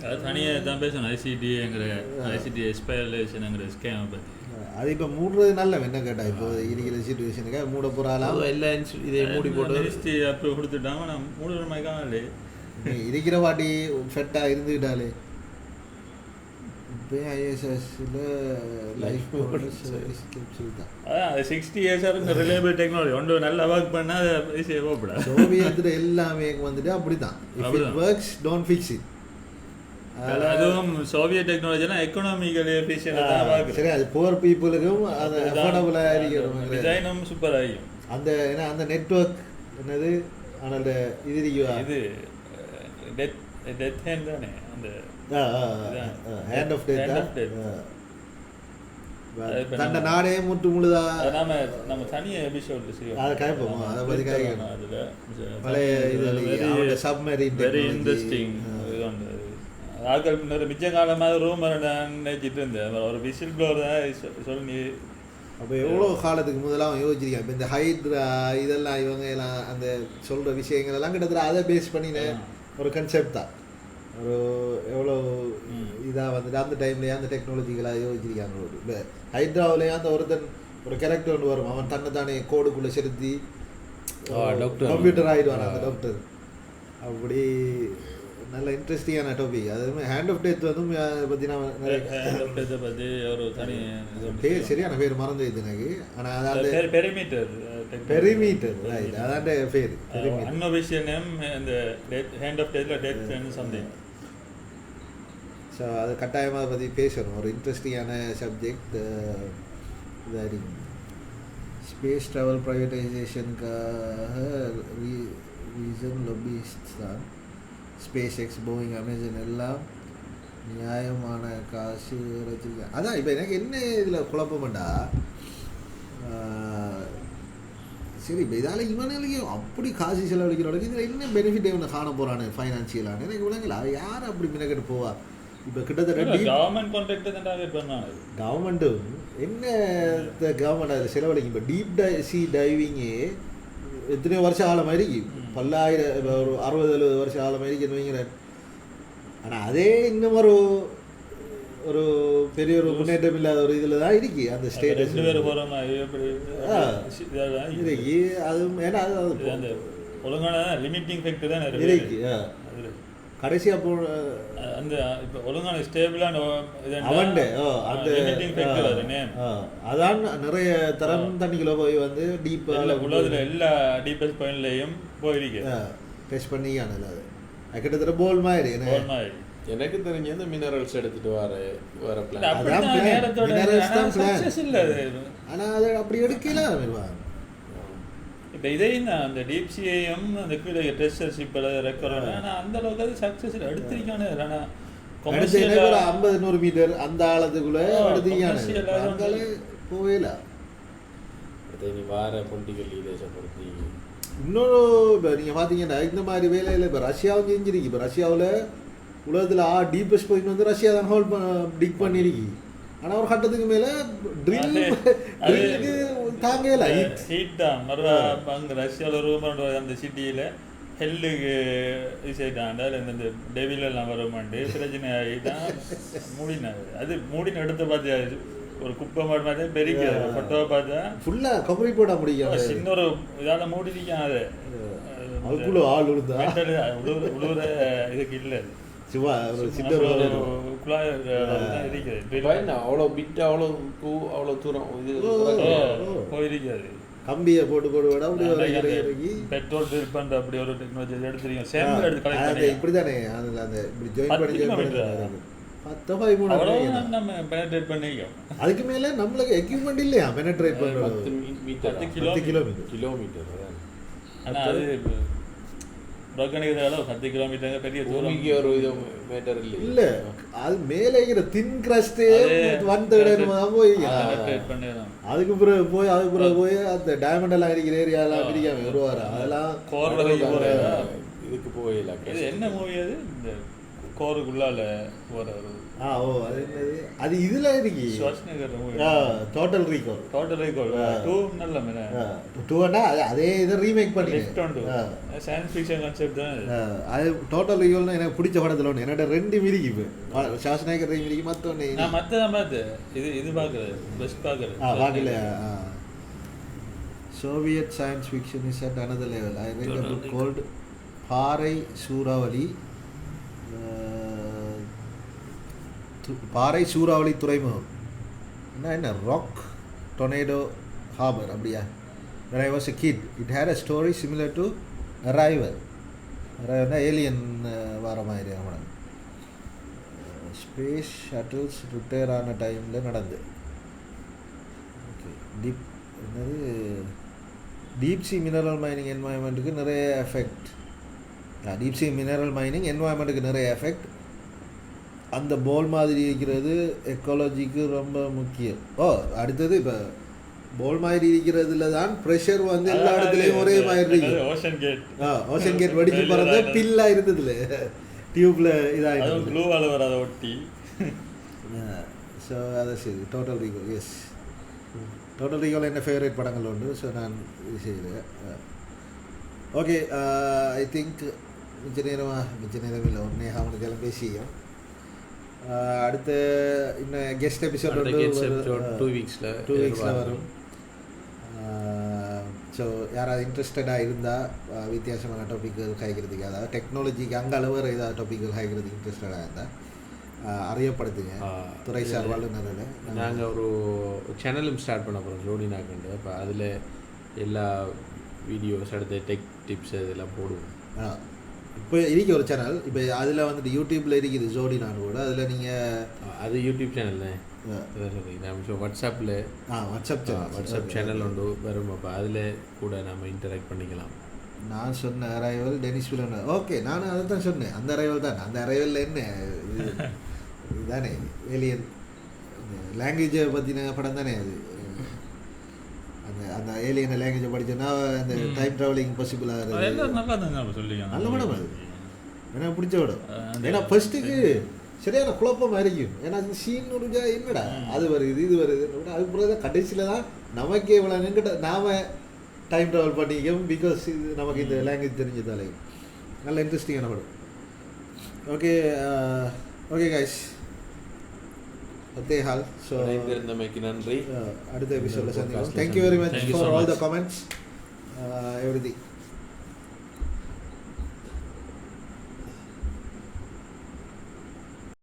அது தனியாக தான் பேசணும் ஐசிடிங்கிற ஐசிடி எக்ஸ்பயரேஷனுங்கிற ஸ்கேமை பற்றி. அது இப்போ மூடுறது நல்ல என்ன கேட்டால் இப்போ இருக்கிற சிச்சுவேஷனுக்காக மூட போகிறாலும் எல்லாம் இதை மூடி போட்டு மினிஸ்ட்ரி அப்ரூவ் கொடுத்துட்டாங்க. நான் மூடுற மாதிரி காணலே இருக்கிற வாட்டி ஃபெட்டாக இருந்துக்கிட்டாலே இப்போ ஐஎஸ்எஸ்ல லைஃப் தான் அதான் 60 years ரிலையபிள் டெக்னாலஜி ஒன்று நல்லா ஒர்க் பண்ணால் அது ஈஸியாக போகப்படாது. சோவியத்தில் எல்லாமே வந்துட்டு அப்படி தான் ஒர்க்ஸ் டோன்ட் ஃபிக்ஸ் இட். அதுவும் சோவியட் டெக்னாலஜினா எக்கனாமிக்கல் எஃபிஷியன்ட் சரி அது புவர் பீப்புளுக்கும் அது அஃபோர்டபுளாக இருக்கிறோம். டிசைனும் சூப்பர் ஆகியும் அந்த ஏன்னா அந்த நெட்வொர்க் என்னது ஆனால் இது இது டெத் ஹேண்ட் தானே அந்த ஹேண்ட் ஆஃப் டெத் தண்ட நாடே முற்று முழுதா நம்ம தனியாக எபிசோட்ல செய்வோம் அதை கேட்போம். அதை பற்றி கேட்கணும். அதில் பழைய இது சப்மரீன் வெரி இன்ட்ரெஸ்டிங் இது ஒன்று ஆக்கள் பின்னர் மிச்ச காலமாக ரூம் நினைச்சிட்டு இருந்தேன் ஒரு விசில் ப்ளோர் தான் சொல்லி. அப்போ எவ்வளோ காலத்துக்கு முதலாம் யோசிச்சிருக்கேன். இப்போ இந்த ஹைட்ரா இதெல்லாம் இவங்க எல்லாம் அந்த சொல்கிற விஷயங்கள் எல்லாம் கிட்டத்தட்ட அதை பேஸ் பண்ணின ஒரு கன்செப்ட் தான். ஒரு எவ்வளோ இதாக வந்துட்டு அந்த டைம்லேயே அந்த டெக்னாலஜிகளாக யோசிச்சிருக்காங்க. இப்போ ஹைட்ராவிலேயே அந்த ஒருத்தன் ஒரு கேரக்டர் ஒன்று வரும், அவன் தன்னை தானே கோடுக்குள்ளே செலுத்தி கம்ப்யூட்டர் ஆகிடுவான் அந்த டாக்டர். அப்படி நல்ல இன்ட்ரெஸ்டிங்கான டாபிக். அதுவுமே ஹேண்ட் ஆஃப் டெத் வந்து பற்றி ஒரு தனி பேர் சரியான பேர் மறந்து இது எனக்கு. ஆனால் அதாவது பெரிமீட்டர் ரைட் அதான் பேர் அன்ஒஃபிஷியல் நேம் இந்த ஹேண்ட் ஆஃப் டெத்தில் டெத் சம்திங். ஸோ அது கட்டாயமாக அதை பற்றி பேசணும். ஒரு இன்ட்ரெஸ்டிங்கான சப்ஜெக்ட் இதாக இருக்கு. ஸ்பேஸ் ட்ராவல் ப்ரைவேட்டைசேஷனுக்காக ரீசன் லொபிஸ்ட் தான் ஸ்பேஸ் எக்ஸ் போயிங் அமேசான் எல்லாம் நியாயமான காசு வச்சுருக்கேன். அதான் இப்போ எனக்கு என்ன இதில் குழப்பமாட்டா சரி இப்போ இதால் இவனுக்கு அப்படி காசு செலவழிக்கிறவங்களுக்கு இதில் என்ன பெனிஃபிட் இவனை காண போகிறானு ஃபைனான்சியலானு எனக்கு விளங்கல. அது யார் அப்படி மினக்கெட்டு போவா? இப்போ கிட்டத்தட்ட கவர்மெண்ட்டும் என்ன கவர்மெண்ட் அதில் செலவழிக்கும். இப்போ டீப் சி டைவிங்கு எத்தனையோ வருஷம் ஆழம் இருக்கு, பல்லாயிரம் ஒரு 60-70 வருஷம் ஆழம் இருக்குன்னு வைங்கிறேன். ஆனால் அதே இன்னும் ஒரு பெரிய ஒரு முன்னேற்றம் இல்லாத ஒரு இதில் தான் இருக்கு அந்த ஸ்டேட்டஸ் இருக்கு. அது ஏன்னா அது ஒழுங்கான லிமிட்டிங் ஃபேக்டர் தான் இருக்கு. கடைசியாக போ அந்த இப்போ ஒழுங்கான ஸ்டேபிளான அவன்ட அந்த அதான் நிறைய தரம் தண்ணிக்குள்ள போய் வந்து டீப்பாக உலகத்தில் எல்லா டீப்பஸ்ட் பாயிண்ட்லேயும் போயிருக்கு டெஸ்ட் பண்ணிக்கான அது கிட்டத்தட்ட போல் மாதிரி எனக்கு தெரிஞ்ச இந்த மினரல்ஸ் எடுத்துட்டு வர பிளான். ஆனால் அதை அப்படி எடுக்கல. இப்போ இதையும் தான் அந்த டீப்சியையும் அந்த கீழே ட்ரெஷர்ஷிப் ரெக்கார்ட் ஆனால் அந்த அளவுக்கு அது சக்ஸஸ் எடுத்திருக்கானு. ஆனால் 50-100 மீட்டர் அந்த ஆழத்துக்குள்ள எடுத்திருக்கானு போவேல. நீ வார பொலிட்டிக்கல் லீடர்ஸை பொறுத்து இன்னொரு இப்போ நீங்கள் பார்த்தீங்கன்னா இந்த மாதிரி வேலையில் இப்போ ரஷ்யாவும் செஞ்சிருக்கு. இப்போ ரஷ்யாவில் உலகத்தில் டீப்பஸ்ட் பாயிண்ட் வந்து ரஷ்யா தான் ஹோல்ட் டிக் பண்ணிருக்கு. ஆனால் ஒரு கட்டத்துக்கு மேலே ட்ரில்லுக்கு தாங்கல ஹீட் தான் மறுபடியும் அங்கே ரஷ்யாவில் ரூம் அந்த சிட்டியில் ஹெல்லுக்கு செய்தாண்டால் இந்த டெவிலெல்லாம் வருமாண்டு பிரச்சனை ஆகிட்டான் மூடினாரு. அது மூடின எடுத்து பார்த்தா ஒரு குப்பை மாடு மாதிரி பெரிய ஃபோட்டோவை பார்த்தா ஃபுல்லாக கபரி போட முடியும். சின்ன ஒரு இதால் மூடினிக்கான். அது அதுக்குள்ள ஆள் விழுந்தா உழுவுற இதுக்கு இல்லை. சிவா ஒரு சின்ன குழாய் இருக்குது. அவ்வளோ பிட்டு அவ்வளோ தூரம் இது போயிருக்காது. கம்பியை போட்டு விட அப்படி பெட்ரோல் ஃபில் பண்ணுற அப்படி ஒரு டெக்னாலஜி எடுத்துருக்கீங்க. சேம்பிள் எடுத்து கலெக்ட் இப்படி தானே அதில் அந்த இப்படி ஜாயின் பண்ணி 10 நம்ம பெனட்ரேட் பண்ணிக்கோம். அதுக்கு மேலே நம்மளுக்கு எக்யூப்மெண்ட் இல்லையா பெனட்ரேட் பண்ணுறது? 10 கிலோமீட்டர். ஆனால் அது ப்ரோக்கனிக்கிறதால 10 கிலோமீட்டர் பெரிய தூரம். ஒரு இது மேட்டர் இல்லை, அது மேலே இருக்கிற தின் கிரஸ்டே வந்து போய் அதுக்கு பிறகு போய் அந்த டைமண்ட் எல்லாம் இருக்கிற ஏரியாலாம் பிரிக்காம வருவார். அதெல்லாம் இதுக்கு போயிடலாம். இது என்ன மூவி? அது இந்த கோருக்குள்ளால போற ஒரு அது என்னது? அது இதுல இருக்கு டோட்டல் ரீகால். 2 நல்ல மேல 2னா அதே இத ரீமேக் பண்ணி சயின்ஸ் ஃபிக்ஷன் கான்செப்ட் தான் அது. டோட்டல் ரீகால்னா எனக்கு பிடிச்ச படத்துல ஒன்று. என்னோட 2 மிரிக்கு இப்போ ஷாஸ்நாயகர் மிரிக்கு மத்தொன்னு நான் மத்ததான் பார்த்தேன். இது பார்க்குறேன் பெஸ்ட் பார்க்குறேன். பார்க்கல. Soviet science fiction is at another level. I read a book called பாறை சூறாவளி. பாறை சூறாவளி துறைமுகம் என்ன ராக் டொர்னேடோ ஹார்பர் அப்படியா? when I was a kid it had a story similar to Arrival. Alien வர மாதிரி அவன ஸ்பேஸ் ஷட்டில்ஸ் ரிட்டையர் ஆன டைமில் நடந்து. Okay, deep sea mineral mining என்வாயன்மெண்ட்டுக்கு நிறைய effect. Deep sea mineral mining என்வாயன்மெண்ட்டுக்கு நிறைய எஃபெக்ட். அந்த போல் மாதிரி இருக்கிறது எக்காலஜிக்கு ரொம்ப முக்கியம். அடுத்தது இப்போ போல் மாதிரி இருக்கிறதுல தான் ப்ரெஷர் வந்து எல்லா இடத்துலையும் ஒரே மாதிரி இருக்கு. ஓஷன் கேட் வெடிச்சு போகிறத பில்லா இருந்ததுல டியூப்ல இதாக ஒட்டி. ஸோ அதை சரி total recall. Yes, total recall என்ன ஃபேவரட் படங்கள் உண்டு. ஸோ நான் இது செய்கிறேன். ஓகே, ஐ திங்க் மிச்ச நேரம் இல்லை ஒன்றே அவனுக்கு எல்லாம் பேசியும். அடுத்து இன்னும் கெஸ்ட் எபிசோட் 2 வீக்ஸில் வரும். ஸோ யாராவது இன்ட்ரெஸ்டடாக இருந்தால் வித்தியாசமான டாப்பிக்குகள் காய்க்கிறதுக்கு, அதாவது டெக்னாலஜிக்கு அங்கே அளவு ஏதாவது டாப்பிக்குகள் காய்க்கிறதுக்கு இன்ட்ரெஸ்டடாக இருந்தால் அறியப்படுத்துங்க துறைசார் வல்லுநரில். நாங்கள் ஒரு சேனலும் ஸ்டார்ட் பண்ண போகிறோம் ஜோடினாக்கண்டு. அப்போ அதில் எல்லா வீடியோஸ் அடுத்த டெக் டிப்ஸ் இதெல்லாம் போடுவோம். இப்போ இருக்கு ஒரு சேனல். இப்போ அதில் வந்துட்டு யூடியூப்பில் இருக்குது ஜோடினான் கூட. அதில் நீங்கள் அது யூடியூப் சேனல் தான். வாட்ஸ்அப்பில் வாட்ஸ்அப் சேனல் உண்டு வரும். அப்போ அதில் கூட நம்ம இன்டராக்ட் பண்ணிக்கலாம். நான் சொன்ன அரைவல் டெனிஸ் வில்லன். ஓகே, நானும் அதை தான் சொன்னேன். அந்த அரைவல் தான். அந்த அரைவலில் என்ன இதுதானே ஏலியன் லாங்குவேஜை பற்றின படம் தானே அது. அந்த ஏலியன் லாங்குவேஜை படித்தோன்னா அந்த டைம் ட்ராவலிங் பாசிபிள் ஆகுது. நல்ல படம் அது, எனக்கு பிடிச்ச படம். ஏன்னா ஃபர்ஸ்ட்டுக்கு சரியான குழப்பமாக இருக்கும். ஏன்னா அது சீன் முடிஞ்சா என்னடா அது வருது இது வருதுன்னு. அதுக்கு பிறகு கடைசியில் தான் நமக்கே இவ்வளோ நின்றுட்டு நாம் டைம் ட்ராவல் பண்ணிக்கோம். பிகாஸ் இது நமக்கு இந்த லாங்குவேஜ் தெரிஞ்சதாலே நல்ல இன்ட்ரெஸ்டிங்கான படம். Okay okay guys, hall. So நன்றி. அடுத்த எபிசோடில் சந்திப்போம். Thank you very much for all the comments everything.